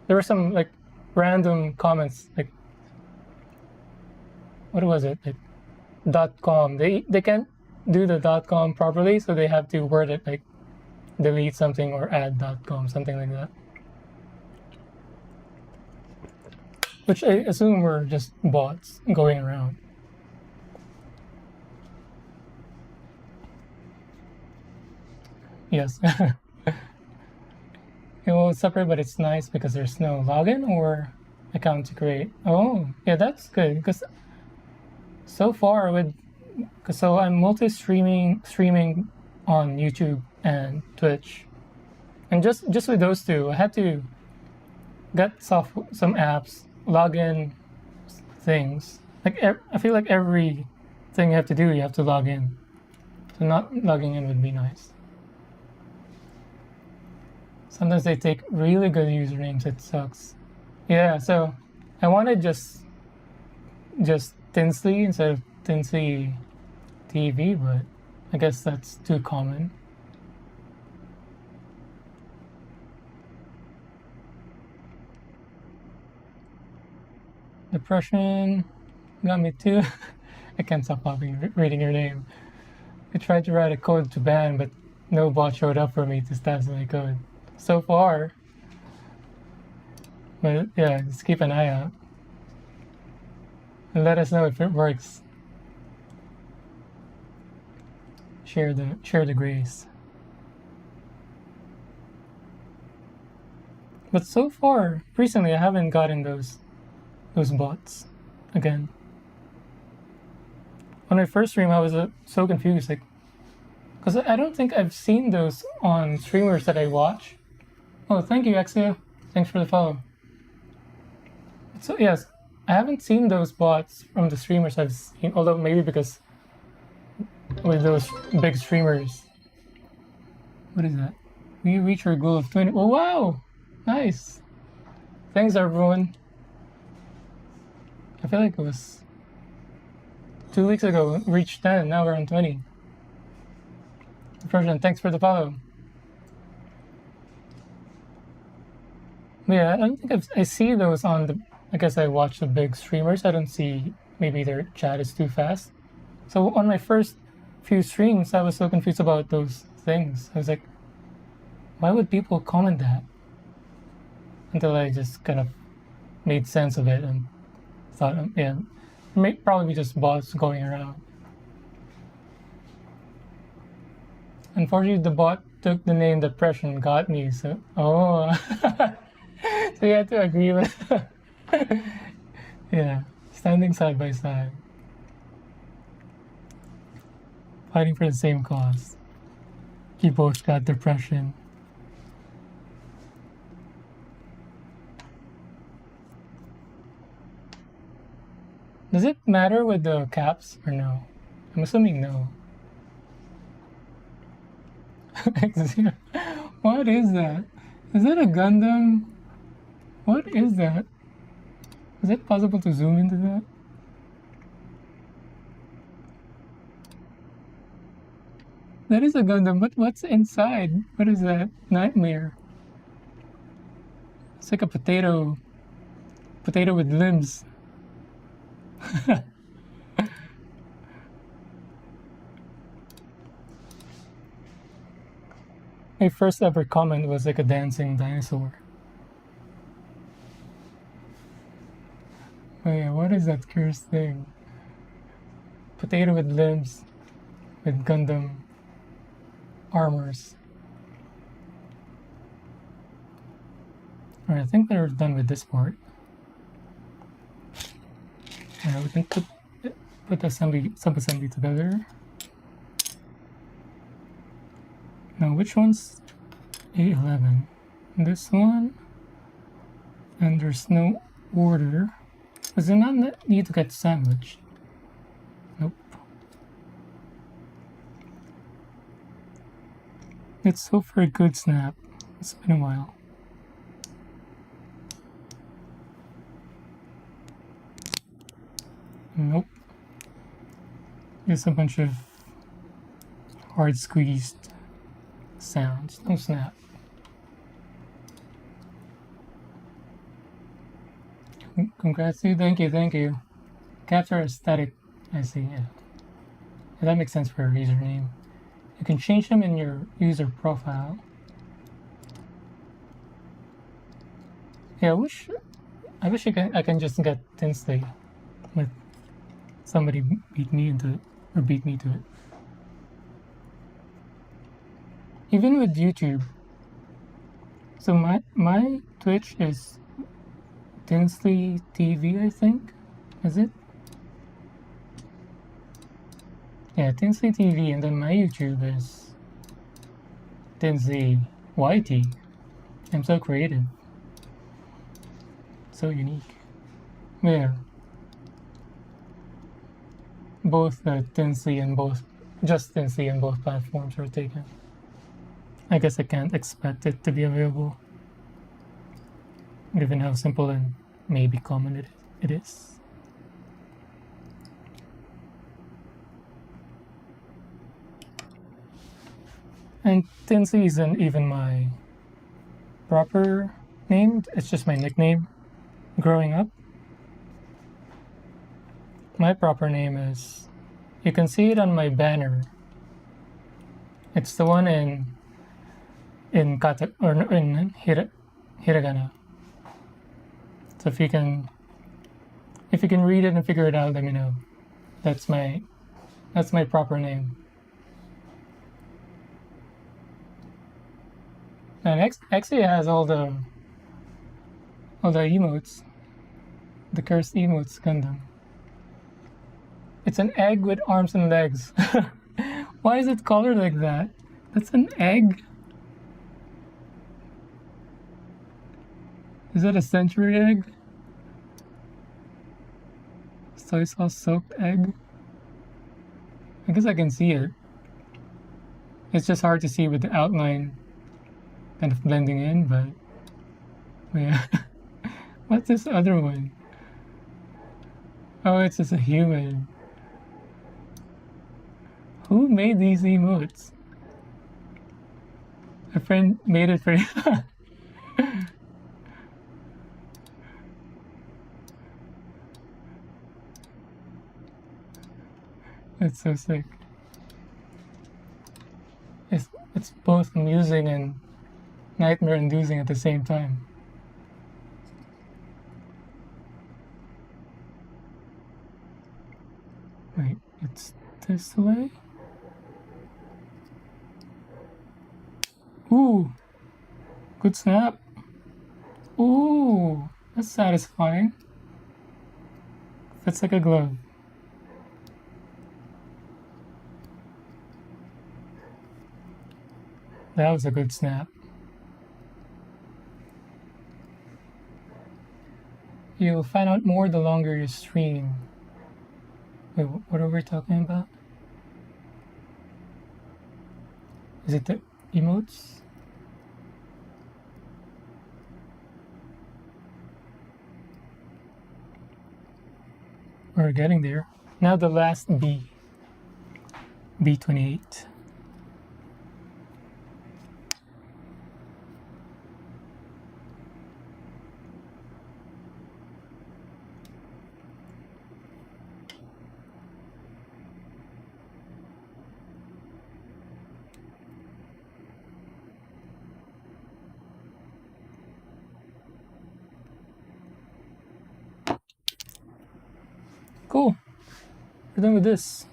there were some like random comments, like, what was it? Like .com. They can't do the .com properly, so they have to word it like delete something or add .com, something like that. Which I assume were just bots going around. Yes. It will separate, but it's nice because there's no login or account to create. Oh, yeah, that's good because so far so I'm streaming on YouTube and Twitch, and just with those 2, I had to get some apps, login things. Like I feel like every thing you have to do, you have to log in. So not logging in would be nice. Sometimes they take really good usernames. It sucks. Yeah, so I wanted just Tinsley instead of Tinsley TV, but I guess that's too common. Depression got me too. I can't stop reading your name. I tried to write a code to ban, but no bot showed up for me to test my code so far. But yeah, just keep an eye out and let us know if it works. Share the grace. But so far, recently, I haven't gotten those bots again. On my first stream, I was so confused, like, because I don't think I've seen those on streamers that I watch. Oh, thank you, Exia. Thanks for the follow. So yes, I haven't seen those bots from the streamers I've seen, although maybe because with those big streamers. What is that? We reach our goal of 20. Oh wow! Nice. Thanks everyone. I feel like it was 2 weeks ago. We reached 10. Now we're on 20. Version, thanks for the follow. Yeah, I don't think I see those on the. I guess I watch the big streamers. I don't see. Maybe their chat is too fast. So on my first few streams, I was so confused about those things. I was like, why would people comment that? Until I just kind of made sense of it and thought, yeah, probably just bots going around. Unfortunately, the bot took the name Depression, got me. So, oh, so you had to agree with, yeah, standing side by side, fighting for the same cause. You both got depression. Does it matter with the caps or no? I'm assuming no. What is that? Is that a Gundam? What is that? Is it possible to zoom into that? That is a Gundam, but what's inside? What is that? Nightmare. It's like a potato. Potato with limbs. My first ever comment was like a dancing dinosaur. Wait, what is that cursed thing? Potato with limbs, with Gundam armors. Alright, I think we're done with this part. Alright, we can put the sub-assembly together. Now, which one's A11? This one? And there's no order. Does it not need to get sandwiched? Nope. Let's hope for a good snap. It's been a while. Nope. Just a bunch of hard squeezed sounds. No snap. Congrats to you. Thank you. Cats are aesthetic. I see, yeah. That makes sense for a username. You can change them in your user profile. Yeah, I wish I can just get Tinsley with somebody beat me into it, or beat me to it. Even with YouTube. So my Twitch is Tinsley TV, I think. Is it? Yeah, Tinsley TV, and then my YouTube is Tinsley YT. I'm so creative. So unique. Yeah. Both Tinsley and just Tinsley and both platforms are taken. I guess I can't expect it to be available, given how simple and maybe common it is. And Tinsley isn't even my proper name, it's just my nickname growing up. My proper name is, you can see it on my banner. It's the one in hiragana. So if you can read it and figure it out, let me know. That's my proper name. And actually it has all the emotes, the cursed emotes Gundam. It's an egg with arms and legs. Why is it colored like that? That's an egg? Is that a century egg? Soy sauce soaked egg? I guess I can see it. It's just hard to see with the outline kind of blending in, but yeah. What's this other one? Oh, it's just a human. Who made these emotes? A friend made it for you. It's so sick. It's both amusing and nightmare-inducing at the same time. Wait, it's this way? Ooh! Good snap! Ooh! That's satisfying. Fits like a glove. That was a good snap. You'll find out more the longer you stream. Wait, what are we talking about? Is it the emotes? We're getting there. Now the last B. B28. Cool. We're done with this.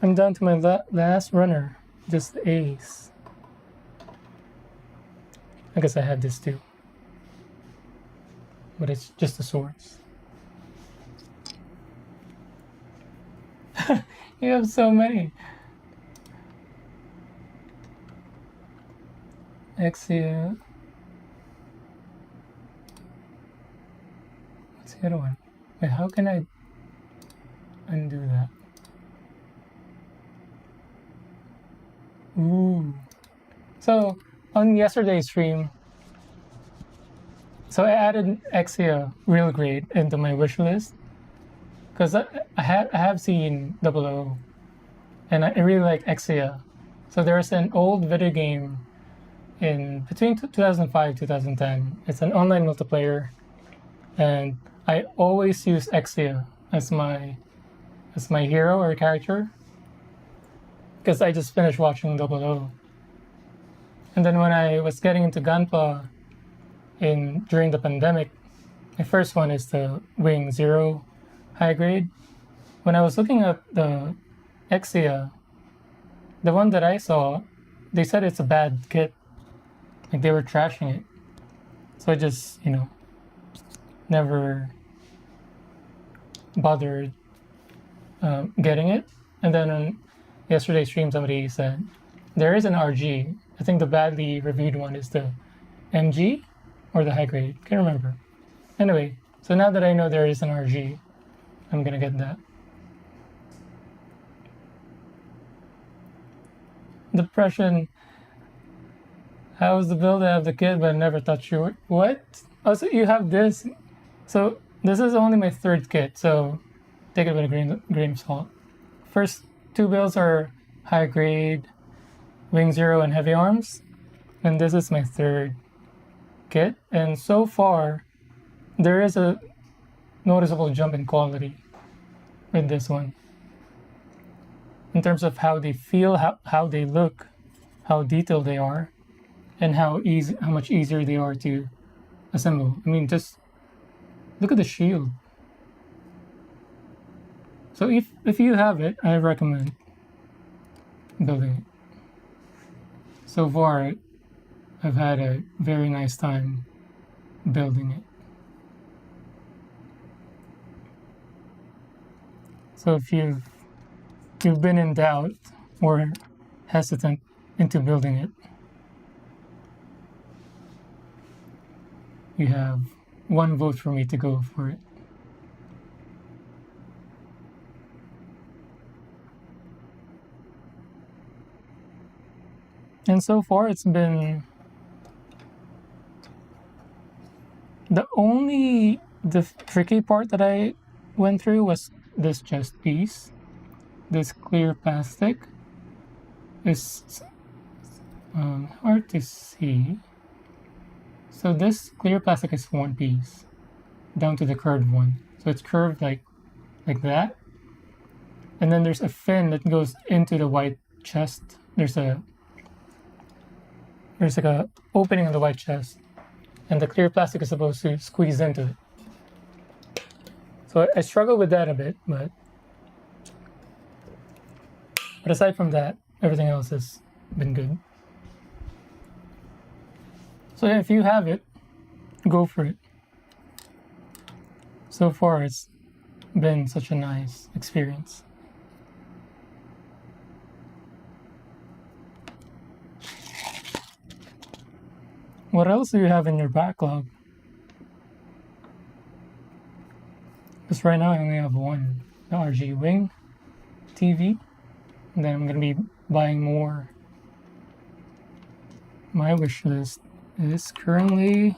I'm down to my last runner, just the Ace. I guess I had this too, but it's just the swords. You have so many. Exia. What's the other one? Wait, how can I undo that? Ooh. So on yesterday's stream, so I added Exia real grade into my wish list because I have seen 00 and I really like Exia. So there's an old video game in between 2005 2010. It's an online multiplayer, and I always use Exia as my hero or character because I just finished watching 00. And then when I was getting into Gunpla during the pandemic, my first one is the Wing 0 high grade. When I was looking at the Exia, the one that I saw, they said it's a bad kit. Like they were trashing it. So I just, never bothered getting it. And then on yesterday's stream, somebody said there is an RG. I think the badly reviewed one is the MG or the high grade. Can't remember. Anyway, so now that I know there is an RG, I'm gonna get that. Depression. How was the build? I have the kit, but I never touched you. What? Oh, so you have this. So this is only my third kit, so take it with a grain of salt. First two builds are high grade, Wing 0 and heavy arms, and this is my third kit. And so far, there is a noticeable jump in quality with this one. In terms of how they feel, how they look, how detailed they are, and how much easier they are to assemble. I mean, just look at the shield. So if you have it, I recommend building it. So far, I've had a very nice time building it. So if you've been in doubt or hesitant into building it, you have one vote for me to go for it. And so far, it's been the tricky part that I went through was this chest piece. This clear plastic is hard to see. So this clear plastic is one piece down to the curved one. So it's curved like that. And then there's a fin that goes into the white chest. There's like a opening in the white chest, and the clear plastic is supposed to squeeze into it. So I struggle with that a bit, but aside from that, everything else has been good. So yeah, if you have it, go for it. So far, it's been such a nice experience. What else do you have in your backlog? Because right now I only have one, the RG Wing TV. And then I'm going to be buying more. My wish list is currently...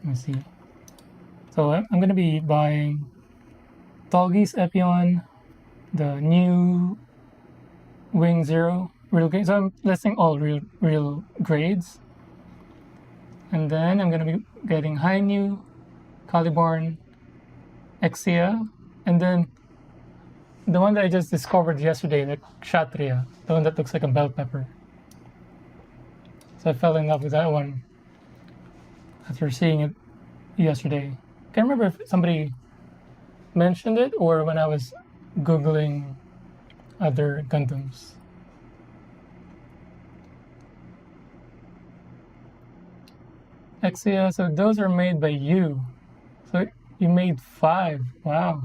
Let me see. So I'm going to be buying Tallgeese Epion, the new Wing Zero real grades. So I'm listing all real grades. And then I'm going to be getting Hainu, Caliborn, Exia, and then the one that I just discovered yesterday, the Kshatriya, the one that looks like a bell pepper. So I fell in love with that one after seeing it yesterday. Can't remember if somebody mentioned it or when I was Googling other Gundams. Exia, so those are made by you. So you made 5, wow.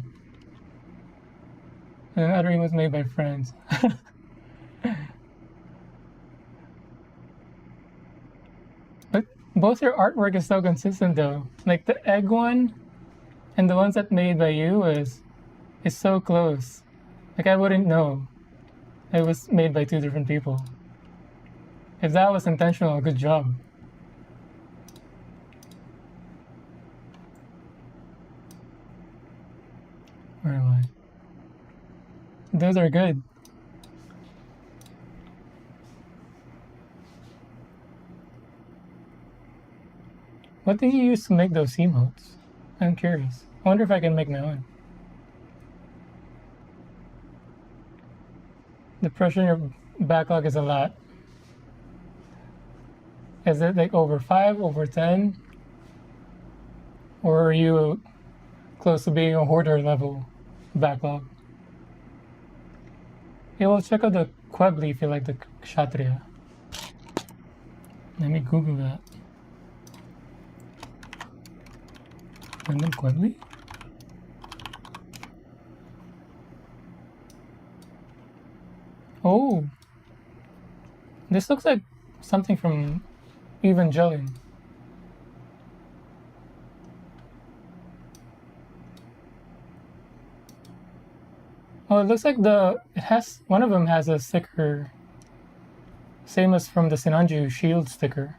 And the other one was made by friends. But both your artwork is so consistent though. Like the egg one and the ones that made by you is so close. Like I wouldn't know. It was made by 2 different people. If that was intentional, good job. Where am I? Those are good. What do you use to make those emotes? I'm curious. I wonder if I can make my own. The pressure in your backlog is a lot. Is it like over 5, over 10? Or are you close to being a hoarder level backlog? Yeah, well, check out the Quebli if you like the Kshatriya. Let me Google that. Gundam Quebli? Oh! This looks like something from Evangelion. Oh, it looks like one of them has a sticker, same as from the Sinanju shield sticker,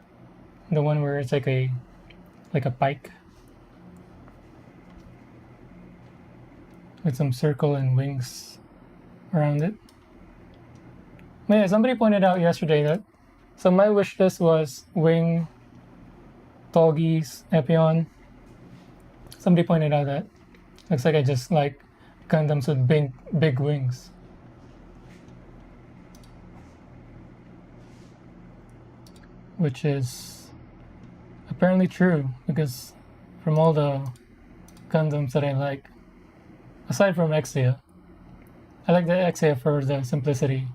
the one where it's like a pike with some circle and wings around it. But yeah, somebody pointed out yesterday that so my wish list was Wing, Tallgeese, Epion. Somebody pointed out that looks like I just like Gundams with big wings. Which is apparently true, because from all the Gundams that I like, aside from Exia, I like the Exia for the simplicity.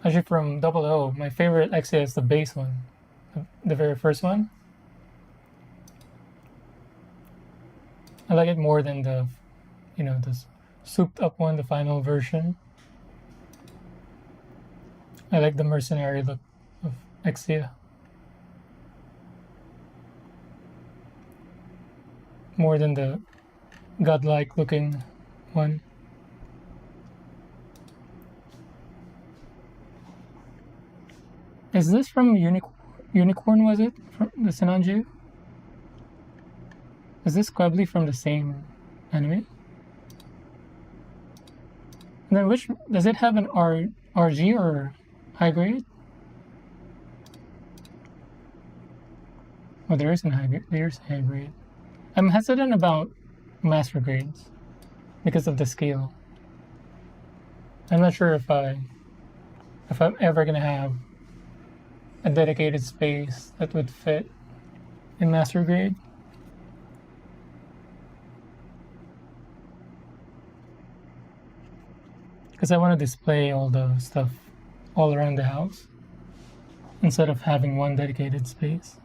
Actually, from 00, my favorite Exia is the base one, the very first one. I like it more than the souped up one, the final version. I like the mercenary look of Exia more than the godlike looking one. Is this from Unicorn, was it? From the Sinanju? Is this Quebly from the same anime? And then which, does it have an RG or high grade? Oh, there is an high grade. There's high grade. I'm hesitant about master grades because of the scale. I'm not sure if I'm ever gonna have a dedicated space that would fit in master grade. Because I want to display all the stuff all around the house instead of having one dedicated space.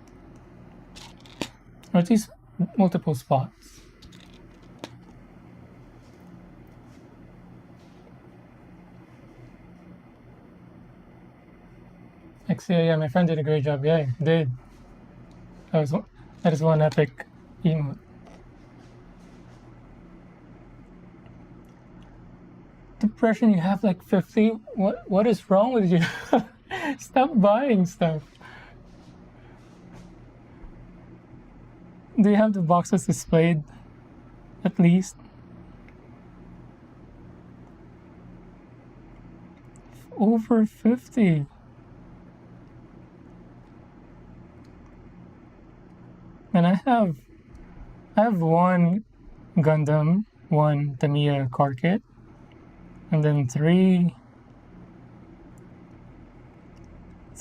Or at least multiple spots. Actually, yeah, my friend did a great job. Yeah, he did. That is one epic emote. Depression, you have like 50? What is wrong with you? Stop buying stuff. Do you have the boxes displayed? At least? Over 50. And I have one Gundam, one Tamiya car kit, and then three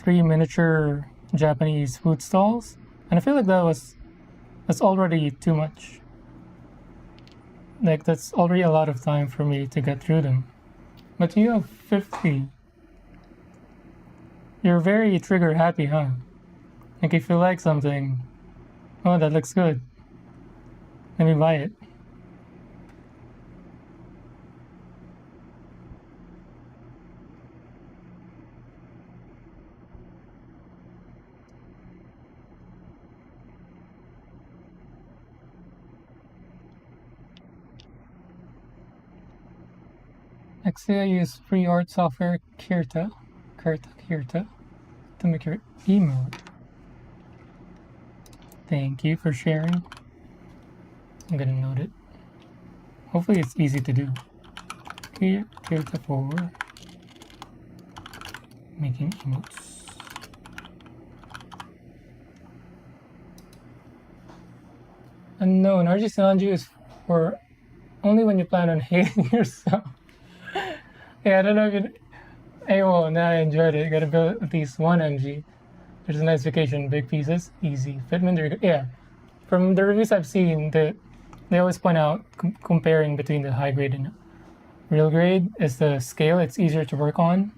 miniature Japanese food stalls. And I feel like that's already too much. Like that's already a lot of time for me to get through them. But you have 50. You're very trigger happy, huh? Like if you like something, oh, that looks good, let me buy it. Actually, I use free art software Kirta to make your emote. Thank you for sharing. I'm gonna note it. Hopefully it's easy to do. Kirta for making emotes. Unknown. RG Sanju is for only when you plan on hating yourself. Yeah, I don't know if you. Hey, well, now I enjoyed it. You gotta build at least one MG. There's a nice vacation, big pieces, easy. Fitment, yeah. From the reviews I've seen, they always point out comparing between the high grade and real grade is the scale. It's easier to work on.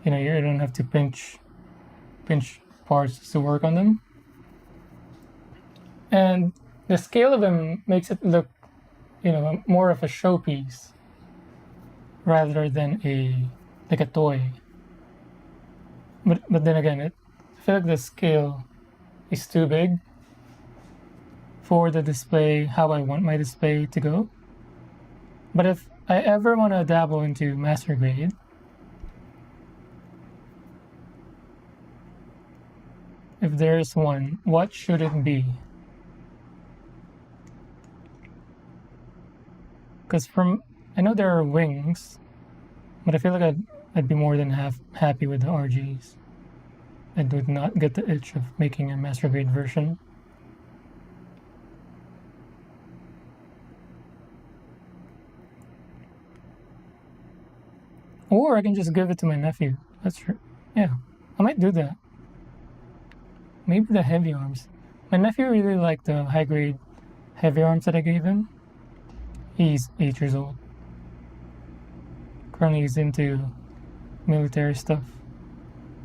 You know, you don't have to pinch parts to work on them. And the scale of them makes it look, you know, more of a showpiece rather than like a toy. But then again, I feel like the scale is too big for the display, how I want my display to go. But if I ever want to dabble into master grade, if there's one, what should it be? Because I know there are wings, but I feel like I'd be more than happy with the RGs. I would not get the itch of making a master grade version. Or I can just give it to my nephew. That's true. Yeah, I might do that. Maybe the heavy arms. My nephew really liked the high grade heavy arms that I gave him. He's 8 years old. Currently he's into military stuff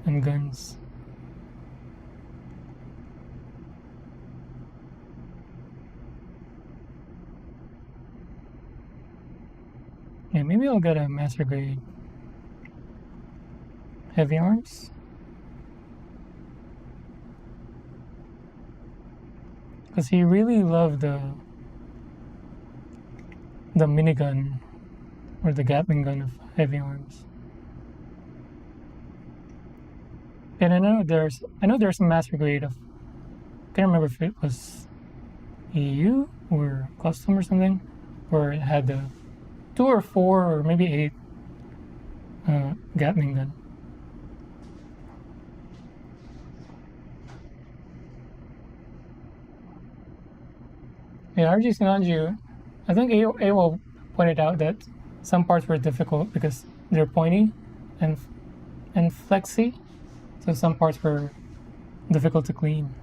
and guns. Yeah, maybe I'll get a master grade heavy arms. Because he really loved the minigun or the Gatling gun of heavy arms. And I know there's a master grade of, I can't remember if it was EU or custom or something, where it had the 2 or 4 or maybe 8 Gatling gun. Yeah, RG Sinanju, I think AWOL pointed out that some parts were difficult because they're pointy and flexy, so some parts were difficult to clean.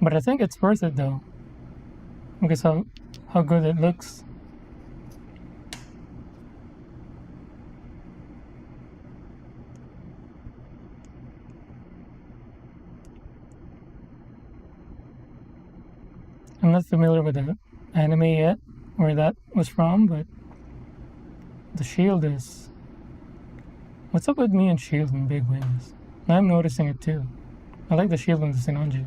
But I think it's worth it though, because how good it looks. I'm not familiar with the anime yet, where that was from, but the shield is... What's up with me and shield and big wings? I'm noticing it too. I like the shield on the Sinanju.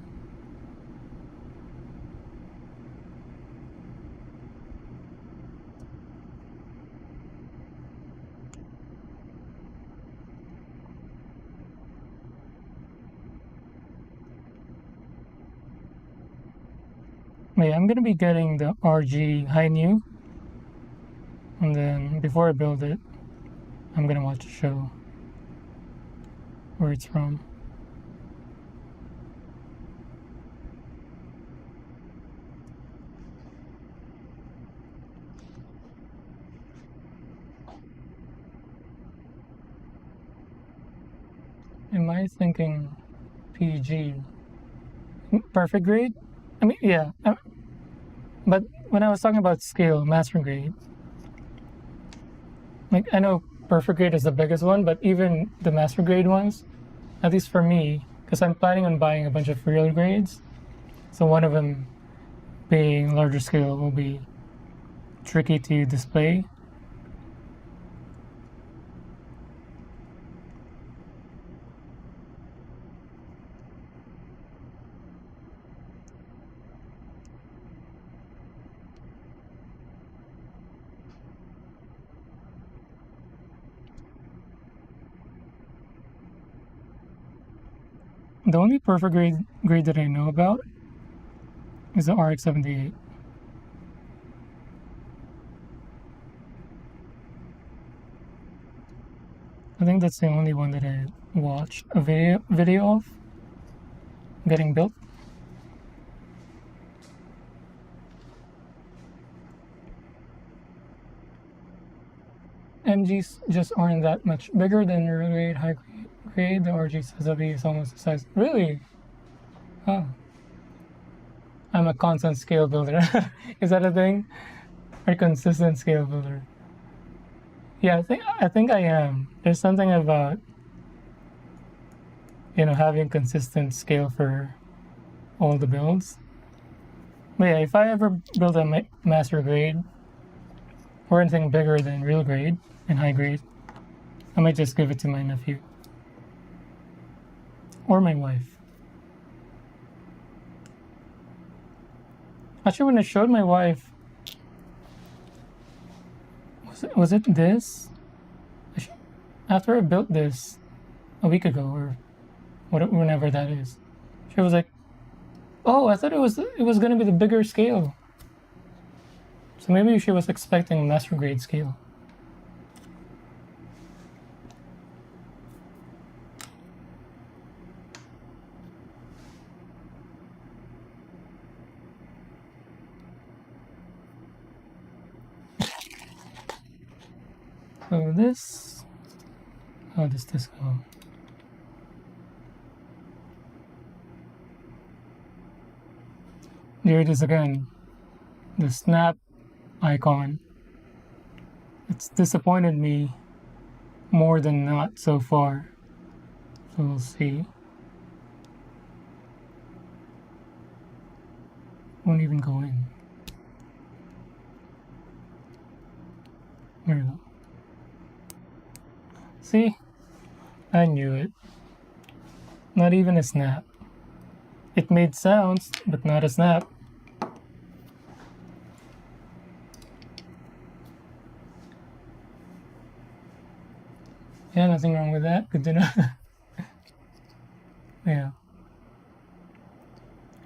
Yeah, I'm gonna be getting the RG High New, and then before I build it, I'm gonna watch a show where it's from. Am I thinking PG? Perfect grade? I mean, yeah. But when I was talking about scale, master grade, like I know perfect grade is the biggest one, but even the master grade ones, at least for me, because I'm planning on buying a bunch of real grades, so one of them being larger scale will be tricky to display. The only perfect grade that I know about is the RX-78. I think that's the only one that I watched a video of getting built. MGs just aren't that much bigger than real grade, high grade. The RG Sazabi is almost the size. Really? Huh. I'm a constant scale builder. Is that a thing? Or consistent scale builder? Yeah, I think I am. There's something about, you know, having consistent scale for all the builds. But yeah, if I ever build a master grade or anything bigger than real grade and high grade, I might just give it to my nephew or my wife. Actually, when I showed my wife, was it this? After I built this a week ago or whenever that is, she was like, "Oh, I thought it was gonna be the bigger scale." So maybe she was expecting master grade scale. So this, how does this go? There it is again, the snap icon. It's disappointed me more than not so far. So we'll see. Won't even go in. There we go. See? I knew it. Not even a snap. It made sounds, but not a snap. Yeah, nothing wrong with that. Good to know. Yeah.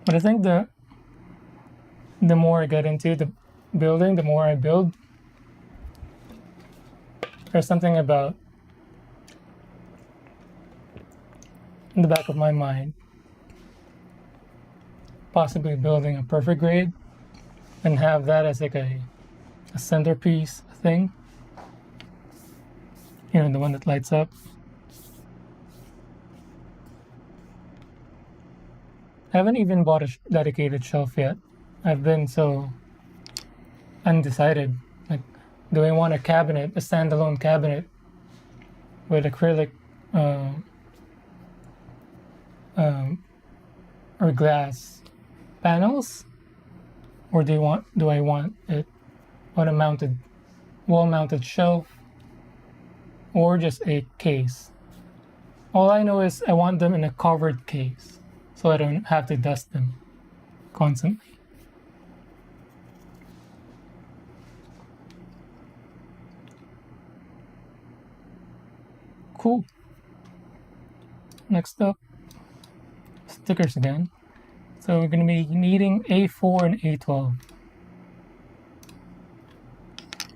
But I think the more I get into the building, the more I build. There's something about in the back of my mind possibly building a perfect grade and have that as like a centerpiece thing. You know, the one that lights up. I haven't even bought a dedicated shelf yet. I've been so undecided. Like, do I want a cabinet, a standalone cabinet with acrylic uh, um, or glass panels, or do I want it on a mounted, wall-mounted shelf, or just a case? All I know is I want them in a covered case, so I don't have to dust them constantly. Cool. Next up, stickers again. So we're going to be needing A4 and A12.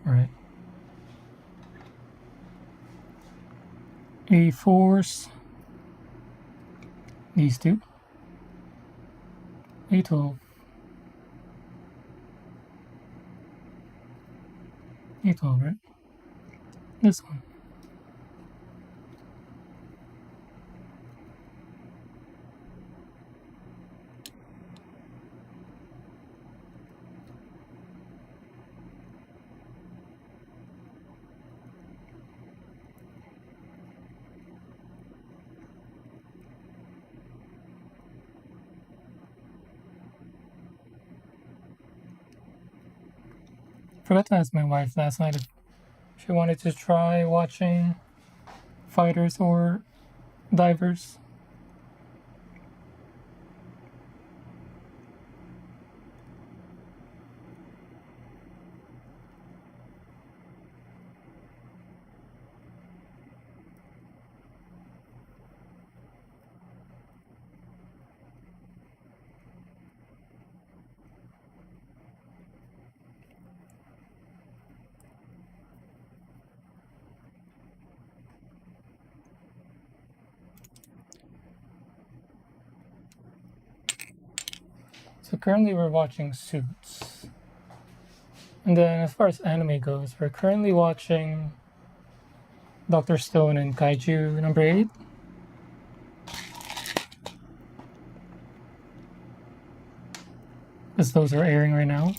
All right. A4s, these two. A12. A12, right? This one. Forgot to ask my wife last night if she wanted to try watching fighters or divers. So currently we're watching Suits. And then as far as anime goes, we're currently watching Dr. Stone and Kaiju number 8. Because those are airing right now.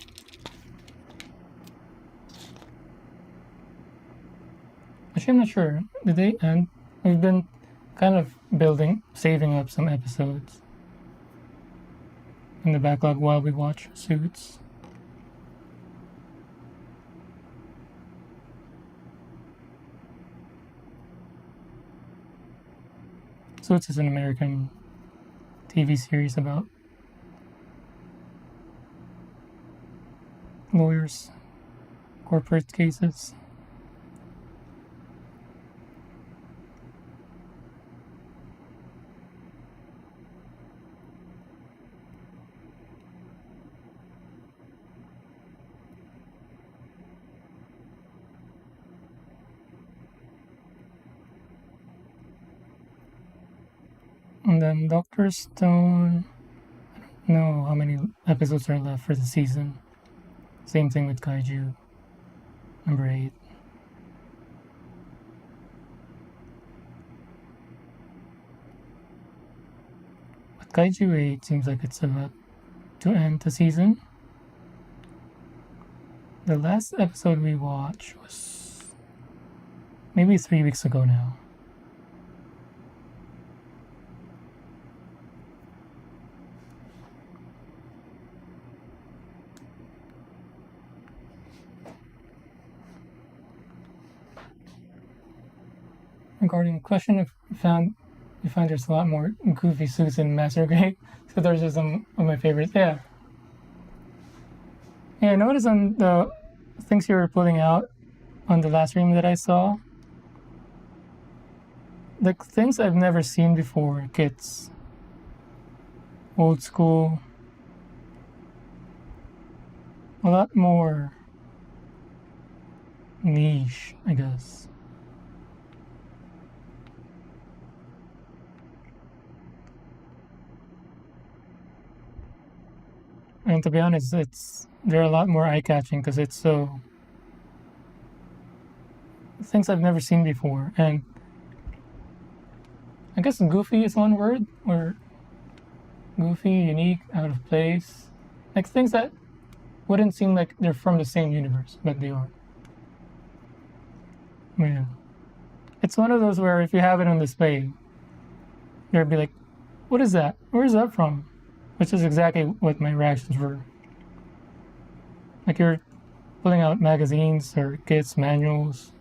Actually, I'm not sure. Did they end? We've been kind of saving up some episodes in the backlog while we watch Suits. Suits is an American TV series about lawyers, corporate cases. And then Dr. Stone, I don't know how many episodes are left for the season. Same thing with Kaiju number 8. But Kaiju 8 seems like it's about to end the season. The last episode we watched was maybe 3 weeks ago now. regarding the question, if you find there's a lot more goofy suits in Master Grade. So those are some of my favorites. Yeah. Yeah, I noticed on the things you were pulling out on the last stream that I saw, like things I've never seen before, kits, old school, a lot more niche, I guess. And to be honest, they're a lot more eye-catching because it's so things I've never seen before. And I guess goofy is one word, or goofy, unique, out of place, like things that wouldn't seem like they're from the same universe, but they are. Yeah, it's one of those where if you have it on display, you'll be like, "What is that? Where is that from?" Which is exactly what my reactions were. Like you're pulling out magazines or kits, manuals.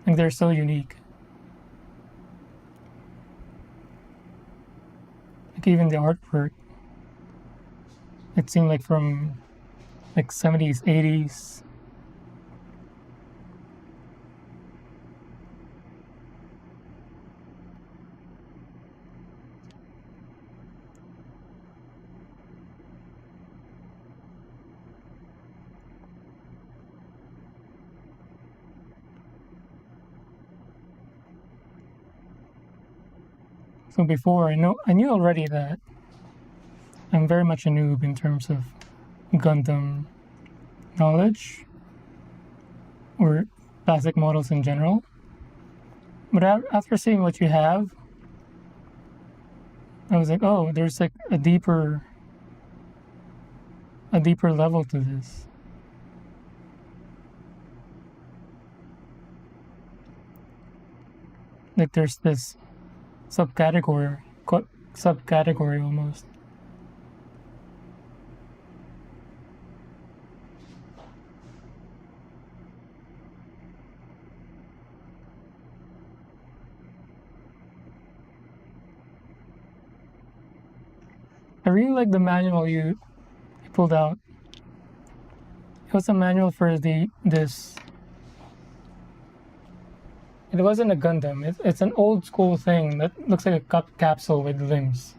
Like they're so unique. Like even the artwork, it seemed like from like 70s, 80s. So before I knew already that I'm very much a noob in terms of Gundam knowledge or classic models in general. But after seeing what you have, I was like, oh, there's like a deeper level to this. Like there's this subcategory almost. I really like the manual you pulled out. It was a manual for this. It wasn't a Gundam. It's an old school thing that looks like a capsule with limbs,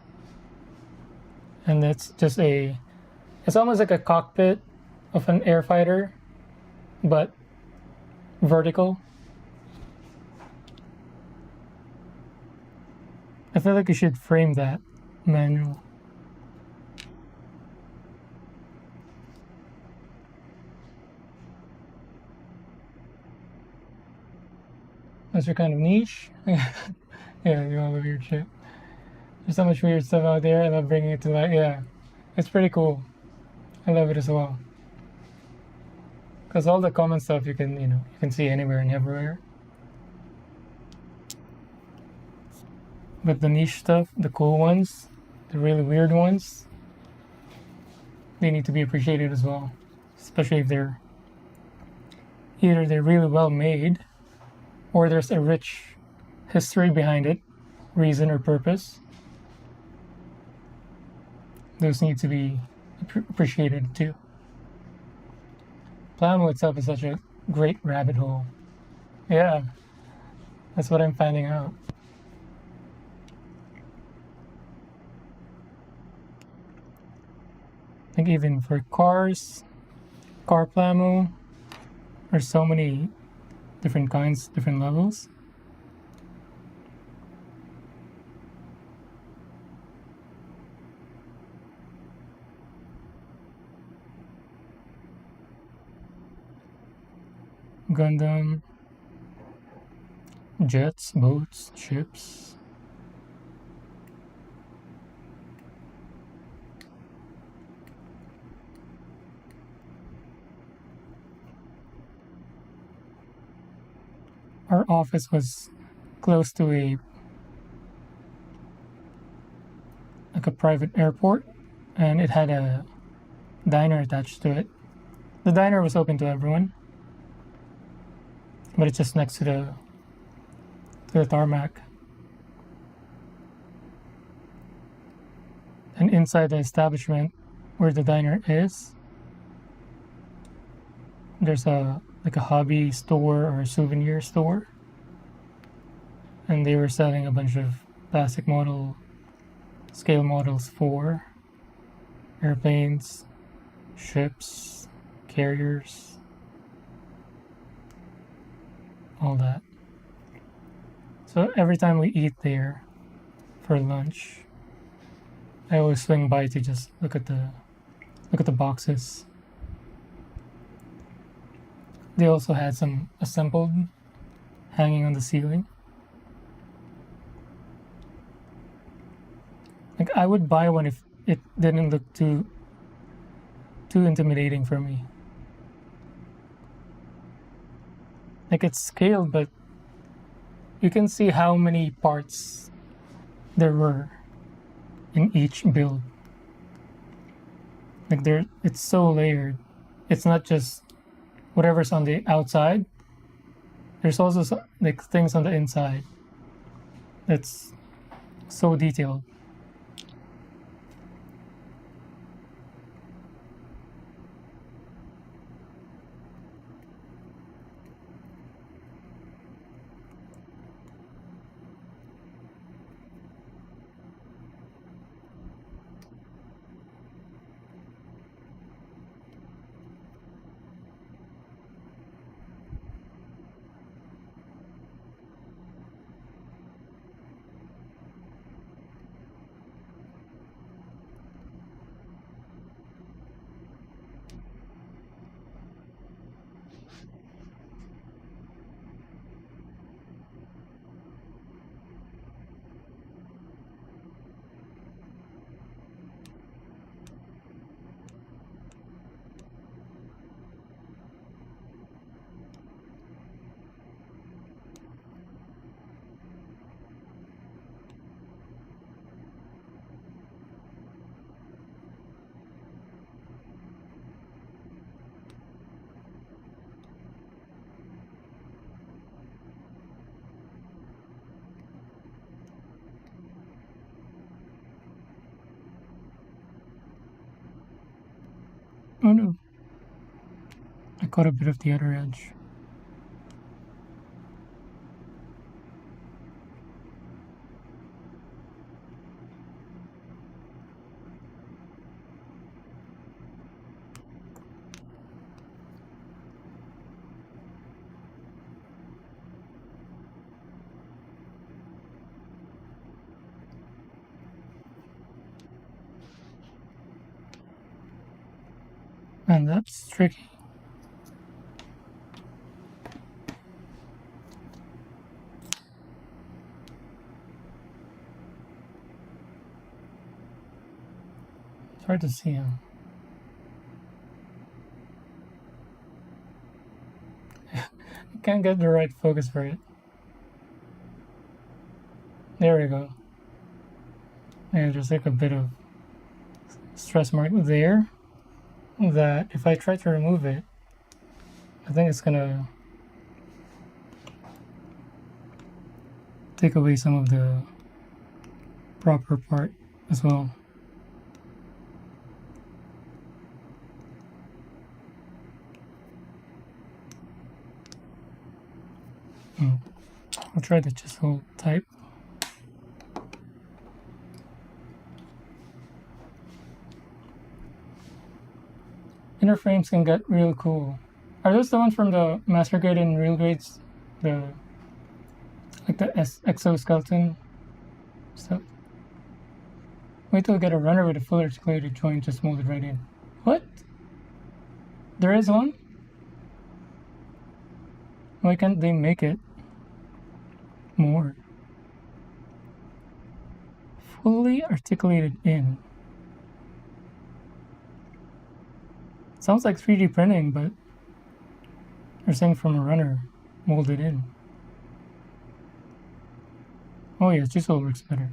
and it's just it's almost like a cockpit of an air fighter, but vertical. I feel like you should frame that manual. That's your kind of niche. Yeah, you all the weird shit. There's so much weird stuff out there. I love bringing it to light. Yeah, it's pretty cool. I love it as well. Because all the common stuff you can see anywhere and everywhere. But the niche stuff, the cool ones, the really weird ones, they need to be appreciated as well. Especially if they're really well made, or there's a rich history behind it, reason or purpose. Those need to be appreciated too. Plamo itself is such a great rabbit hole. Yeah, that's what I'm finding out. I think even for cars, car Plamo, there's so many different kinds, different levels. Gundam, jets, boats, ships. Our office was close to a private airport, and it had a diner attached to it. The diner was open to everyone. but it's just next to the tarmac. And inside the establishment where the diner is, there's a hobby store or a souvenir store, and they were selling a bunch of plastic scale models for airplanes, ships, carriers, all that. So every time we eat there for lunch, I always swing by to just look at the boxes. They also had some assembled hanging on the ceiling. Like I would buy one if it didn't look too intimidating for me. Like it's scaled, but you can see how many parts there were in each build. Like it's so layered. It's not just whatever's on the outside. There's also like things on the inside that's so detailed. Oh no. I caught a bit of the other edge. Man, that's tricky. It's hard to see him. I can't get the right focus for it. There we go. Yeah, there's like a bit of stress mark there that if I try to remove it, I think it's gonna take away some of the proper part as well. I'll try to just hold tight. Inner frames can get real cool. Are those the ones from the master grade and real grades? Like the exoskeleton stuff? Wait till I get a runner with a full articulated joint just molded right in. What? There is one? Why can't they make it more? Fully articulated in. Sounds like 3D printing, but they're saying from a runner molded in. Oh yeah, chisel works better.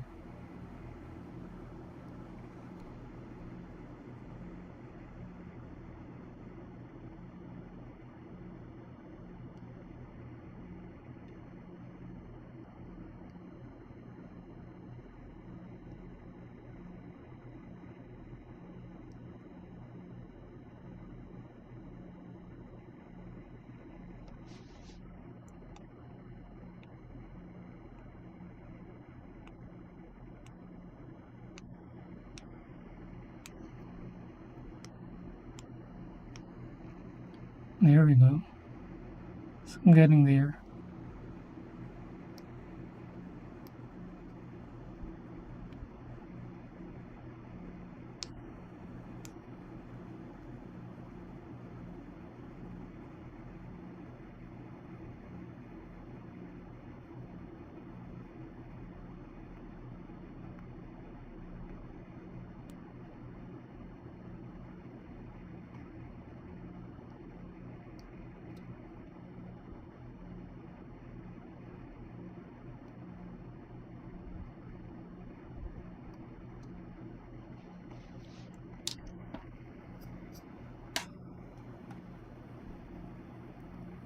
There we go. So I'm getting there.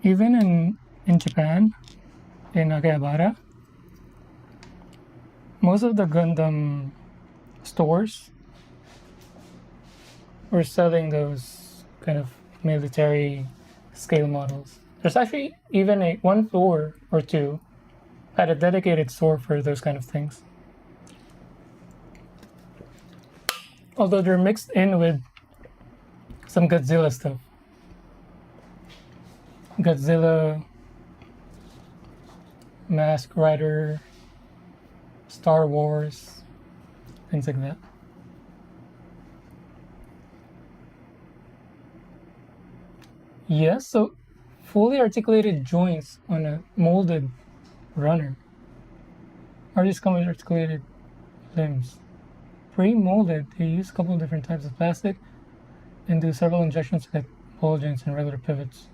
Even in Japan, in Akihabara, most of the Gundam stores were selling those kind of military scale models. There's actually even one floor or two had a dedicated store for those kind of things. Although they're mixed in with some Godzilla stuff. Godzilla, Mask Rider, Star Wars, things like that. Yes, so fully articulated joints on a molded runner. Or just come with articulated limbs. Pre-molded, they use a couple of different types of plastic and do several injections to get ball joints and regular pivots.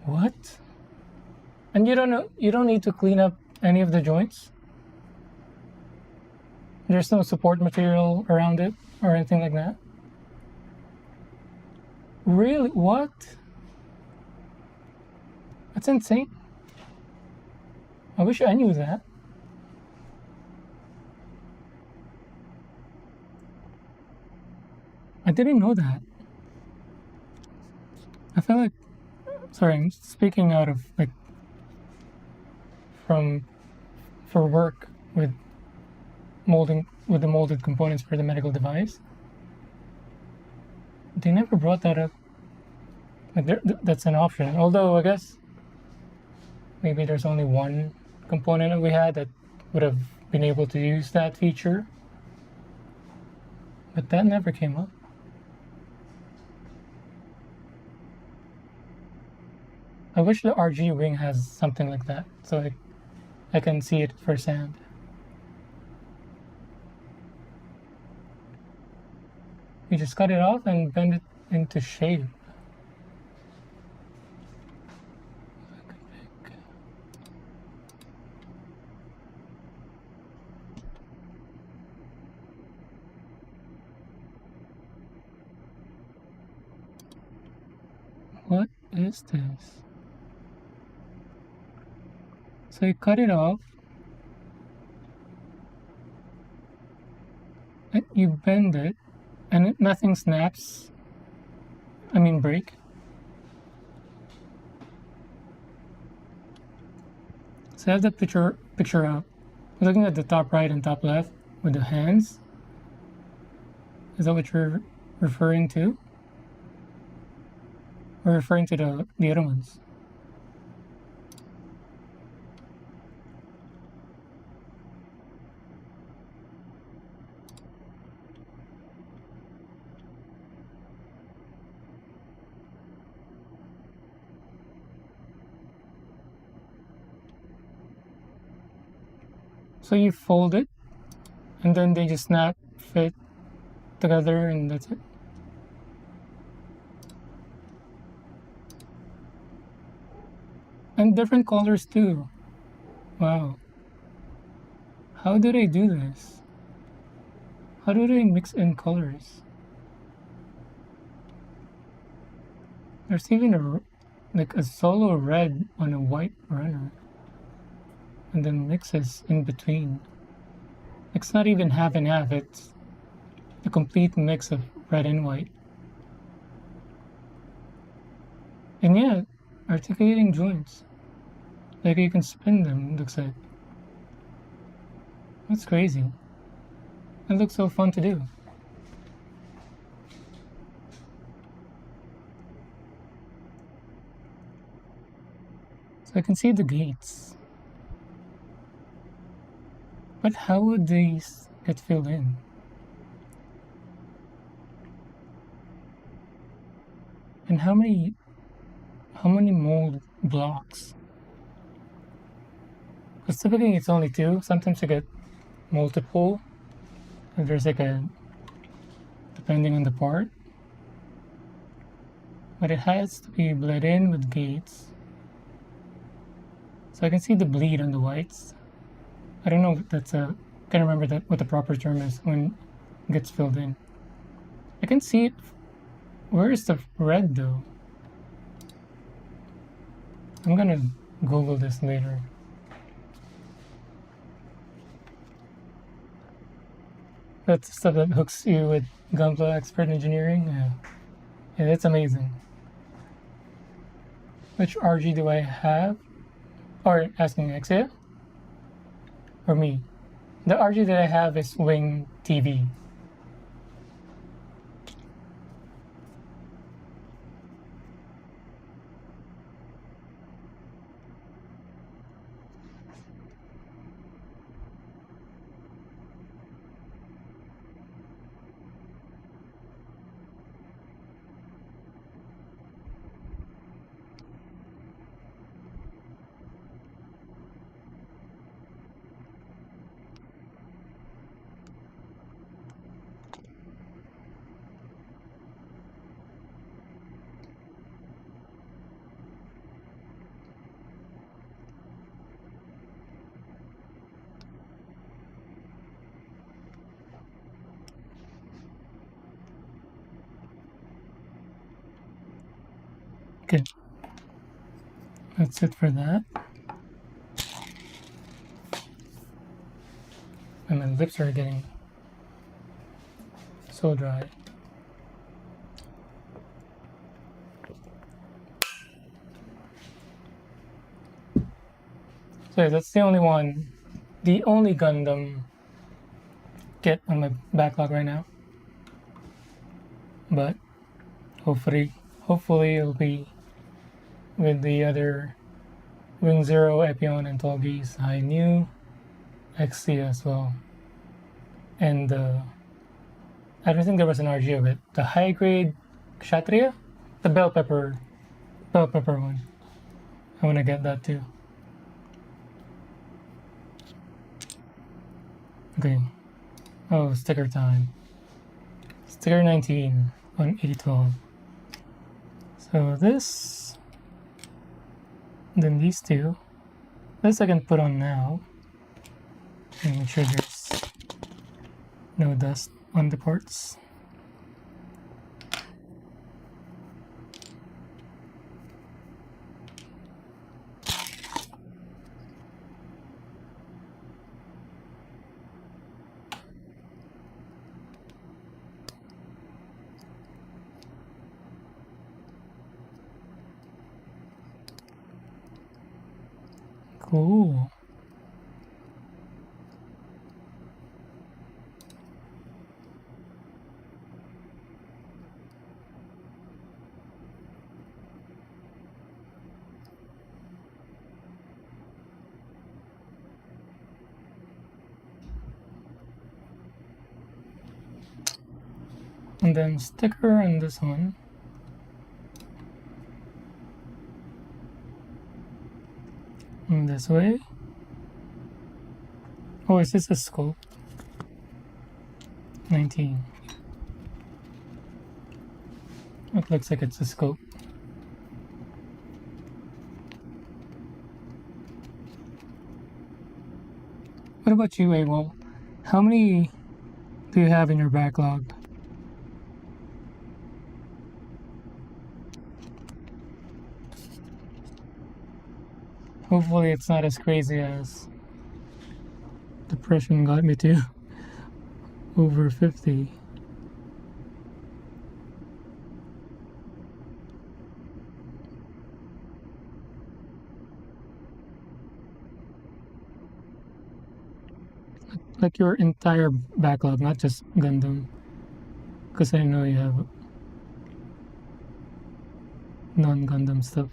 What? And you don't need to clean up any of the joints? There's no support material around it or anything like that? Really? What? That's insane. I wish I knew that. I didn't know that. I feel like, sorry, I'm speaking out of like for work with the molded components for the medical device. They never brought that up. Like that's an option. Although I guess maybe there's only one component that we had that would have been able to use that feature. But that never came up. I wish the RG wing has something like that, so I can see it firsthand. You just cut it off and bend it into shape. What is this? So you cut it off, and you bend it, and nothing snaps. I mean break. So I have the picture up. Looking at the top right and top left with the hands. Is that what you're referring to? Or referring to the other ones? So you fold it, and then they just snap, fit together, and that's it. And different colors too. Wow. How do they do this? How do they mix in colors? There's even a solo red on a white runner. And then mixes in between. It's not even half and half, it's a complete mix of red and white. And yeah, articulating joints. Like you can spin them, it looks like. That's crazy. It looks so fun to do. So I can see the gates. But how would these get filled in? And how many mold blocks? Because typically it's only 2. Sometimes you get multiple. And there's like a, depending on the part. But it has to be bled in with gates. So I can see the bleed on the whites. I don't know if that's a, I can't remember what the proper term is when it gets filled in. I can see it. Where is the red though? I'm gonna Google this later. That's stuff that hooks you with Gunpla Expert Engineering. Yeah, that's amazing. Which RG do I have? Or asking Exia? Or me? The RG that I have is Wing TV. Okay. That's it for that. And my lips are getting so dry. So yeah, that's the only one, the only Gundam kit on my backlog right now. But hopefully it'll be with the other Wing Zero, Epion, and Tolgis. I knew XC as well. And I don't think there was an RG of it. The high grade Kshatriya? The bell pepper one. I want to get that too. Okay. Oh, sticker time. Sticker 19 on 812. So this, then these two. This I can put on now. And make sure there's no dust on the parts. Cool. And then sticker on this one. And this way. Oh, is this a scope? 19. It looks like it's a scope. What about you, Abel? How many do you have in your backlog? Hopefully it's not as crazy as depression got me to. Over 50. Like your entire backlog, not just Gundam. Because I know you have non-Gundam stuff.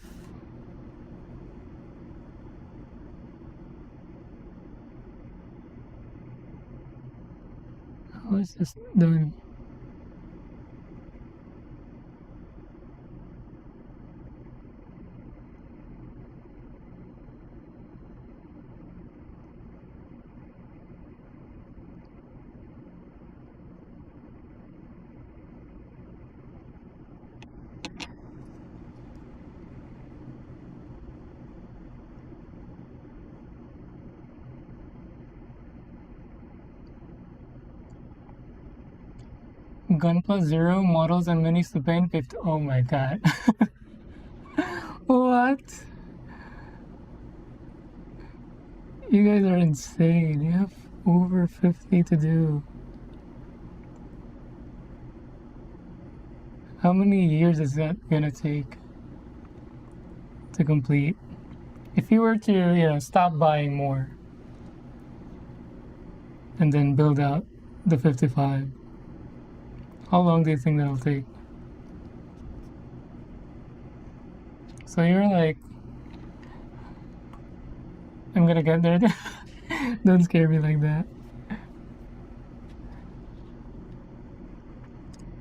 it's just done. Gunpla Zero models and minis to paint 50. Oh my god. What? You guys are insane. You have over 50 to do. How many years is that gonna take to complete? If you were to, stop buying more and then build out the 55, how long do you think that'll take? So you're like, I'm gonna get there. Don't scare me like that.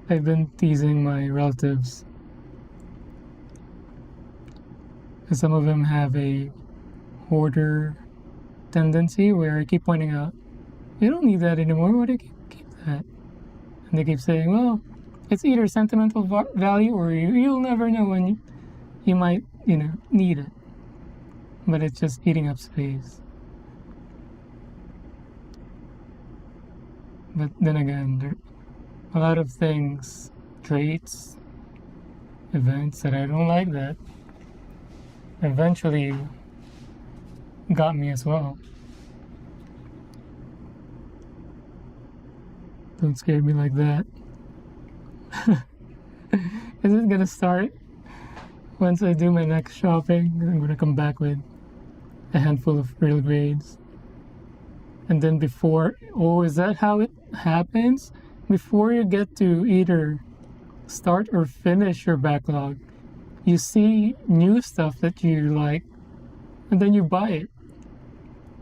I've been teasing my relatives. Because some of them have a hoarder tendency where I keep pointing out, you don't need that anymore. Why do you keep that? And they keep saying, well, it's either sentimental value or you'll never know when you might, need it. But it's just eating up space. But then again, there are a lot of things, traits, events that I don't like that eventually got me as well. Don't scare me like that. Is it gonna start once I do my next shopping? I'm gonna come back with a handful of real grades. And then is that how it happens? Before you get to either start or finish your backlog, you see new stuff that you like, and then you buy it.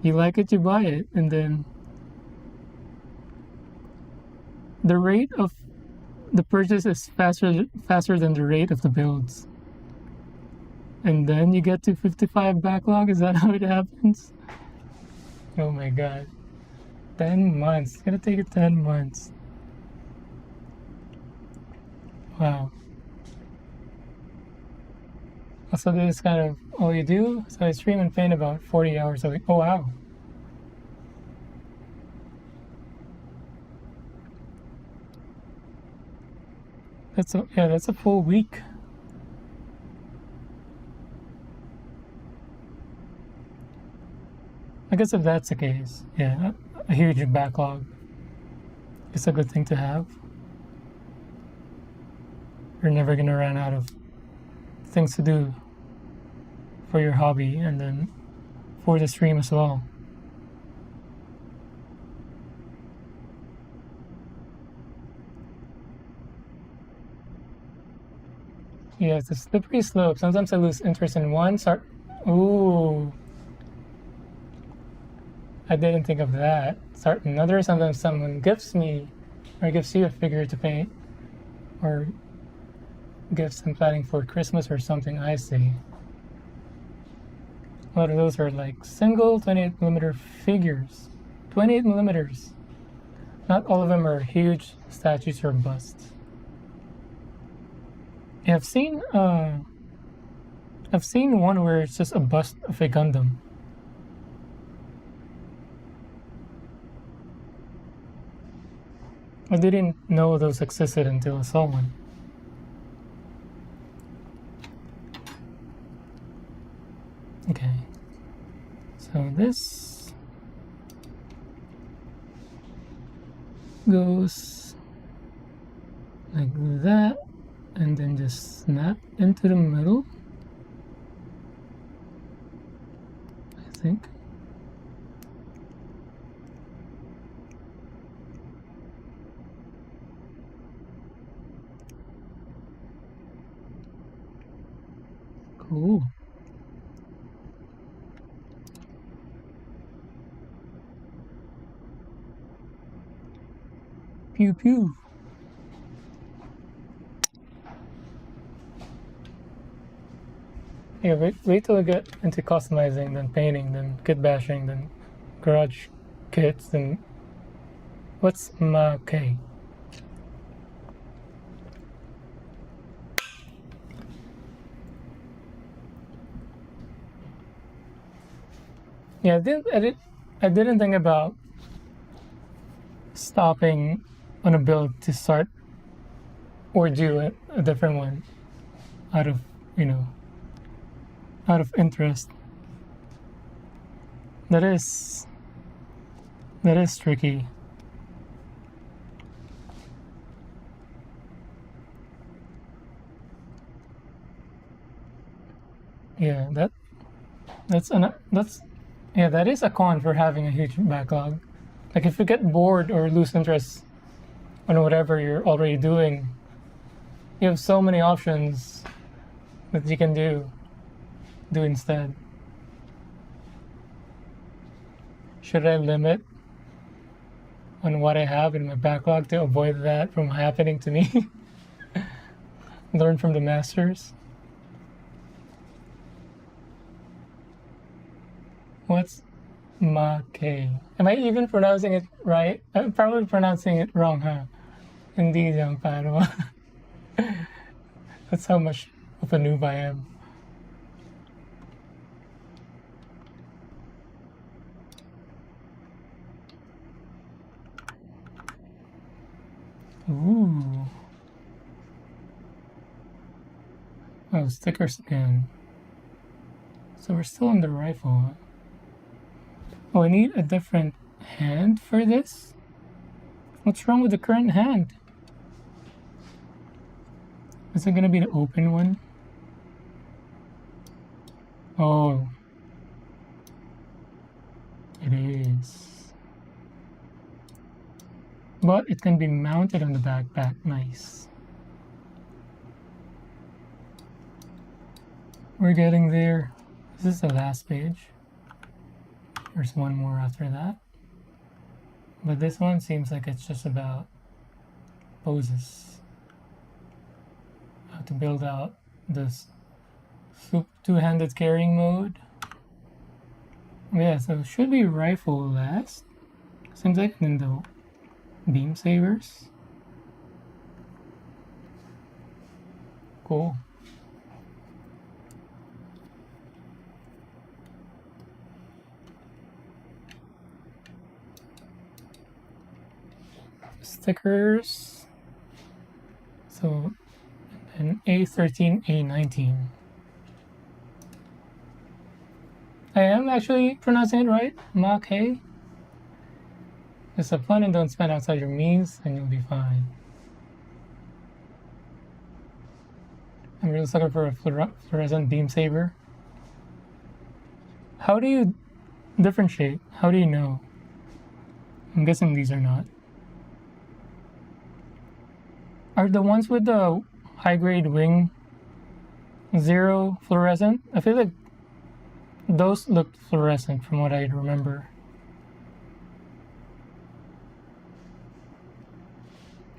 You like it, you buy it, and then the rate of the purchase is faster than the rate of the builds. And then you get to 55 backlog. Is that how it happens? Oh my god. 10 months. It's gonna take you 10 months. Wow. Also, this is kind of all you do. So I stream and paint about 40 hours a week. Oh wow. That's a full week. I guess if that's the case, yeah, a huge backlog is a good thing to have. You're never gonna run out of things to do for your hobby and then for the stream as well. Yeah, it's a slippery slope. Sometimes I lose interest in one. Ooh. I didn't think of that. Start another. Sometimes someone gives me or gives you a figure to paint or gifts I'm planning for Christmas or something I see. A lot of those are like single 28mm figures. 28mm. Not all of them are huge statues or busts. Yeah, I've seen one where it's just a bust of a Gundam. I didn't know those existed until I saw one. Okay, so this goes like that, and then just snap into the middle, I think. Cool. pew pew. Yeah, wait till I get into customizing, then painting, then kit bashing, then garage kits, then what's my K? Yeah, I didn't think about stopping on a build to start or do a different one out of, you know, out of interest. That is tricky. Yeah, that is a con for having a huge backlog. Like if you get bored or lose interest on whatever you're already doing, you have so many options that you can do instead. Should I limit on what I have in my backlog to avoid that from happening to me? Learn from the masters. What's Make? Am I even pronouncing it right? I'm probably pronouncing it wrong, huh? Hindi lang, paano? That's how much of a noob I am. Ooh. Oh, stickers again. So we're still on the rifle. Oh, I need a different hand for this? What's wrong with the current hand? Is it gonna be the open one? Oh. It is. But it can be mounted on the backpack. Nice. We're getting there. This is the last page. There's one more after that. But this one seems like it's just about poses. How to build out this two-handed carrying mode. Yeah, so it should be rifle last. Seems like the beam sabers. Cool. Stickers. So, an A13, A19. I am actually pronouncing it right, Make. Just have fun and don't spend outside your means, and you'll be fine. I'm really looking for a fluorescent beam saber. How do you differentiate? How do you know? I'm guessing these are not. Are the ones with the high-grade wing 0 fluorescent? I feel like those look fluorescent from what I remember.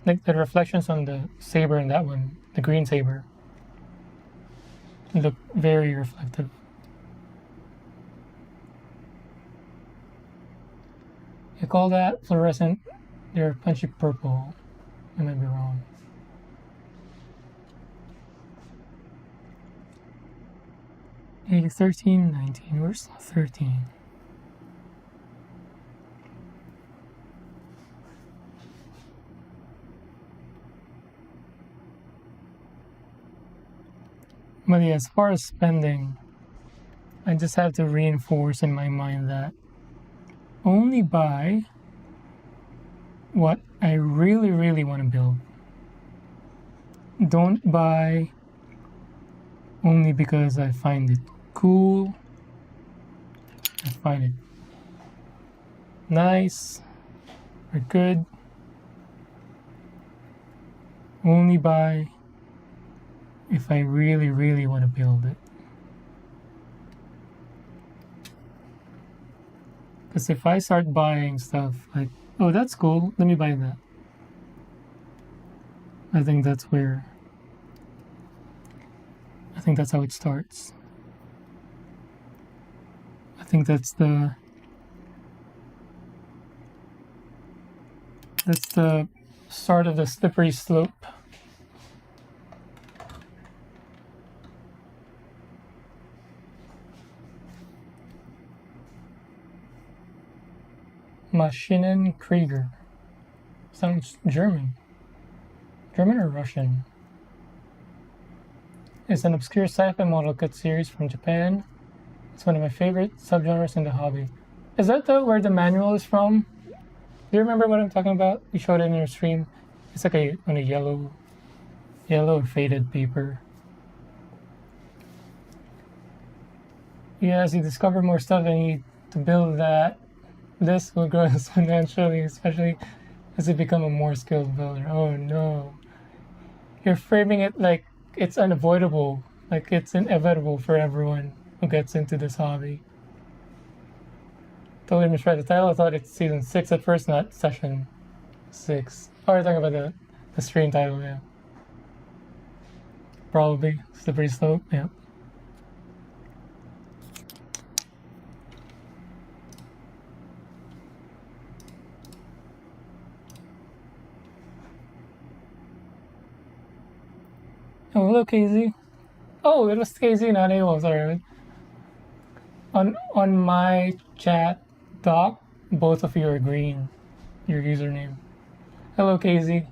Like the reflections on the saber in that one, the green saber, look very reflective. You call that fluorescent? They're punchy purple. I might be wrong. A13, 19. Where's 13? But yeah, as far as spending, I just have to reinforce in my mind that only buy what I really, really want to build. Don't buy only because I find it cool, I find it nice or good. Only buy if I really, really want to build it. Because if I start buying stuff like, oh, that's cool, let me buy that. I think that's where. I think that's how it starts. I think that's the start of the slippery slope. Maschinenkrieger. Sounds German. German or Russian? It's an obscure sci-fi model kit series from Japan. It's one of my favorite subgenres in the hobby. Is that where the manual is from? Do you remember what I'm talking about? You showed it in your stream. It's like on a yellow faded paper. Yeah, as you discover more stuff, I need to build that. This will grow exponentially, especially as you become a more skilled builder. Oh no. You're framing it like it's unavoidable, like it's inevitable for everyone who gets into this hobby. Totally misread the title. I thought it's season 6 at first, not session 6. Oh, you're talking about the stream title, yeah. Probably. Slippery slope, yeah. Oh, hello, KZ. Oh, it was KZ, not AWOL, sorry. On my chat doc, both of you are green. Your username. Hello, KZ.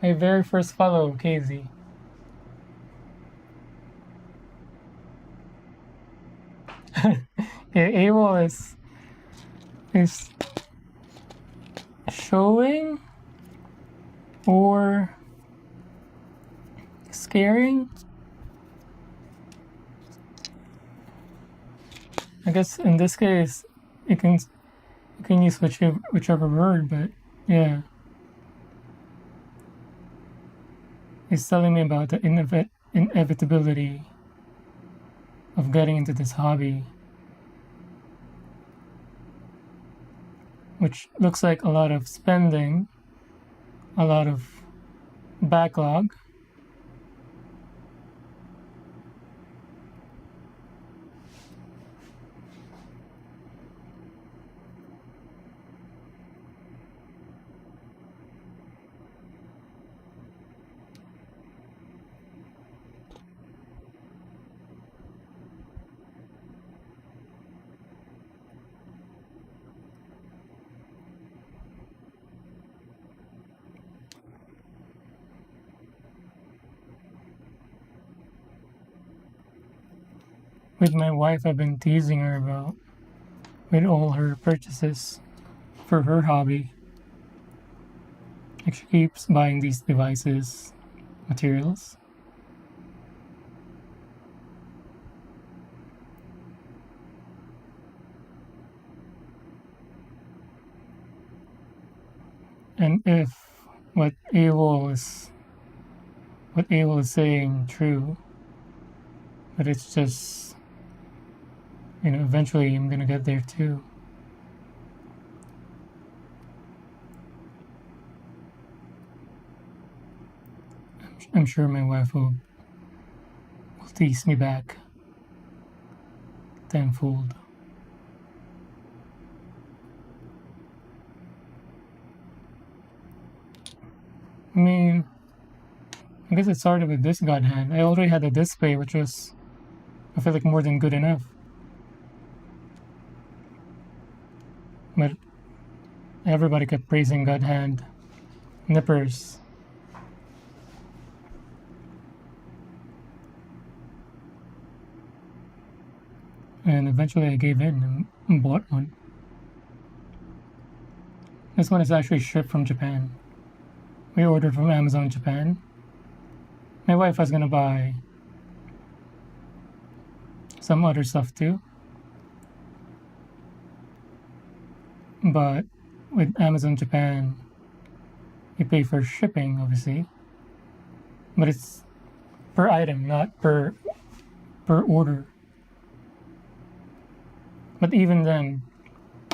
My very first follow, KZ. Yeah, AWOL is showing or scaring. I guess in this case, you can use whichever word, but yeah, it's telling me about the inevitability of getting into this hobby, which looks like a lot of spending, a lot of backlog. With my wife, I've been teasing her about with all her purchases for her hobby. Like she keeps buying these devices, materials. And if what AWOL is saying true, but it's just, eventually I'm gonna get there too. I'm sure my wife will tease me back tenfold. I mean, I guess it started with this God hand. I already had a display, which was, I feel like, more than good enough. But everybody kept praising God hand nippers. And eventually I gave in and bought one. This one is actually shipped from Japan. We ordered from Amazon Japan. My wife was gonna buy some other stuff too. But with Amazon Japan, you pay for shipping, obviously. But it's per item, not per order. But even then,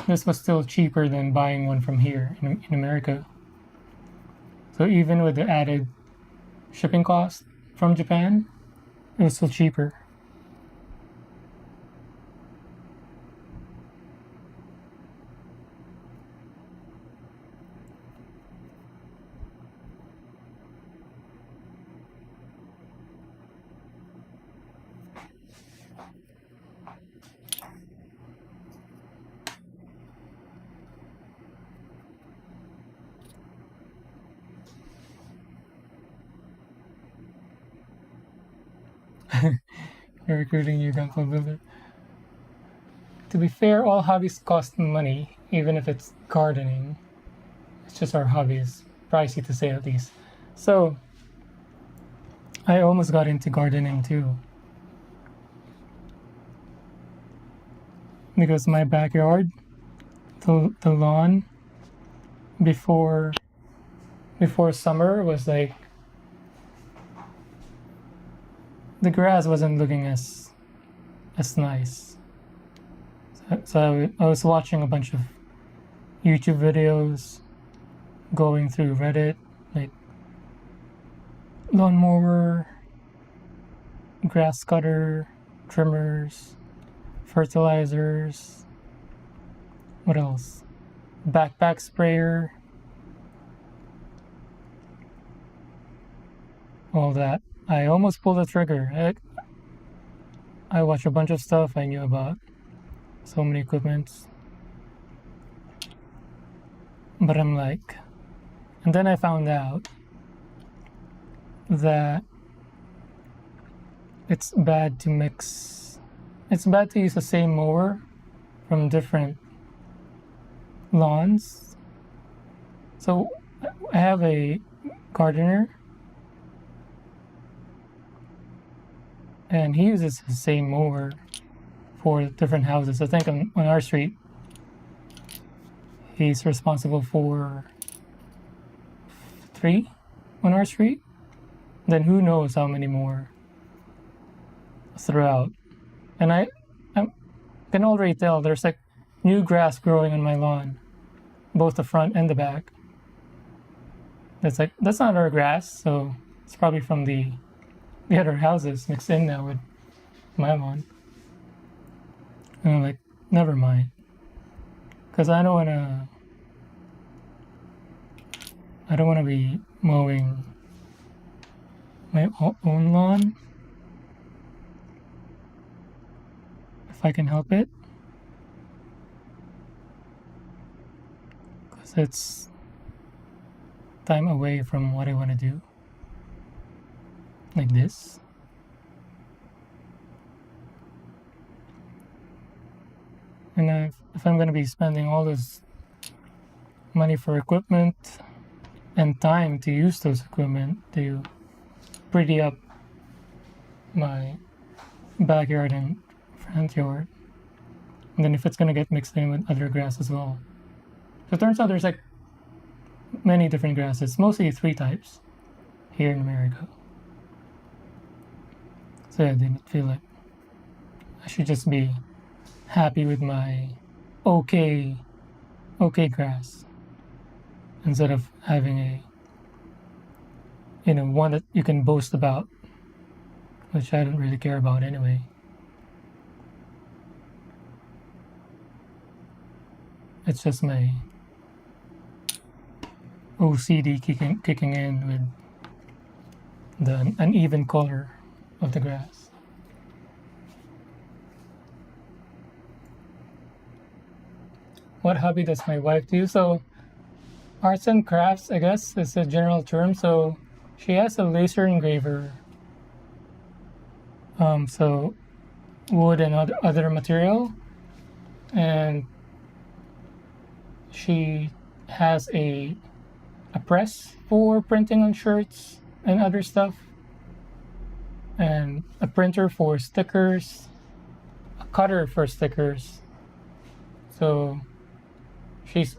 this was still cheaper than buying one from here in America. So even with the added shipping cost from Japan, it was still cheaper. You're recruiting new Gundam builder. To be fair, all hobbies cost money, even if it's gardening. It's just our hobbies, pricey to say at least. So, I almost got into gardening too. Because my backyard, the lawn, before summer was like, the grass wasn't looking as nice. So I was watching a bunch of YouTube videos, going through Reddit, like lawnmower, grass cutter, trimmers, fertilizers, what else? Backpack sprayer, all that. I almost pulled the trigger. I watched a bunch of stuff I knew about, so many equipments. But I'm like, and then I found out that it's bad to use the same mower from different lawns. So I have a gardener, and he uses the same mower for different houses. I think on our street, he's responsible for 3 on our street. Then who knows how many more throughout. And I can already tell there's like new grass growing on my lawn, both the front and the back. That's not our grass, so it's probably from the other houses mixed in now with my lawn. And I'm like, never mind, because I don't want to be mowing my own lawn if I can help it, because it's time away from what I want to do, like this. And if I'm going to be spending all this money for equipment and time to use those equipment to pretty up my backyard and front yard, and then if it's going to get mixed in with other grass as well. So it turns out there's like many different grasses, mostly 3 types here in America. So I didn't feel like I should just be happy with my okay grass instead of having a one that you can boast about, which I don't really care about anyway. It's just my OCD kicking in with the uneven color of the grass. What hobby does my wife do? So arts and crafts, I guess, is a general term. So she has a laser engraver. So wood and other material, and she has a press for printing on shirts and other stuff, and a printer for stickers, a cutter for stickers. So she's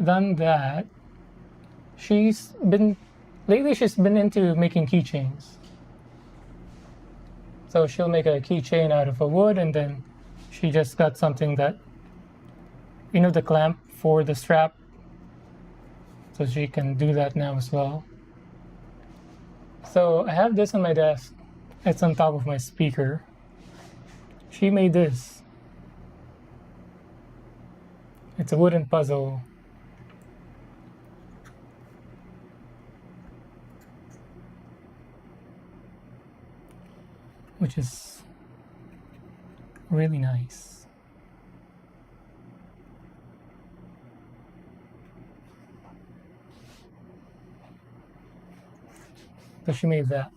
done that. Lately she's been into making keychains. So she'll make a keychain out of a wood, and then she just got something that, the clamp for the strap. So she can do that now as well. So I have this on my desk. It's on top of my speaker. She made this. It's a wooden puzzle. Which is really nice. So she made that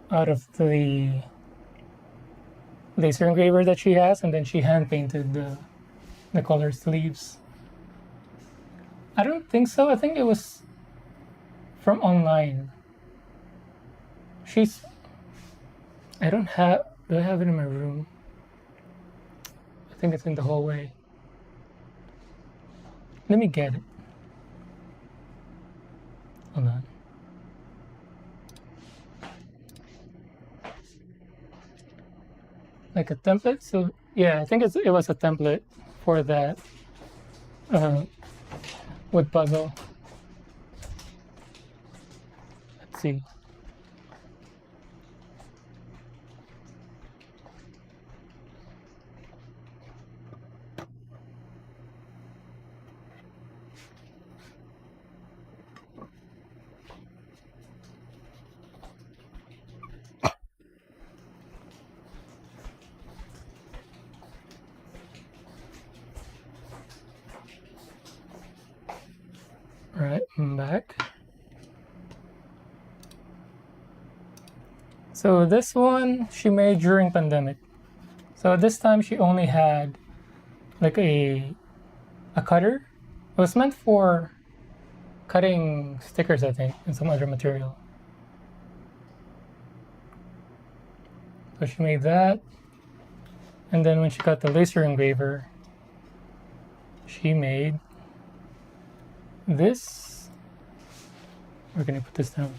out of the laser engraver that she has, and then she hand painted the color sleeves. I don't think so. I think it was from online. I don't have. Do I have it in my room? I think it's in the hallway. Let me get it. Hold on. Like a template? So yeah, I think it was a template for that wood puzzle. Let's see. All right, I'm back. So this one she made during pandemic. So this time she only had like a cutter. It was meant for cutting stickers, I think, and some other material. So she made that. And then when she got the laser engraver, she made this. We're gonna put this down.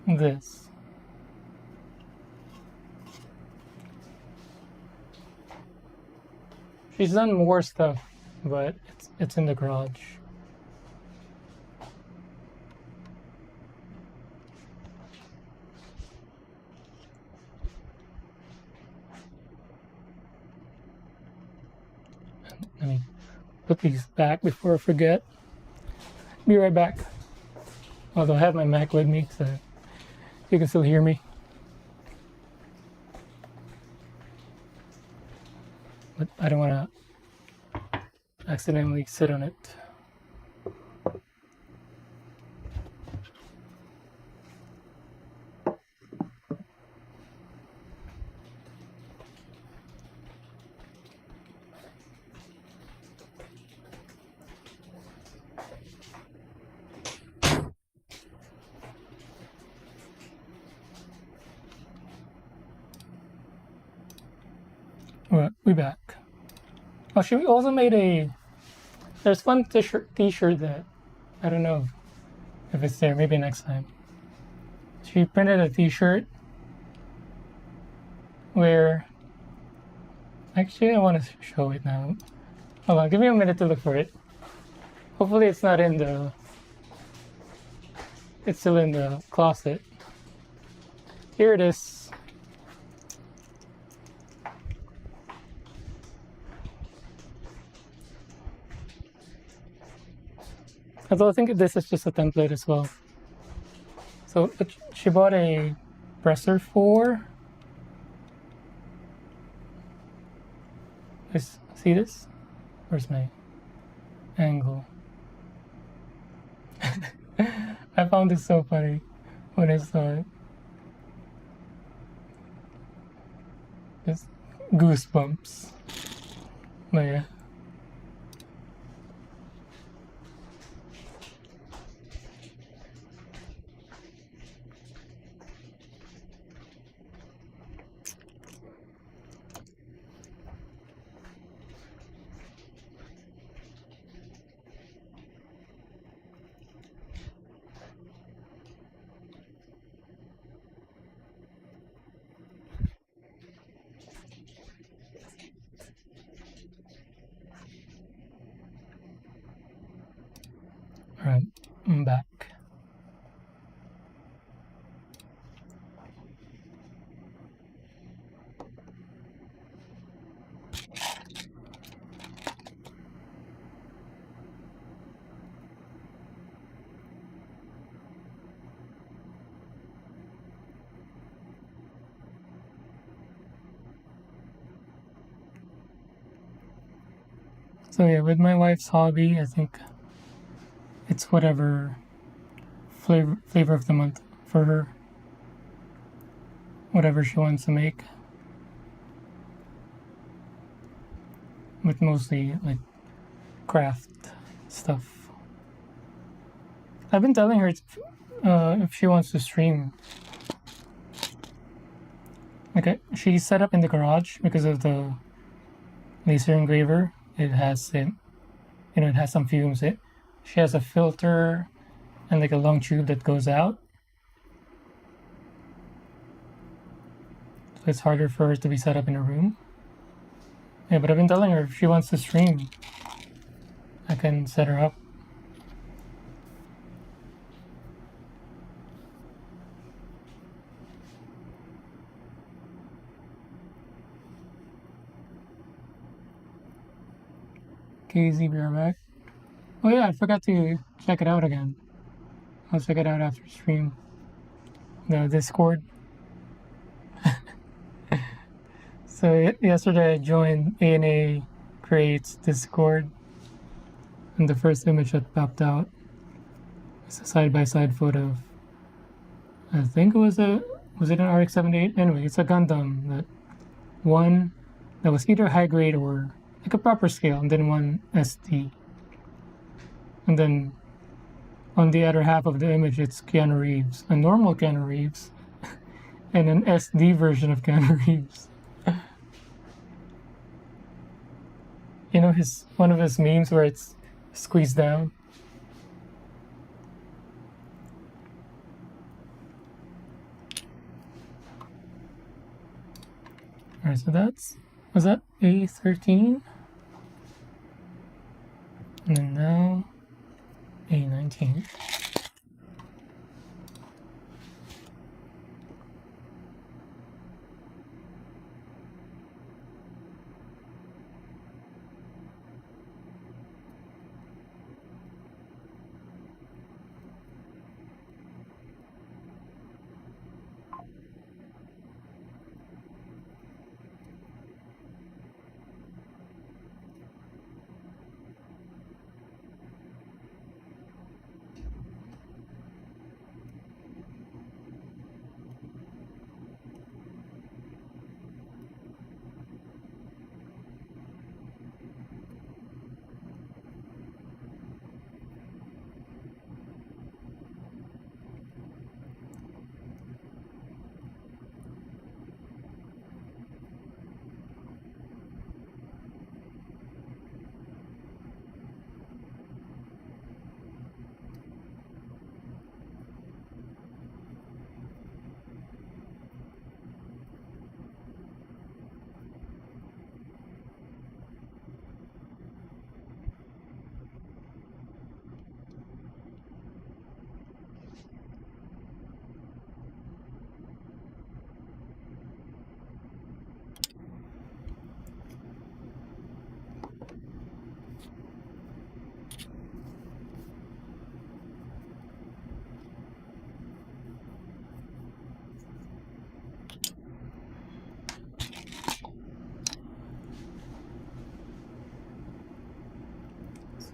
This. She's done more stuff, but it's in the garage. Let me put these back before I forget. Be right back. Although I have my Mac with me, so you can still hear me. But I don't want to accidentally sit on it. Alright, we back. Oh, she also made there's one t-shirt that, I don't know if it's there, maybe next time. She printed a t-shirt where, actually I want to show it now. Hold on, give me a minute to look for it. Hopefully it's not it's still in the closet. Here it is. Although I think this is just a template as well. So she bought a presser for. See this? Where's my angle? I found this so funny when I saw it. Just goosebumps. But yeah. I'm back. So yeah, with my wife's hobby, I think it's whatever flavor of the month for her. Whatever she wants to make. But mostly like craft stuff. I've been telling her if she wants to stream. Okay, she's set up in the garage because of the laser engraver. It has it has some fumes. She has a filter and like a long tube that goes out. So it's harder for her to be set up in a room. Yeah, but I've been telling her if she wants to stream, I can set her up. KZ, be right back. Oh yeah, I forgot to check it out again. I'll check it out after stream. The Discord. So yesterday I joined ANA Creates Discord, and the first image that popped out is a side-by-side photo of, I think was it an RX-78? Anyway, it's a Gundam that was either high grade or like a proper scale, and then one SD. And then on the other half of the image, it's Keanu Reeves, a normal Keanu Reeves, and an SD version of Keanu Reeves. You know one of his memes where it's squeezed down? Alright, so was that A13? And then now A19.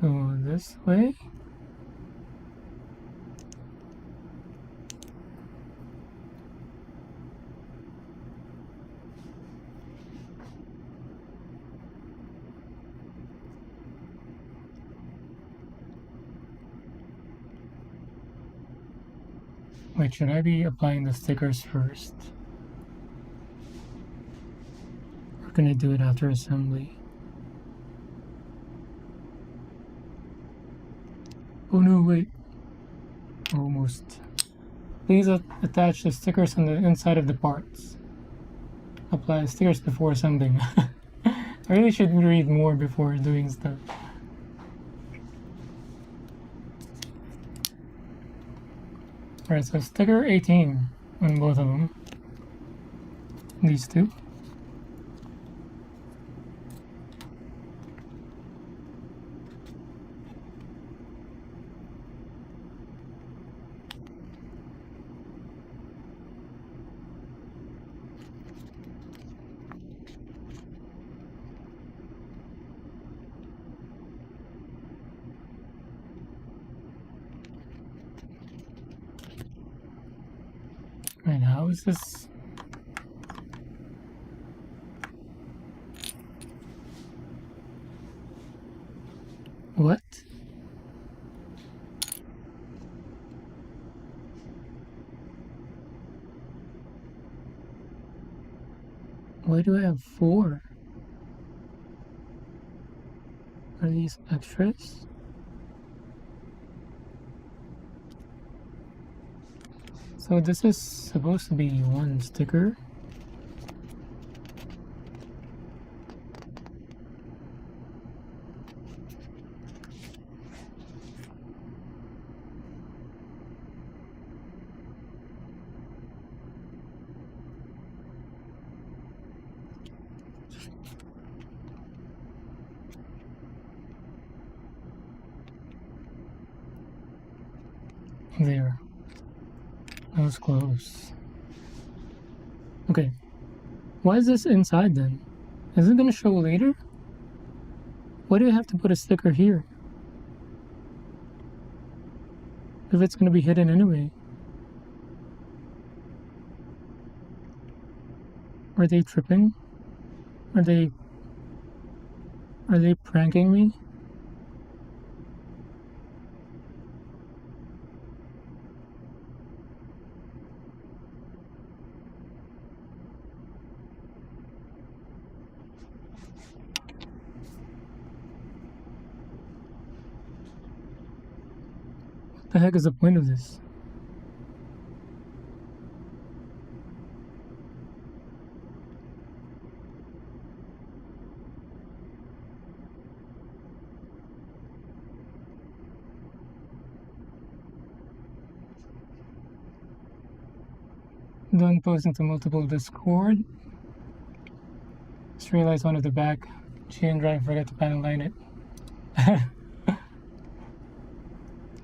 So this way. Wait, should I be applying the stickers first? Or can I do it after assembly? Oh no, wait. Almost. Please attach the stickers on the inside of the parts. Apply stickers before assembling. I really should read more before doing stuff. Alright, so sticker 18 on both of them. These two. Right, how is this? What? Why do I have 4? Are these extras? So this is supposed to be 1 sticker. There. That was close. Okay. Why is this inside then? Is it going to show later? Why do I have to put a sticker here? If it's going to be hidden anyway. Are they tripping? Are they pranking me? What the heck is the point of this? Don't post into multiple Discord. Just realized one of the back G and drive forgot to panel line it.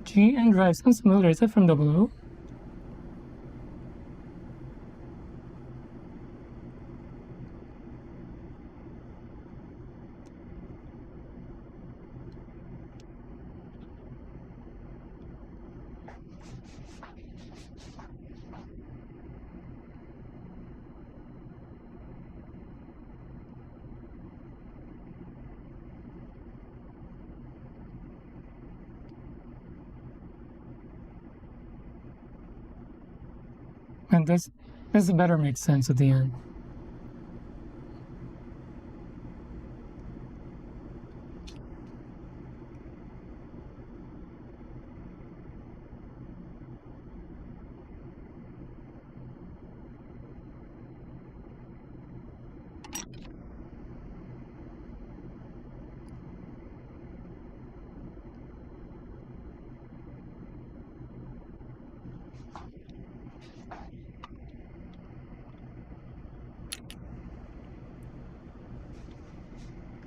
G and drive sounds familiar. Is that from Double O? And this better make sense at the end.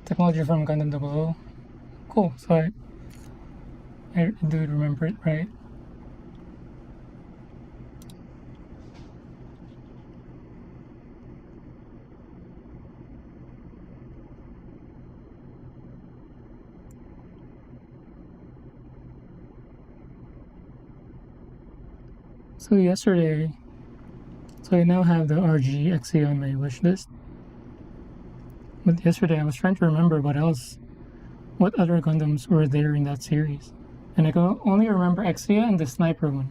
Technology from Gundam Double O. Cool, so I do remember it, right? So yesterday, so I now have the RG XE on my wish list. But yesterday I was trying to remember what other Gundams were there in that series. And I can only remember Exia and the sniper one.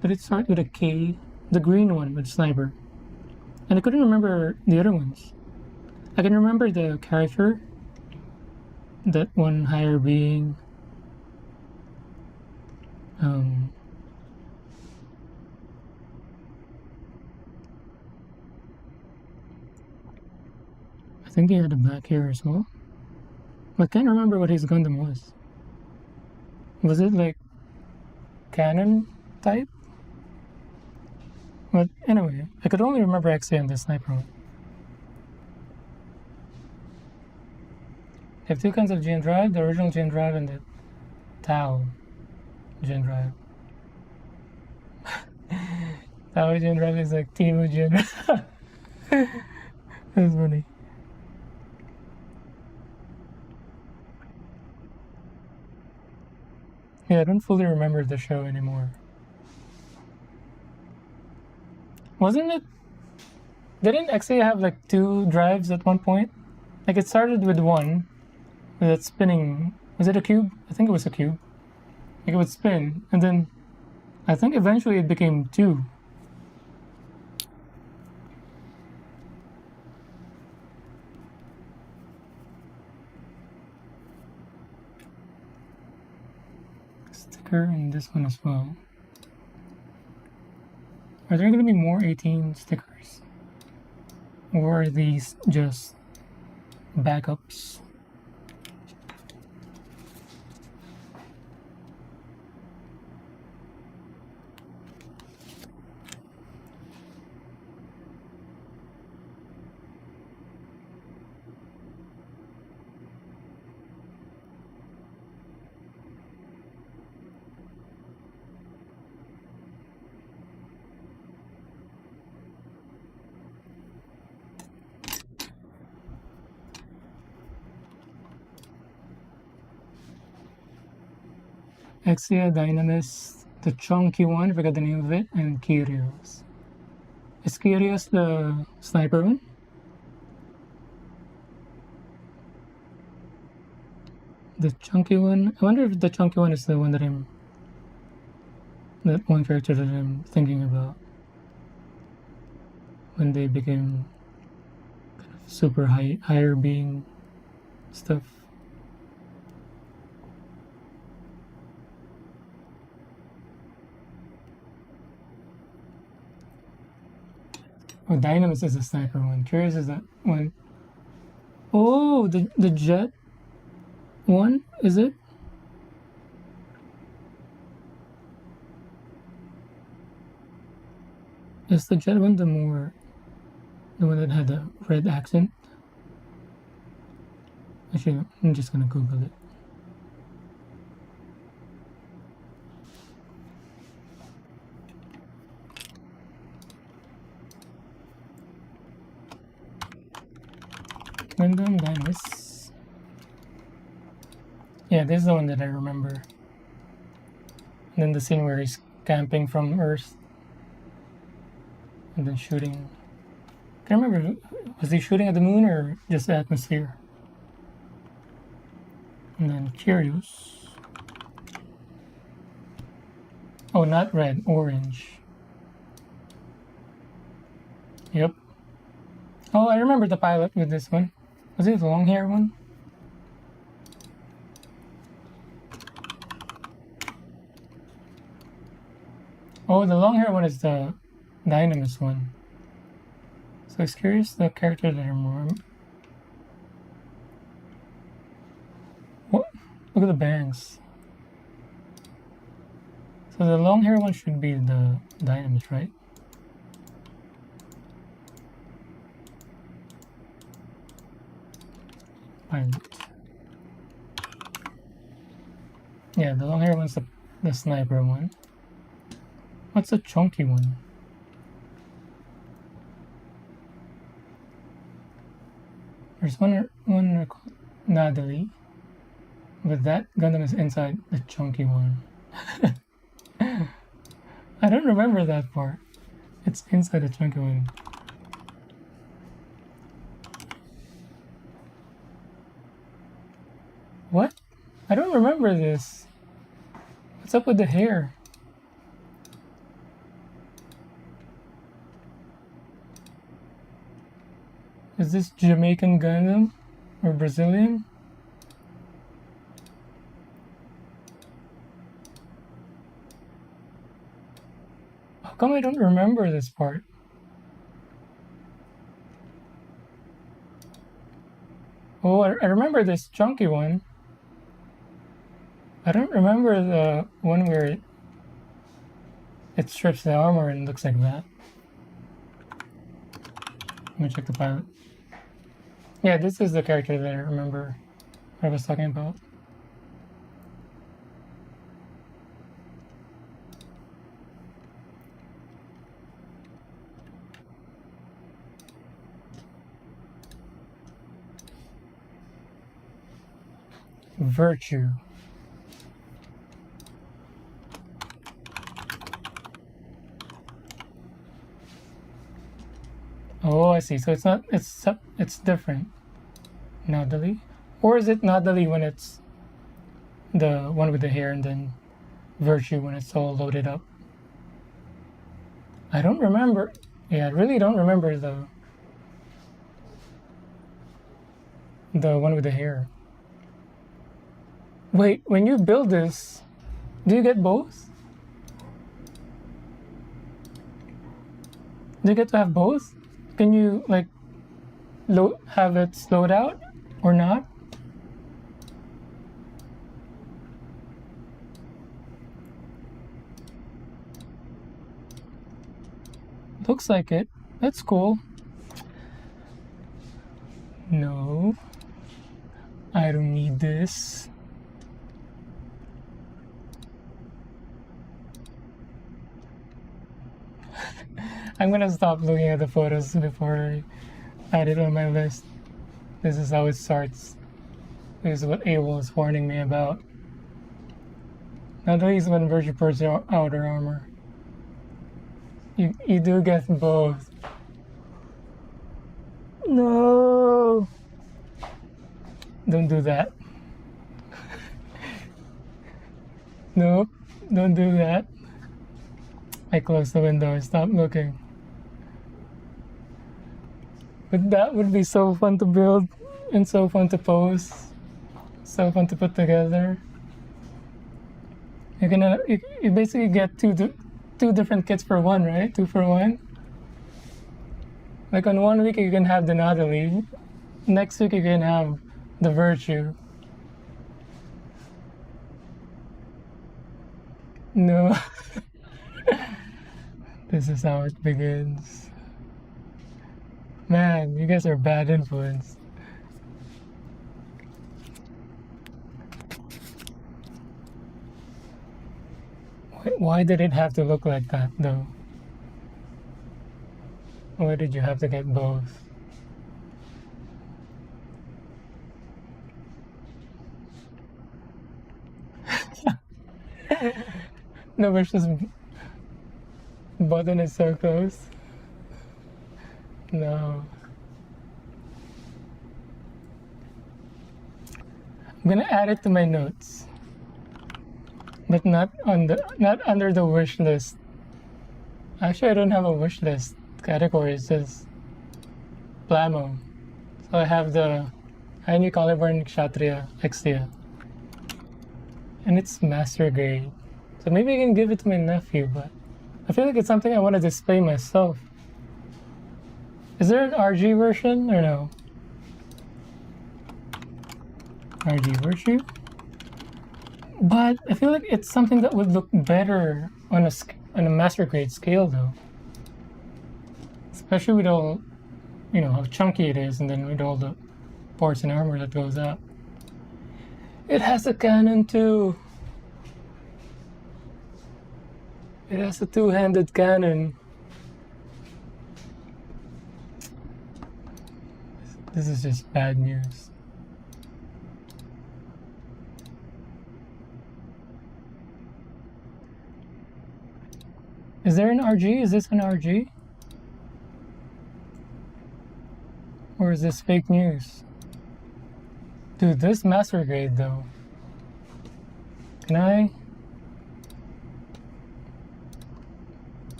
But it started with a K, the green one with sniper. And I couldn't remember the other ones. I can remember the character, that one higher being. I think he had a black hair as well. But I can't remember what his Gundam was. Was it like cannon type. But anyway, I could only remember XA and the sniper one. They have two kinds of GN drive, the original GN drive and the Tau GN drive. Tau GN drive is like Timu GN drive. That's funny. Yeah, I don't fully remember the show anymore. Wasn't it? Didn't XA have like two drives at one point? Like it started with one, with that spinning. Was it a cube? I think it was a cube. Like it would spin, and then I think eventually it became two. Sticker in this one as well. Are there going to be more 18 stickers? Or are these just backups? Exia, Dynamis, the chunky one, I forgot the name of it, and Kyrios. Is Kyrios the sniper one? The chunky one? I wonder if the chunky one is the one that that one character that I'm thinking about. When they became kind of super higher being stuff. Oh, Dynamis is the sniper one. Curious is that one. Oh, the jet one, is it? Is the jet one the one that had the red accent? Actually, I'm just gonna Google it. Gundam Dynamis. Yeah, this is the one that I remember. And then the scene where he's camping from Earth. And then shooting. I can't remember, was he shooting at the moon or just the atmosphere? And then Curious. Oh, not red, orange. Yep. Oh, I remember the pilot with this one. Was it the long hair one? Oh, the long hair one is the Dynamis one. So it's curious the character that I remember. What? Look at the bangs. So the long hair one should be the Dynamis, right? Pilot. Yeah, the long hair one's the sniper one. What's the chunky one? There's one called Natalie, but that Gundam is inside the chunky one. I don't remember that part. It's inside the chunky one. What? I don't remember this. What's up with the hair? Is this Jamaican Gundam? Or Brazilian? How come I don't remember this part? Oh, I remember this chunky one. I don't remember the one where it strips the armor and looks like that. Let me check the pilot. Yeah, this is the character that I remember I was talking about. Virtue. Oh, I see. So it's not. It's different. Nadali, or is it Nadali when it's the one with the hair, and then Virtue when it's all loaded up? I don't remember. Yeah, I really don't remember the one with the hair. Wait, when you build this, do you get both? Do you get to have both? Can you like have it slowed out or not? Looks like it. That's cool. No, I don't need this. I'm gonna stop looking at the photos before I add it on my list. This is how it starts. This is what Abel is warning me about. Now that he's when Virtue Bird's outer armor. You do get both. No! Don't do that. Nope, don't do that. I closed the window and stopped looking. But that would be so fun to build and so fun to post, so fun to put together. You basically get two different kits for one, right? 2 for 1. Like on 1 week you can have the Natalie, next week you can have the Virtue. No. This is how it begins. Man, you guys are bad influence. Why did it have to look like that, though? Why did you have to get both? No, versus button is so close. No. I'm gonna add it to my notes, but not under the wish list. Actually, I don't have a wish list category. It's just Plamo. So I have the Ainu Caliburn Kshatriya Exia, and it's master grade. So maybe I can give it to my nephew, but I feel like it's something I want to display myself. Is there an RG version or no? RG Virtue? But I feel like it's something that would look better on a master grade scale though. Especially with all, how chunky it is, and then with all the parts and armor that goes up. It has a cannon too. It has a 2-handed cannon. This is just bad news. Is there an RG? Is this an RG? Or is this fake news? Dude, this master grade though. Can I?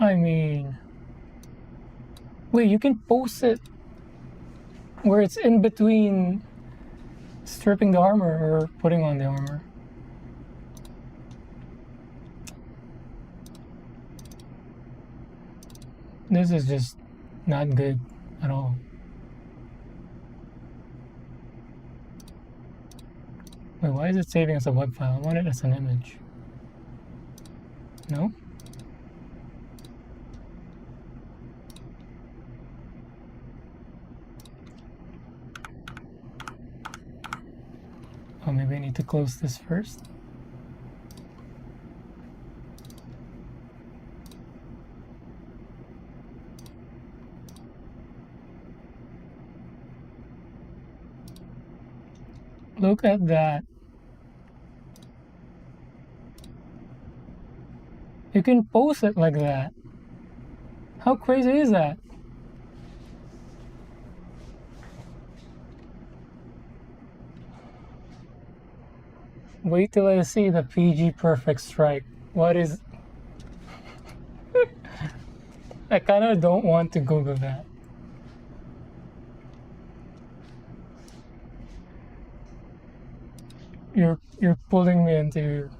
I mean, wait, you can post it where it's in between stripping the armor or putting on the armor. This is just not good at all. Wait, why is it saving as a web file? I want it as an image. No? Oh, maybe I need to close this first. Look at that. You can post it like that. How crazy is that? Wait till I see the PG perfect strike. What is... I kinda don't want to Google that. You're pulling me into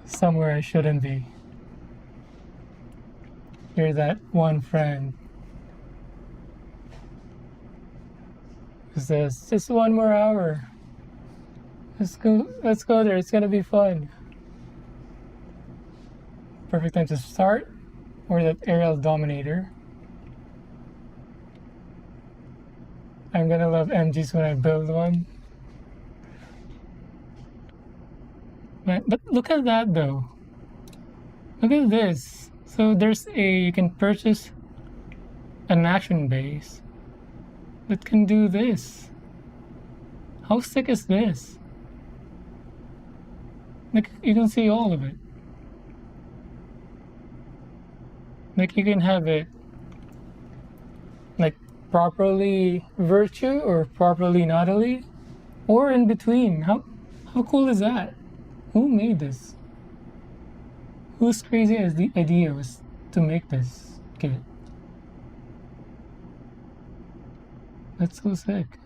somewhere I shouldn't be. You're that one friend who says, just one more hour. Let's go there, it's gonna be fun. Perfect time to start, or that aerial dominator. I'm gonna love MGs when I build one. But look at that though. Look at this. So you can purchase an action base that can do this. How sick is this? Like, you can see all of it. Like, you can have it like properly virtue or properly nautily, or in between. How cool is that? Who made this? Whose crazy idea was to make this kit? That's so sick.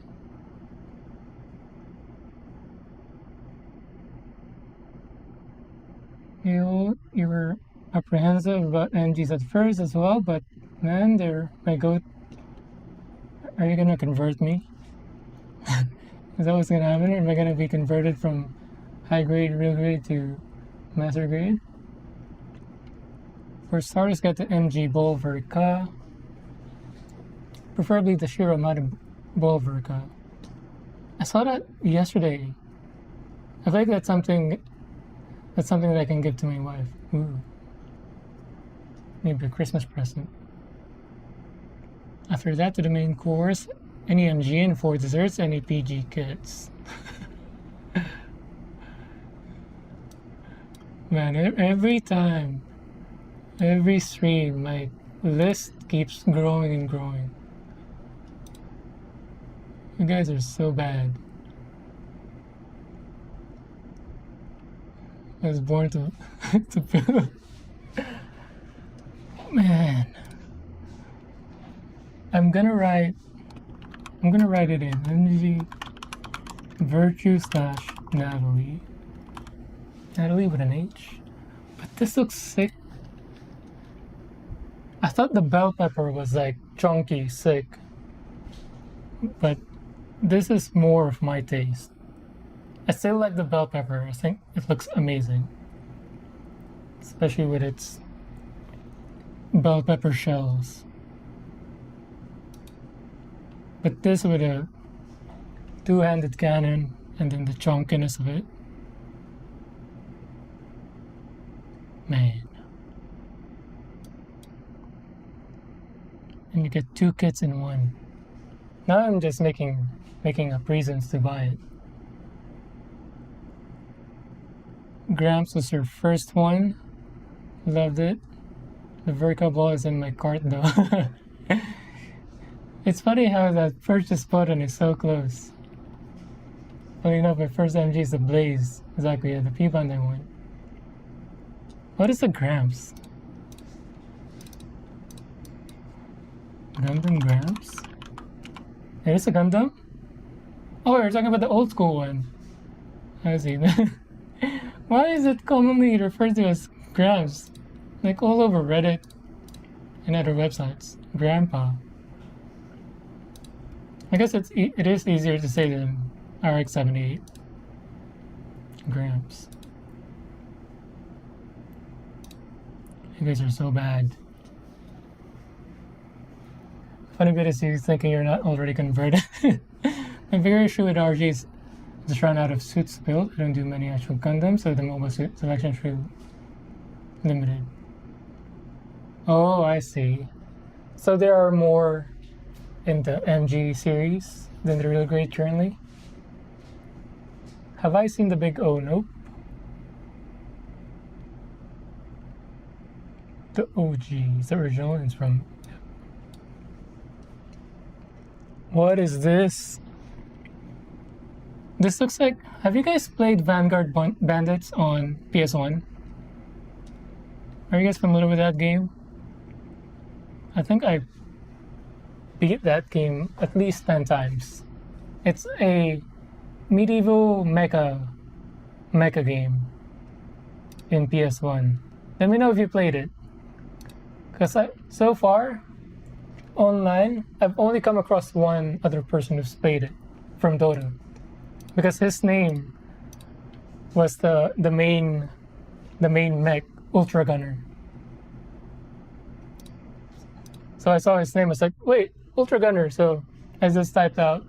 You were apprehensive about MGs at first as well, but man, they're my goat. Are you gonna convert me? Is that what's gonna happen? Or am I gonna be converted from high grade, real grade to master grade? For starters, get the MG Bolverka. Preferably the Shiramada Bolverka. I saw that yesterday. I think that's something that I can give to my wife. Ooh. Maybe a Christmas present. After that, to the main course, any MG, and for desserts, any PG kits. Man, every time, every stream, my list keeps growing and growing. You guys are so bad. I was born to to build. Man, I'm gonna write it in. MG Virtue / Natalie. Natalie with an H. But this looks sick. I thought the bell pepper was like chunky, sick. But this is more of my taste. I still like the bell pepper. I think it looks amazing. Especially with its bell pepper shells. But this with a two-handed cannon and then the chunkiness of it. Man. And you get two kits in one. Now I'm just making up reasons to buy it. Gramps was her first one. Loved it. The Verka ball is in my cart though. It's funny how that purchase button is so close. Funny enough, my first MG is the Blaze. Exactly, yeah, the P-Bandai one. What is the Gramps? Gundam Gramps? It is a Gundam? Oh, you're talking about the old school one. I see. Why is it commonly referred to as Gramps? Like all over Reddit and other websites. Grandpa. I guess it is easier to say than RX-78. Gramps. You guys are so bad. Funny bit is you thinking you're not already converted. I'm very sure with RGs just run out of suits built. I don't do many actual Gundams, so the mobile suit selection is really limited. Oh, I see. So there are more in the MG series than the real grade currently. Have I seen the big O? Nope. The OG is the original. It's from. What is this? This looks like. Have you guys played Vanguard Bandits on PS1? Are you guys familiar with that game? I think I beat that game at least 10 times. It's a medieval mecha game in PS1. Let me know if you played it. Because so far, online, I've only come across one other person who's played it from Dota. Because his name was the main mech, Ultra Gunner. So I saw his name, I was like, wait, Ultra Gunner. So I just typed out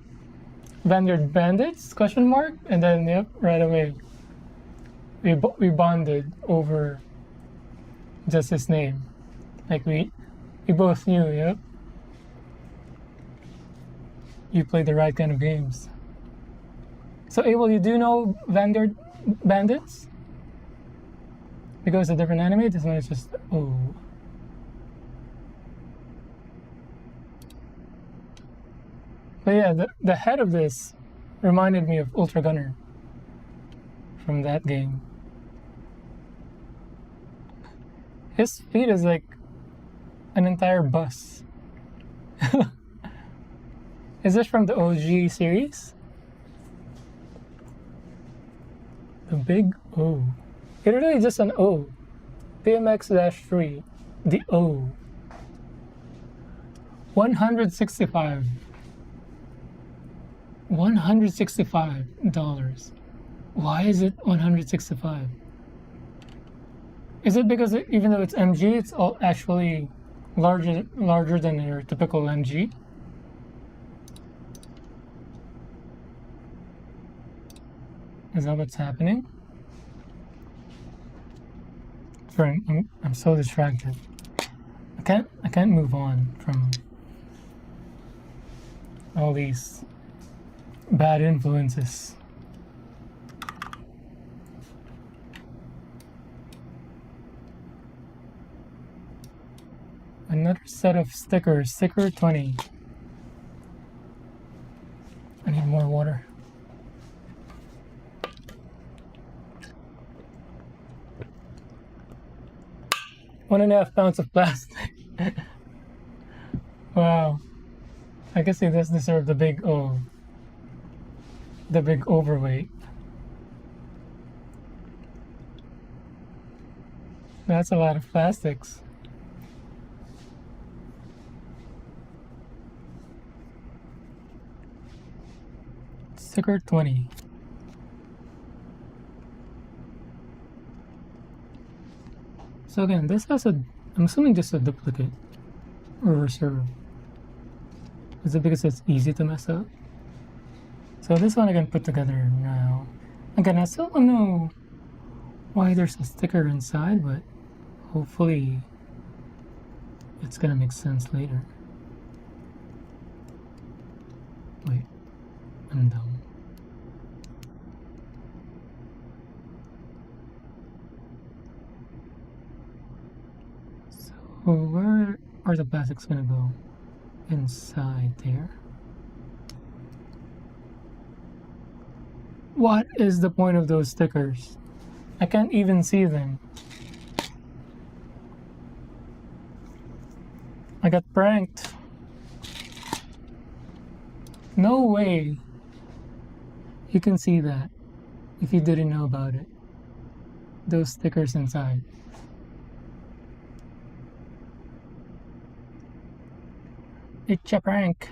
Vanguard Bandits, ? And then, yep, right away. We bonded over just his name. Like we both knew, yep. You play the right kind of games. So Abel, you do know Vanguard Bandits? Because it's a different anime, this one is just, oh. But yeah, the head of this reminded me of Ultra Gunner from that game. His feet is like an entire bus. Is this from the OG series? The big O. It really just an O. BMX-3. The O. $165. $165. Why is it $165? Is it because even though it's MG, it's all actually larger than your typical MG? Is that what's happening? Sorry, I'm so distracted. I can't move on from all these bad influences. Another set of stickers, sticker 20. I need more water. One and a half pounds of plastic. Wow. I guess he does deserve the big O. The big overweight. That's a lot of plastics. Sticker 20. So again, this has I'm assuming this is a duplicate or reserve. Is it because it's easy to mess up? So this one I can put together now. Again, I still don't know why there's a sticker inside, but hopefully it's gonna make sense later. Wait, I'm dumb. So where are the plastics gonna go? Inside there. What is the point of those stickers? I can't even see them. I got pranked. No way you can see that if you didn't know about it. Those stickers inside. It's a prank.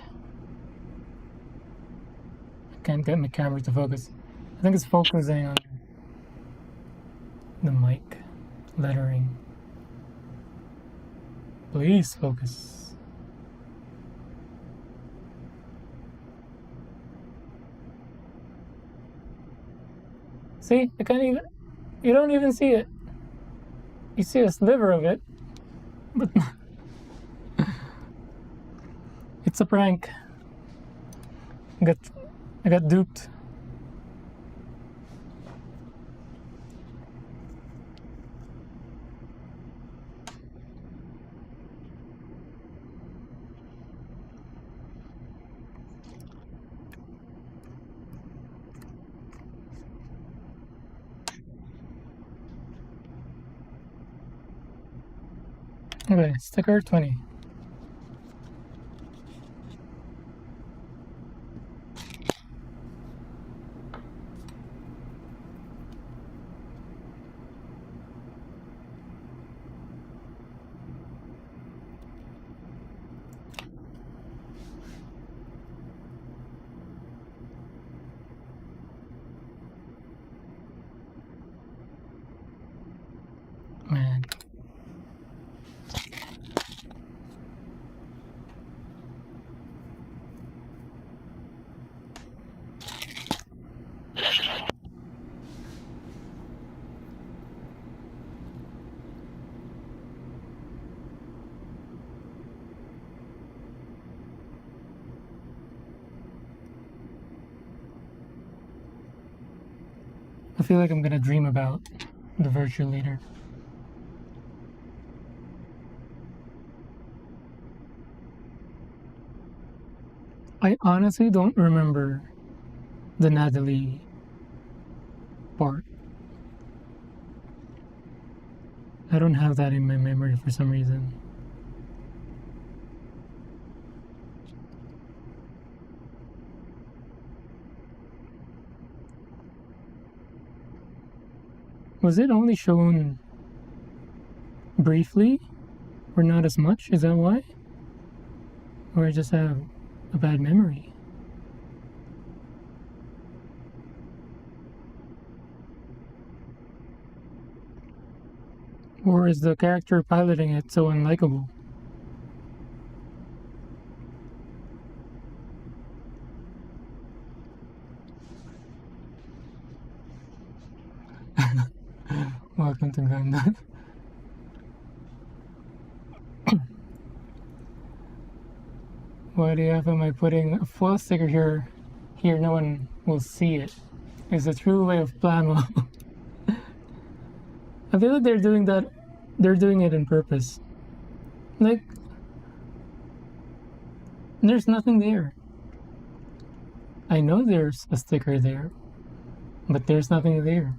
I can't get my camera to focus. I think it's focusing on the mic lettering. Please focus. See, I can't even. You don't even see it. You see a sliver of it, but it's a prank. I got duped. Okay, sticker 20. Man. I feel like I'm gonna dream about the virtue later. I honestly don't remember the Natalie part. I don't have that in my memory for some reason. Was it only shown briefly? Or not as much? Is that why? Or I just have a bad memory? Or is the character piloting it so unlikable? Welcome to Gundam. Why do you have, am I putting a foil sticker here? Here no one will see it. It's a true way of plamo. I feel like they're doing that, they're doing it on purpose. Like, there's nothing there. I know there's a sticker there, but there's nothing there.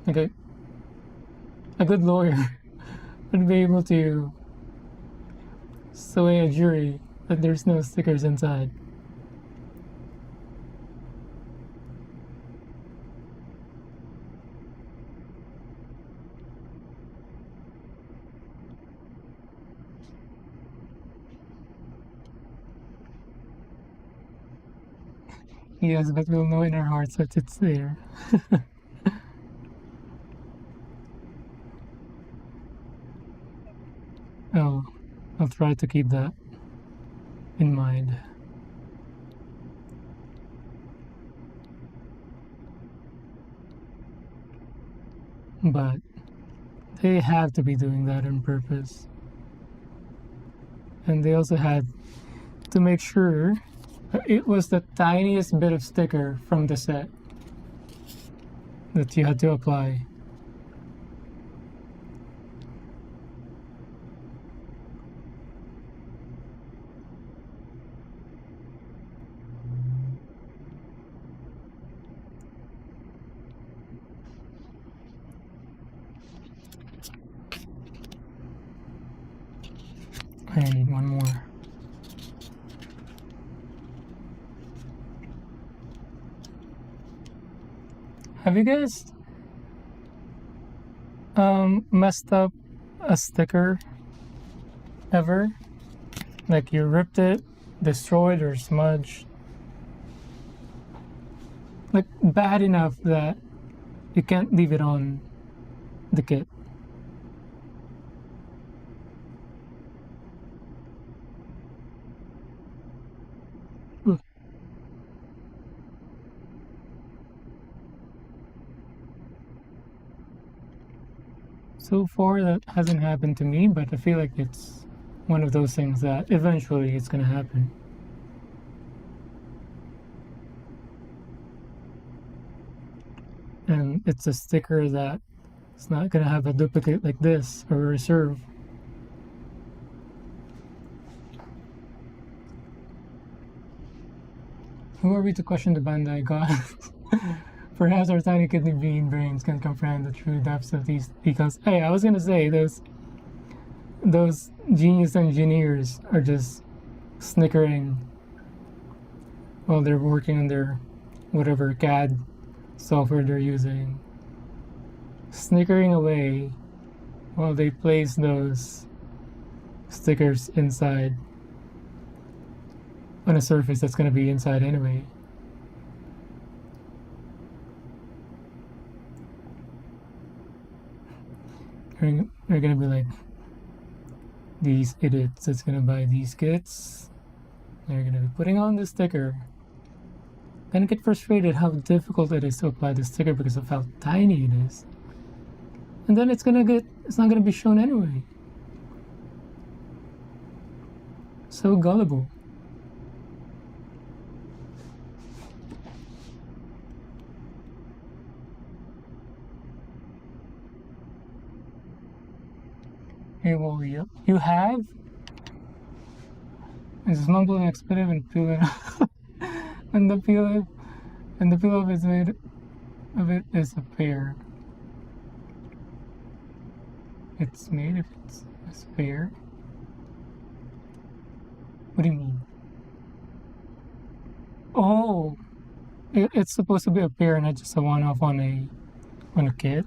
Like a good lawyer would be able to sway a jury that there's no stickers inside. Yes, but we'll know in our hearts that it's there. Oh, I'll try to keep that in mind. But they have to be doing that on purpose. And they also had to make sure it was the tiniest bit of sticker from the set that you had to apply. I need one more. Have you guys messed up a sticker ever? Like you ripped it, destroyed or smudged? Like bad enough that you can't leave it on the kit. So far, that hasn't happened to me, but I feel like it's one of those things that eventually it's gonna happen. And it's a sticker that it's not gonna have a duplicate like this or a reserve. Who are we to question the Bandai gods? Perhaps our tiny kidney bean brains can comprehend the true depths of these. Because, hey, I was gonna say those genius engineers are just snickering while they're working on their whatever CAD software they're using, snickering away while they place those stickers inside on a surface that's going to be inside anyway. They're going to be like, these idiots that's going to buy these kits, they're going to be putting on the sticker. Gonna get frustrated how difficult it is to apply the sticker because of how tiny it is. And then it's not gonna be shown anyway. So gullible. Hey, well, yep. You have? It's mumbling expletive and peeling. And the peel of is made of it is a pear. It's made if it's a spare. What do you mean? Oh, it's supposed to be a pear, not just a one-off on a kit.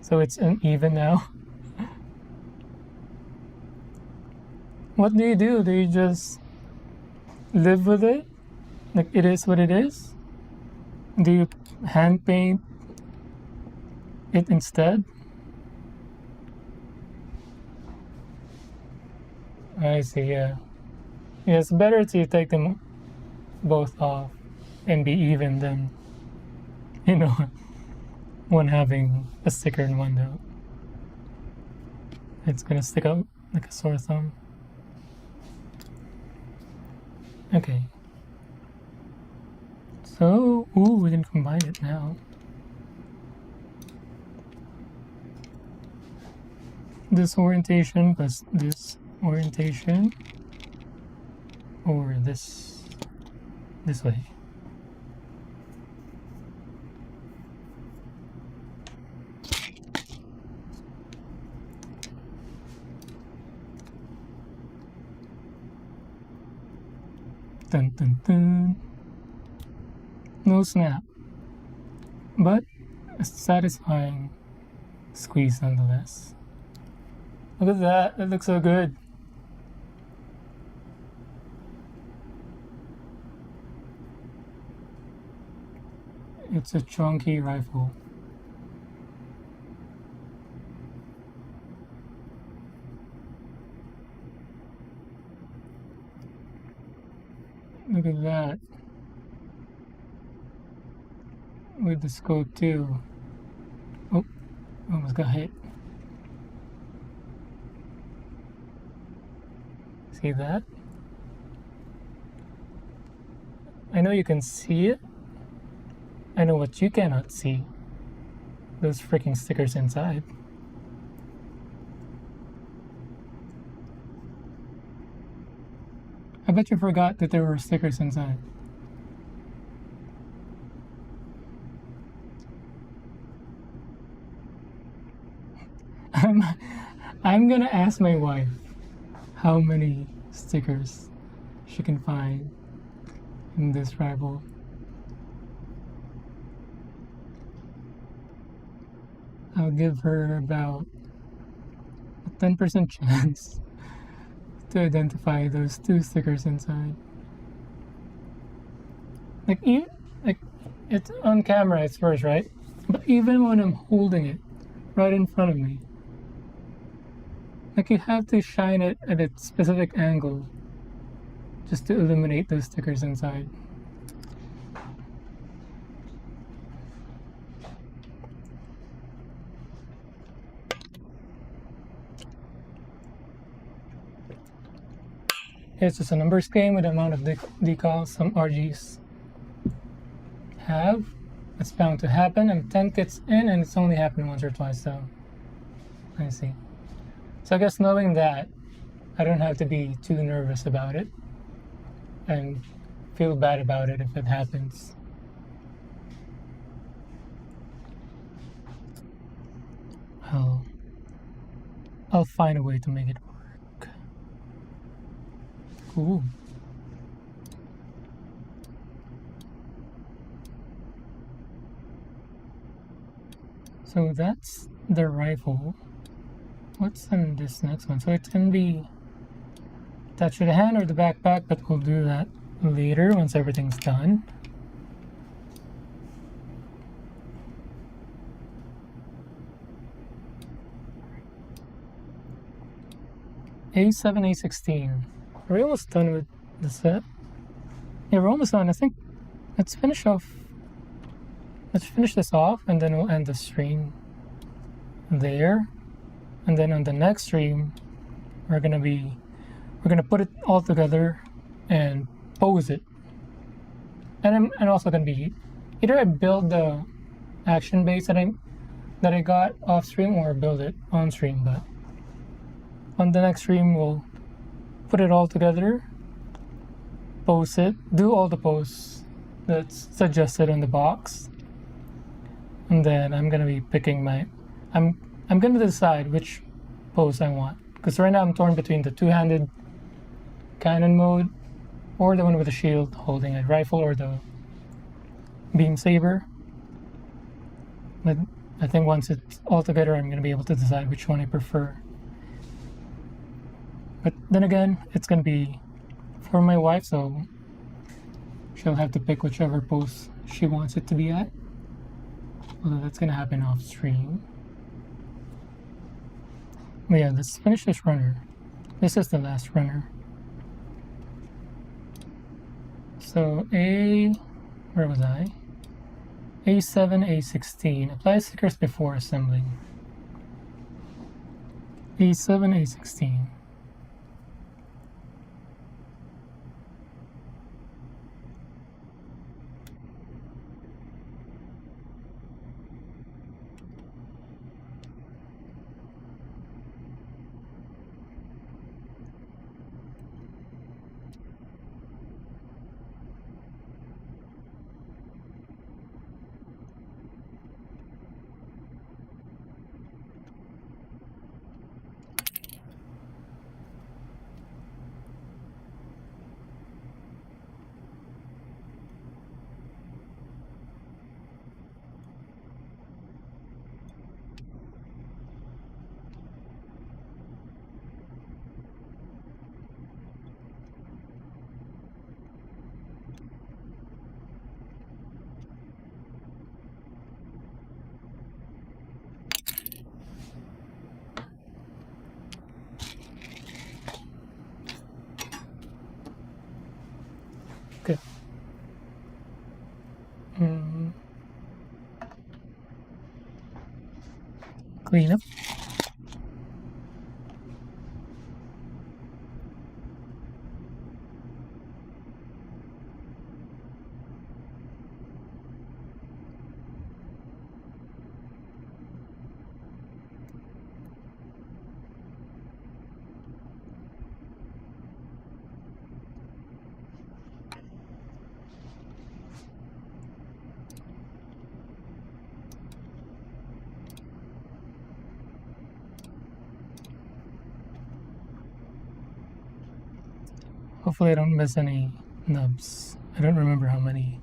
So it's uneven now. What do? Do you just live with it? Like it is what it is? Do you hand paint it instead? I see, yeah. Yeah, it's better to take them both off and be even than, one having a sticker and one don't. It's gonna stick out like a sore thumb. Okay. So, we can combine it now. This orientation plus this orientation, or this way. Dun dun dun. No snap, but a satisfying squeeze nonetheless. Look at that, it looks so good. It's a chunky rifle. Look at that. With the scope too. Oh, almost got hit. See that? I know you can see it. I know what you cannot see. Those freaking stickers inside. I bet you forgot that there were stickers inside. I'm gonna ask my wife how many stickers she can find in this rifle. I'll give her about a 10% chance to identify those 2 stickers inside. Like it's on camera, it's first, right? But even when I'm holding it right in front of me, like you have to shine it at a specific angle just to illuminate those stickers inside. It's just a numbers game with the amount of decals some RGs have. It's bound to happen, and 10 kits in, and it's only happened once or twice, so I see. So I guess knowing that, I don't have to be too nervous about it and feel bad about it if it happens. I'll find a way to make it work. Ooh. So that's the rifle. What's in this next one? So it's in the attached to the hand or the backpack, but we'll do that later once everything's done. A7, A16. Are we almost done with the set? Yeah, we're almost done. I think let's finish this off, and then we'll end the stream there. And then on the next stream, we're gonna put it all together and pose it. And I'm also gonna be either I build the action base that I got off stream, or build it on stream. But on the next stream, we'll put it all together, pose it, do all the poses that's suggested in the box, and then I'm gonna be picking I'm gonna decide which pose I want, because right now I'm torn between the two-handed cannon mode or the one with the shield holding a rifle, or the beam saber. But I think once it's all together, I'm gonna be able to decide which one I prefer. But then again, it's gonna be for my wife, so she'll have to pick whichever pose she wants it to be at. Although that's gonna happen off stream. But yeah, let's finish this runner. This is the last runner. So where was I? A7, A16. Apply stickers before assembling. A7, A16. Okay. Clean up. Hopefully I don't miss any nubs. I don't remember how many.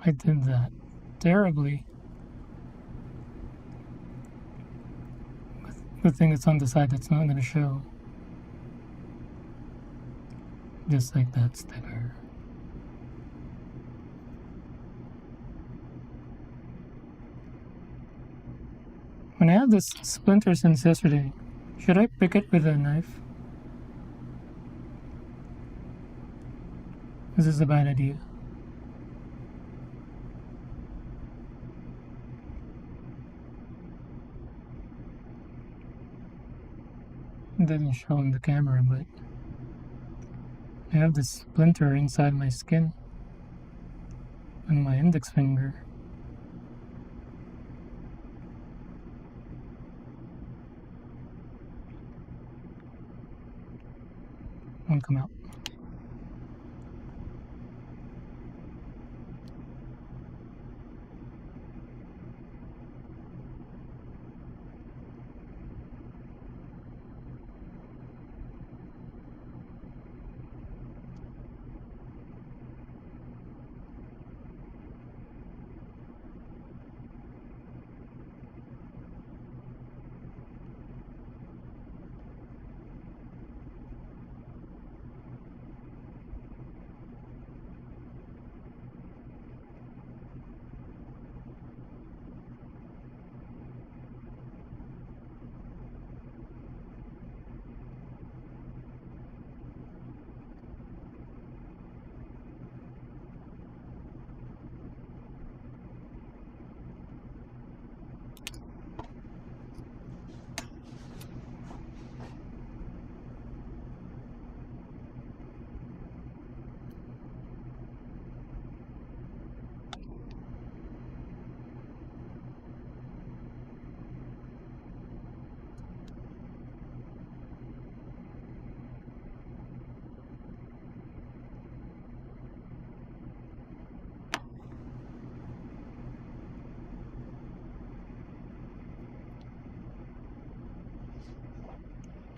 I did that terribly. Good thing it's on the side that's not going to show. Just like that sticker. When I have this splinter since yesterday, should I pick it with a knife? This is a bad idea. It doesn't show on the camera, but I have this splinter inside my skin on my index finger. Won't come out.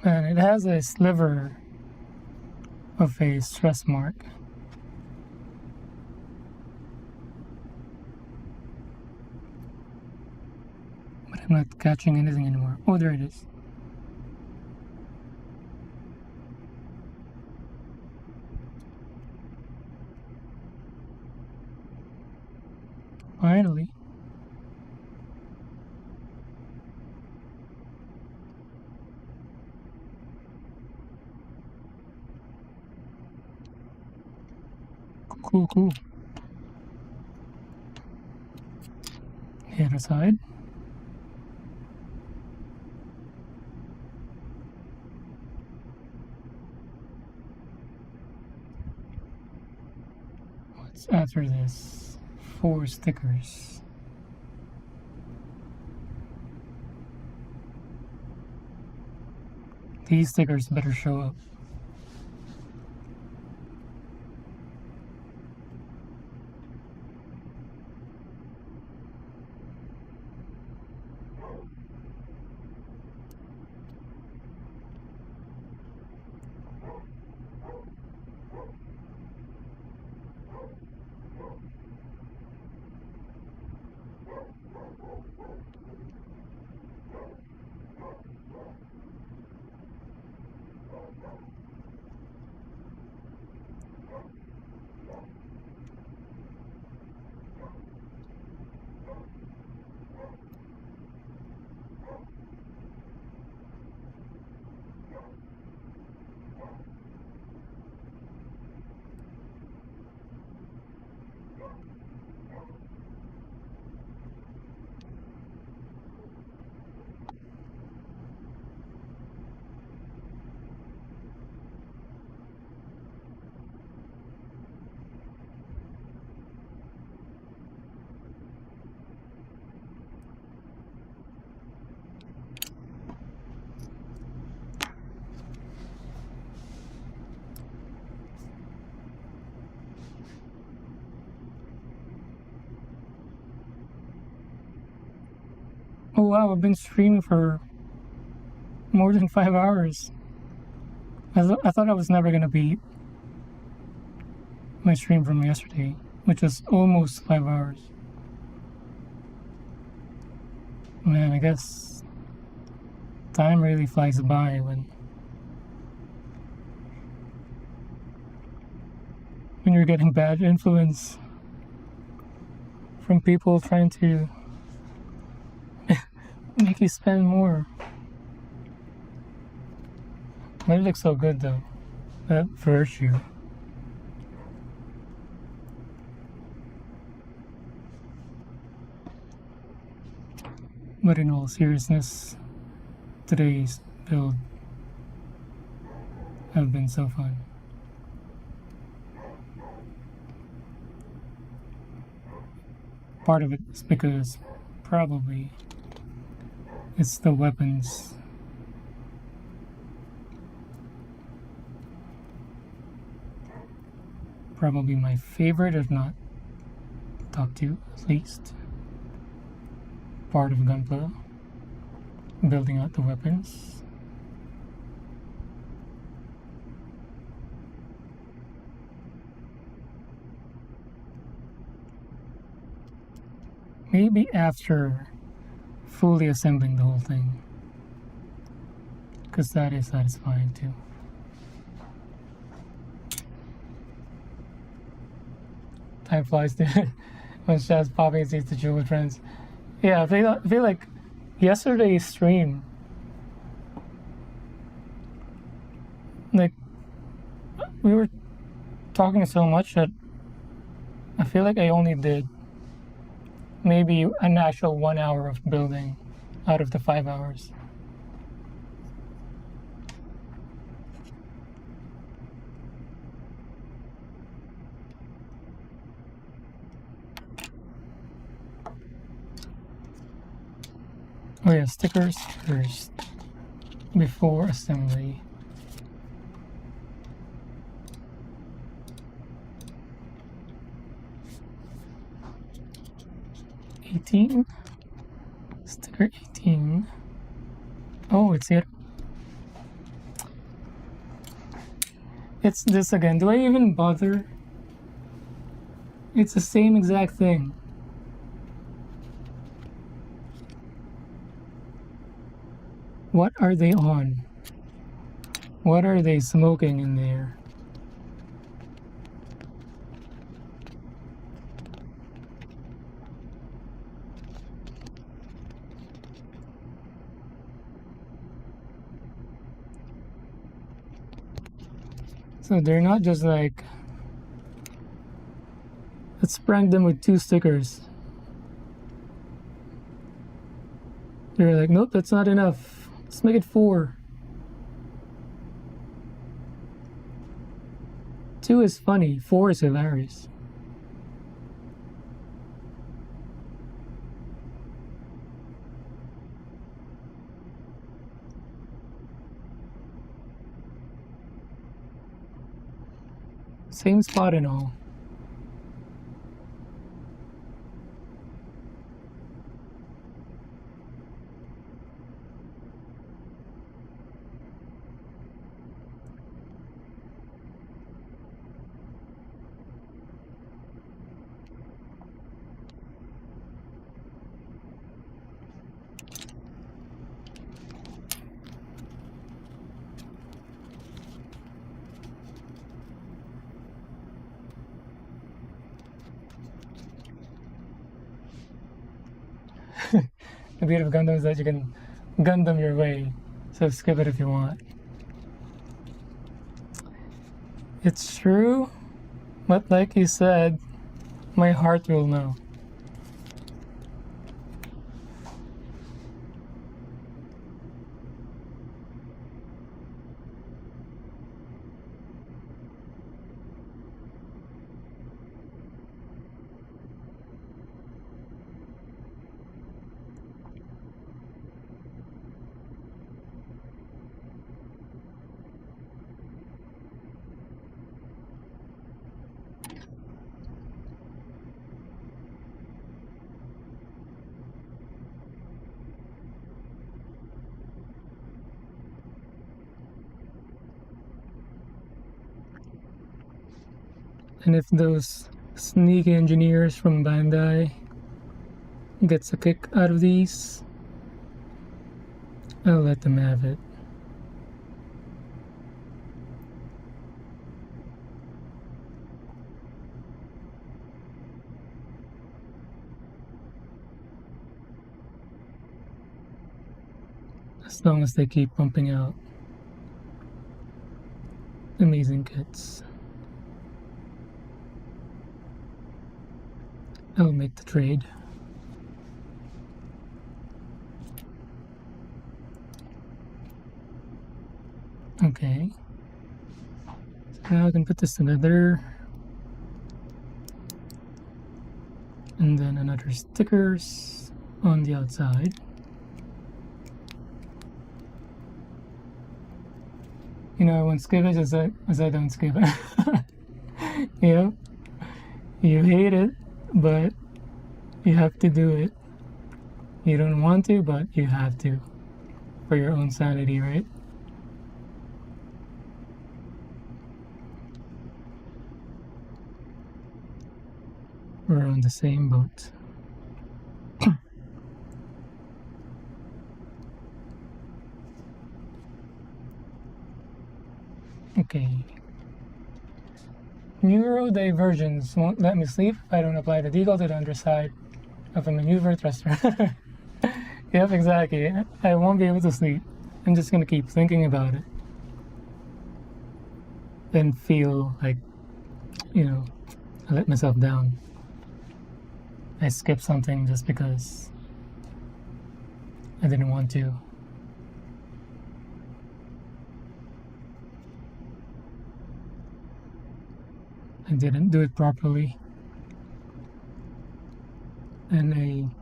And it has a sliver of a stress mark. But I'm not catching anything anymore. Oh, there it is. Finally. Cool. The other side. What's after this? 4 stickers. These stickers better show up. Oh wow, I've been streaming for more than 5 hours. I thought I was never gonna beat my stream from yesterday. which was almost 5 hours. Man, I guess time really flies by when you're getting bad influence from people trying to make you spend more. But it looks so good though, that virtue. But in all seriousness, today's build have been so fun. Part of it is because probably it's the weapons. Probably my favorite, if not top two at least, part of Gunpla, building out the weapons. Maybe after fully assembling the whole thing, because that is satisfying too. Time flies, dude. When Shaz popping sees to chill with friends. Yeah, I feel like yesterday's stream, like, we were talking so much that I feel like I only did maybe an actual 1 hour of building out of the 5 hours. Oh yeah, stickers first before assembly. Sticker 18. Oh, it's here. It's this again. Do I even bother? It's the same exact thing. What are they on? What are they smoking in there? So they're not just like, let's prank them with 2 stickers. They're like, nope, that's not enough. Let's make it 4. 2 is funny, 4 is hilarious. Same spot and all. The beauty of Gundam is that you can Gundam your way, so skip it if you want. It's true, but like you said, my heart will know. And if those sneaky engineers from Bandai gets a kick out of these, I'll let them have it. As long as they keep pumping out amazing kits, I'll make the trade. Okay, so now I can put this together, and then another stickers on the outside. You know, I won't skip it as I don't skip it. Yeah, you hate it, but you have to do it. You don't want to, but you have to, for your own sanity, right? We're on the same boat. Okay. Neurodivergence won't let me sleep if I don't apply the deagle to the underside of a maneuver thruster. Yep, exactly. I won't be able to sleep. I'm just gonna keep thinking about it. Then feel like, you know, I let myself down. I skipped something just because I didn't want to. I didn't do it properly. And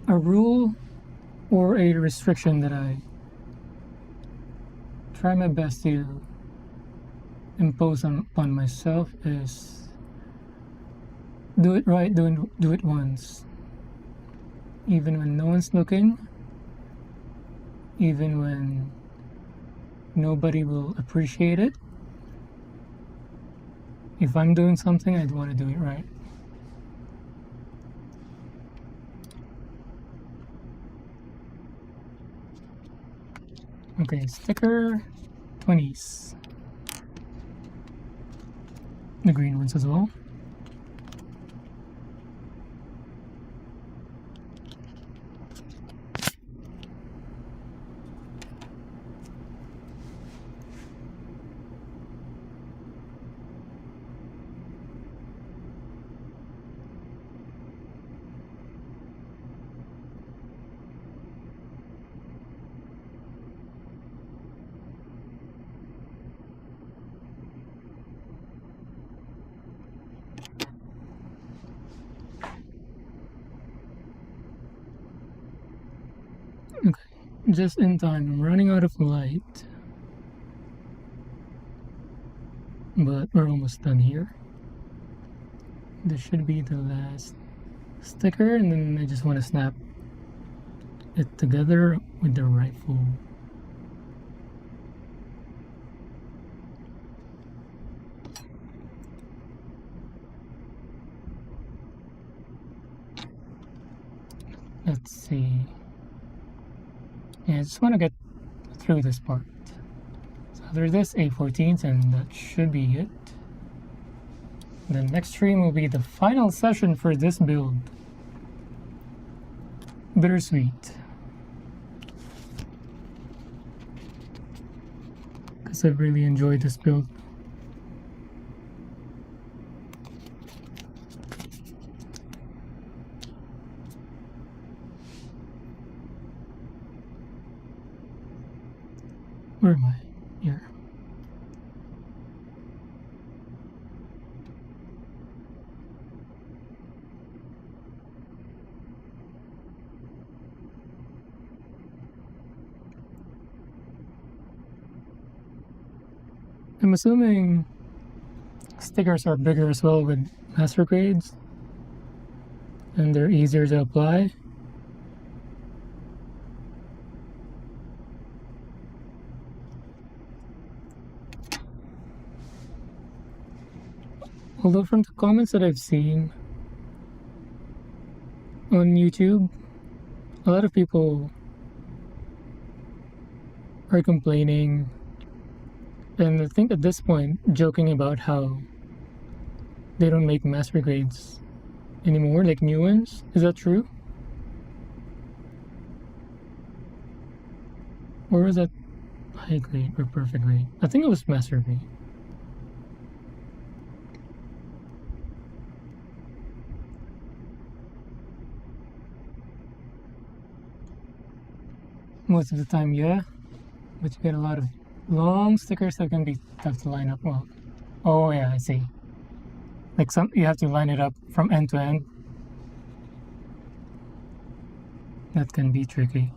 a rule or a restriction that I try my best to impose upon myself is do it right, do it once. Even when no one's looking, even when nobody will appreciate it. If I'm doing something, I'd want to do it right. Okay, sticker 20s. The green ones as well. Okay, just in time. I'm running out of light, but we're almost done here. This should be the last sticker, and then I just want to snap it together with the rifle. Let's see. Yeah, I just want to get through this part. So there's this A14s, and that should be it. The next stream will be the final session for this build. Bittersweet. Because I've really enjoyed this build. Where am I? Here. I'm assuming stickers are bigger as well with master grades, and they're easier to apply. Although from the comments that I've seen on YouTube, a lot of people are complaining, and I think at this point joking about how they don't make master grades anymore, like new ones. Is that true? Or was that high grade or perfect grade? I think it was master grade. Most of the time, yeah. But you get a lot of long stickers that can be tough to line up well. Oh yeah, I see. Like you have to line it up from end to end. That can be tricky.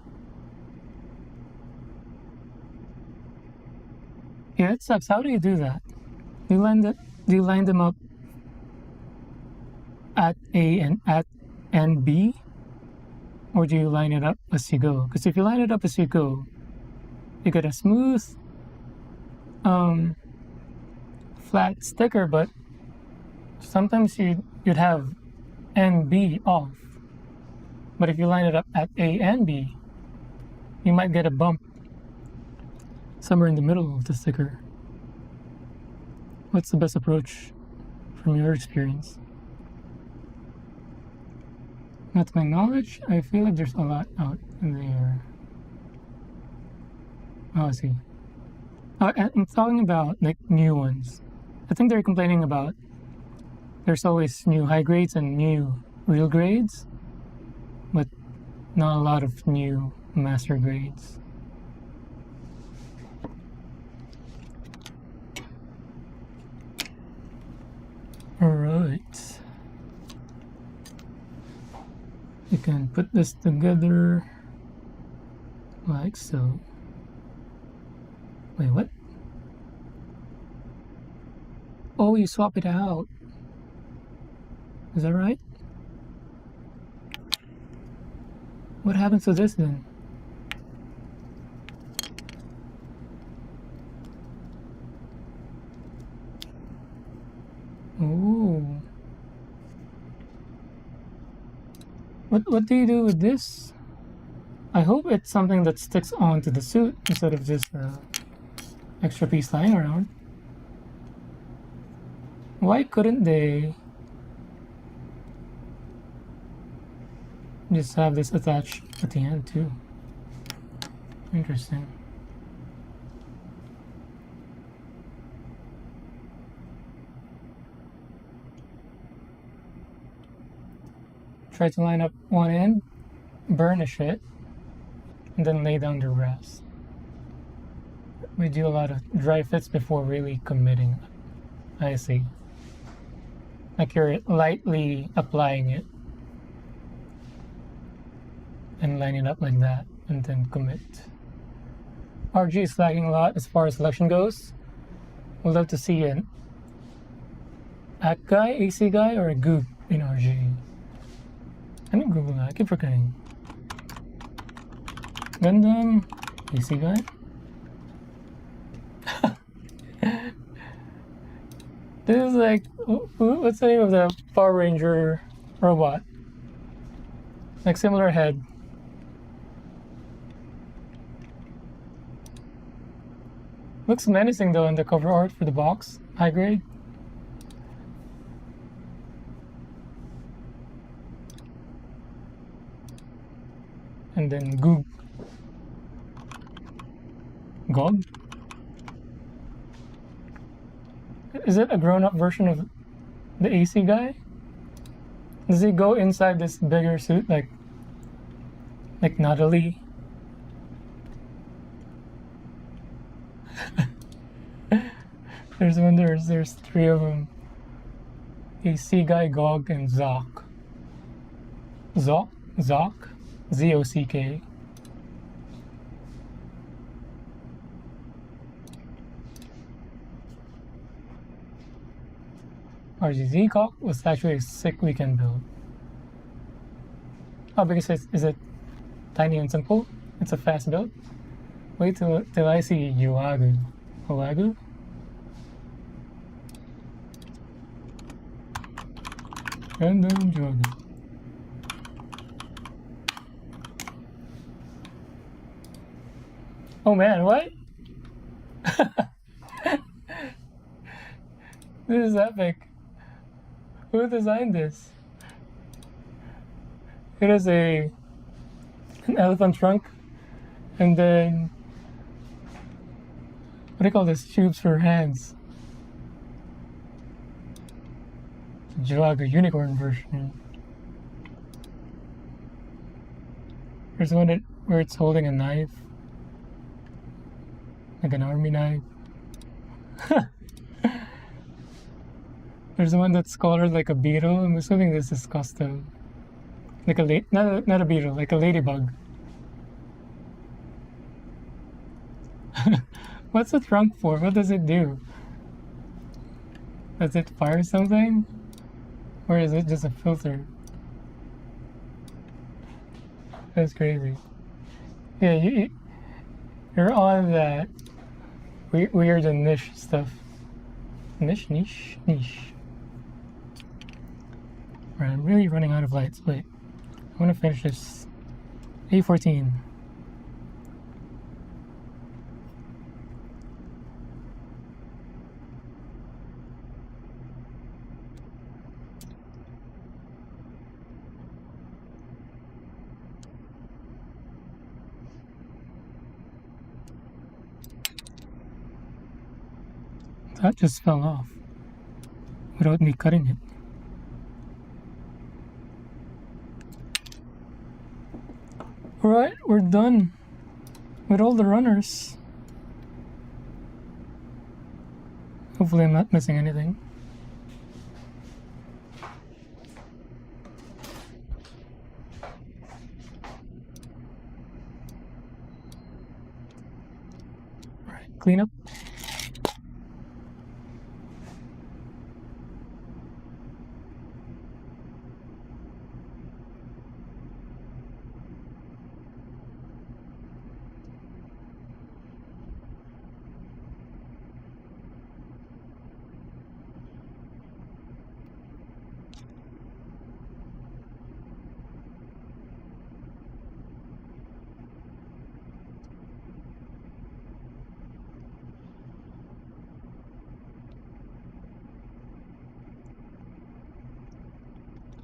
Yeah, it sucks. How do you do that? Do you line them up at A and at and B? Or do you line it up as you go? Because if you line it up as you go, you get a smooth, flat sticker, but sometimes you'd have N, B off. But if you line it up at A and B, you might get a bump somewhere in the middle of the sticker. What's the best approach from your experience? Not to my knowledge, I feel like there's a lot out there. Oh, I see. I'm talking about like new ones. I think they're complaining about there's always new high grades and new real grades, but not a lot of new master grades. Alright. You can put this together like so. Wait, what? Oh, you swap it out. Is that right? What happens to this then? Oh. What do you do with this? I hope it's something that sticks onto the suit instead of just extra piece lying around. Why couldn't they just have this attached at the end too? Interesting. Try to line up one end, burnish it, and then lay down the rest. We do a lot of dry fits before really committing. I see. Like you're lightly applying it and line it up like that and then commit. RG is lagging a lot as far as selection goes. We'd love to see an AC guy, AC guy, or a Goop in RG. I didn't Google that, I keep forgetting. Gundam, AC guy. This is like, what's the name of the Power Ranger robot? Like similar head. Looks menacing though in the cover art for the box, high grade. And then Goog. Gog? Is it a grown-up version of the AC guy? Does he go inside this bigger suit like Natalie? There's three of them. AC guy, Gog, and Zock. Zock? Z-O-C-K. RGZ Cock was actually a sick weekend build. Oh, because is it tiny and simple? It's a fast build? Wait till I see Oagu. 。 . 。 . 。 . 。 . 。 . 。 . 。 . 。 . 。 . 。 . 。 . 。 . 。 . 。 . 。 . 。 . 。 。 。 。 。 。 . 。 。 . 。 。 . 。 . 。 。 . 。 . 。 . 。 . 。 Oagu. Gundam Jordan. Oh man, what? This is epic. Who designed this? It is an elephant trunk, and then what do you call this? Tubes for hands. Jalaga unicorn version. There's one where it's holding a knife, like an army knife. There's one that's colored like a beetle. I'm assuming this is custom. Like not a beetle, like a ladybug. What's the trunk for? What does it do? Does it fire something? Or is it just a filter? That's crazy. Yeah, you're on that weird and niche stuff. Niche. Right, I'm really running out of lights. Wait, I want to finish this. A14. That just fell off without me cutting it. Alright, we're done with all the runners. Hopefully I'm not missing anything. Alright, clean up.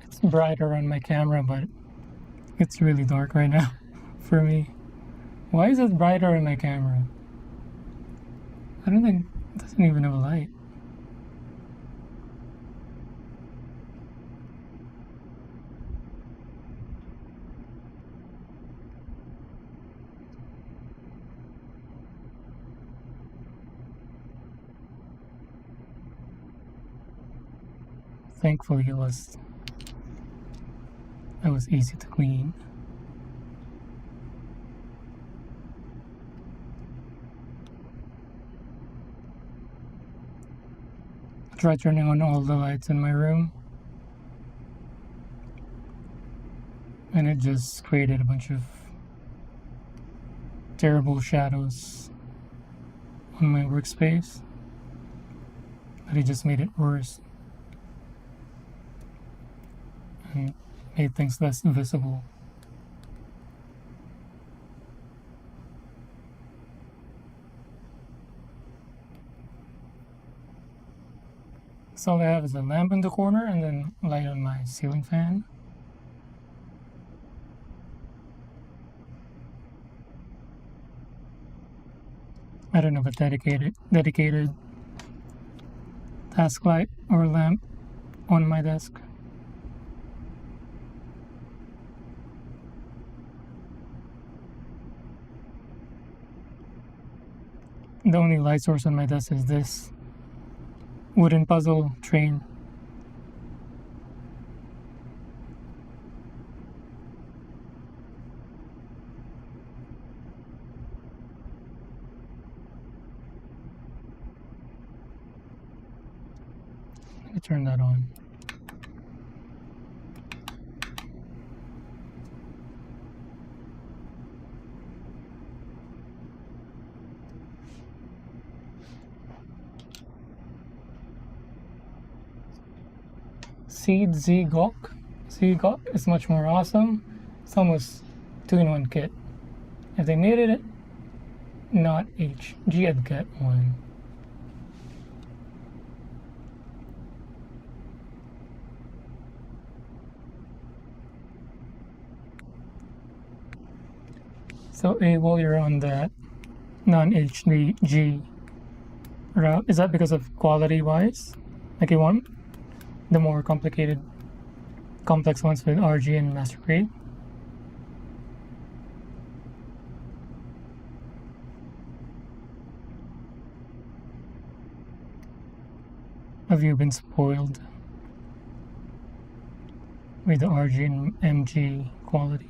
It's brighter on my camera, but it's really dark right now for me. Why is it brighter on my camera? I don't think it doesn't even have a light. Thankfully it was easy to clean. I tried turning on all the lights in my room, and it just created a bunch of terrible shadows on my workspace, but it just made it worse and made things less visible. So all I have is a lamp in the corner and then light on my ceiling fan. I don't have a dedicated task light or lamp on my desk. The only light source on my desk is this wooden puzzle train. Let me turn that on. Seed Z-Gok. Z-Gok is much more awesome. It's almost 2-in-1 kit. If they made it not HG, I'd get one. So while you're on that non-HDG route, is that because of quality-wise? Like you want the more complicated, complex ones with RG and Master Grade? Have you been spoiled with the RG and MG quality?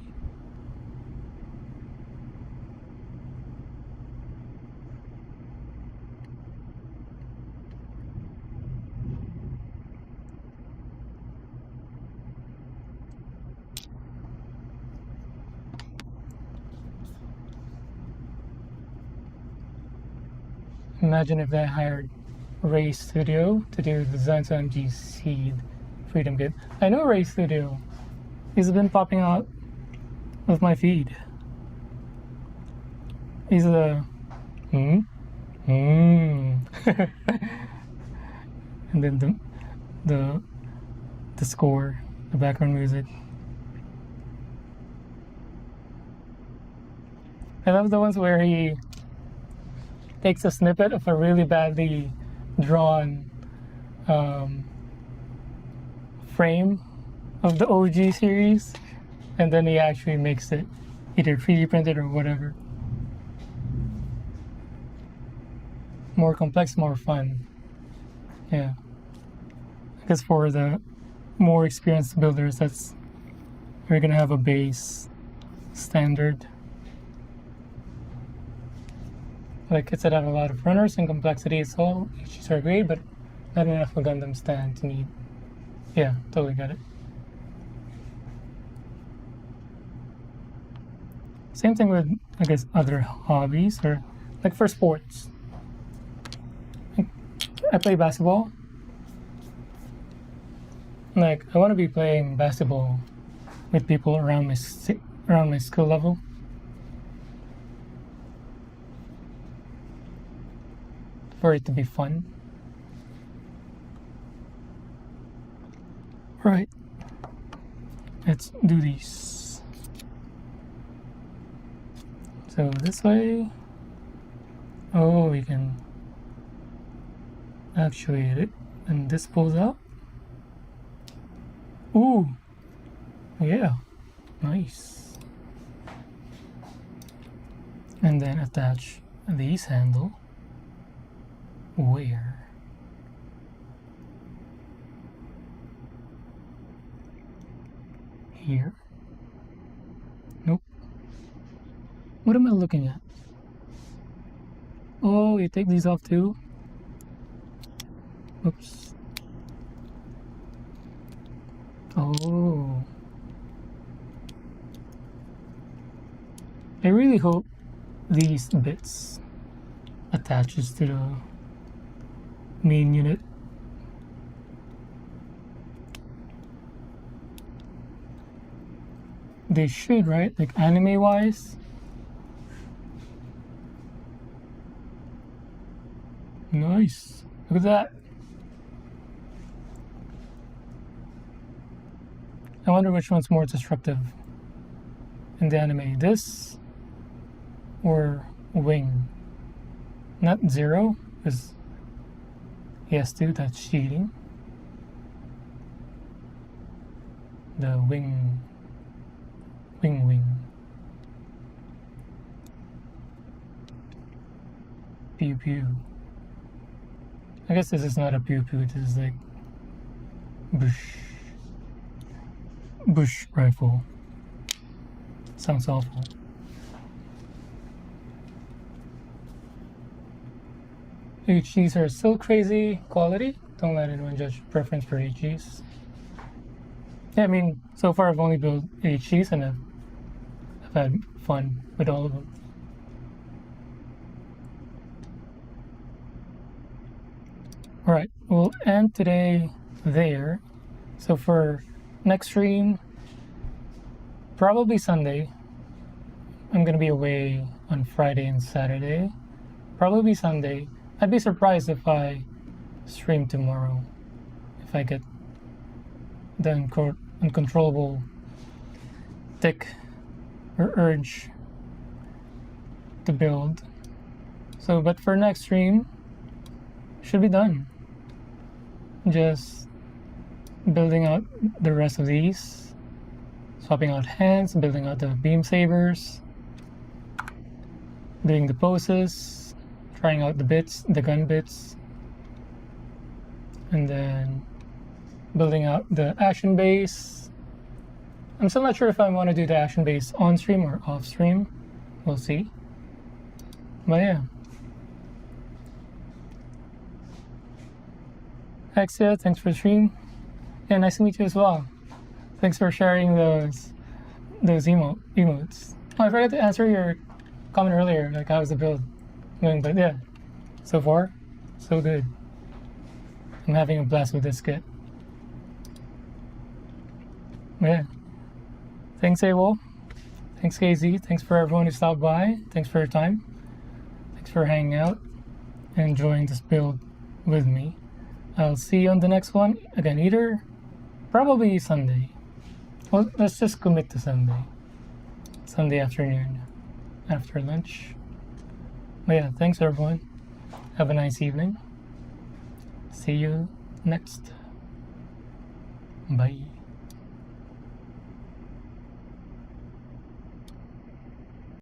Imagine if they hired Ray Studio to do the Zanzo MG Seed Freedom Kit. I know Ray Studio. He's been popping out of my feed. He's a and then the score, the background music. I love the ones where he takes a snippet of a really badly drawn frame of the OG series, and then he actually makes it either 3D printed or whatever. More complex, more fun. Yeah. I guess for the more experienced builders, we're gonna have a base standard. Like kids that have a lot of runners and complexity, so HGs are great, but not enough of a Gundam stand to need. Yeah, totally got it. Same thing with, I guess, other hobbies, or like for sports. I play basketball. Like, I want to be playing basketball with people around my skill level. For it to be fun. Right. Let's do these. So this way. Oh, we can actuate it, and this pulls out. Ooh, yeah, nice. And then attach these handle. Where? Here? Nope. What am I looking at? Oh, you take these off too? Oops. Oh. I really hope these bits attaches to the main unit. They should, right? Like anime wise. Nice. Look at that. I wonder which one's more destructive in the anime. This or Wing? Not Zero, because he has to, that's cheating. The Wing. Pew pew. I guess this is not a pew pew, this is like bush rifle. Sounds awful. HGs are still crazy quality. Don't let anyone judge your preference for HGs. Yeah, I mean, so far I've only built HGs and I've had fun with all of them. Alright, we'll end today there. So for next stream, probably Sunday. I'm gonna be away on Friday and Saturday. Probably Sunday. I'd be surprised if I stream tomorrow. If I get the uncontrollable tick or urge to build. So, but for next stream, should be done. Just building out the rest of these, swapping out hands, building out the beam sabers, doing the poses, trying out the bits, the gun bits, and then building out the action base. I'm still not sure if I want to do the action base on stream or off stream. We'll see. But yeah. Exia, thanks for the stream. Yeah, nice to meet you as well. Thanks for sharing those emotes. Oh, I forgot to answer your comment earlier, like how's the build going, but yeah, so far, so good. I'm having a blast with this kit. Yeah. Thanks, AWOL. Thanks, KZ. Thanks for everyone who stopped by. Thanks for your time. Thanks for hanging out and enjoying this build with me. I'll see you on the next one. Again, either probably Sunday. Well, let's just commit to Sunday. Sunday afternoon, after lunch. But yeah, thanks everyone. Have a nice evening. See you next. Bye.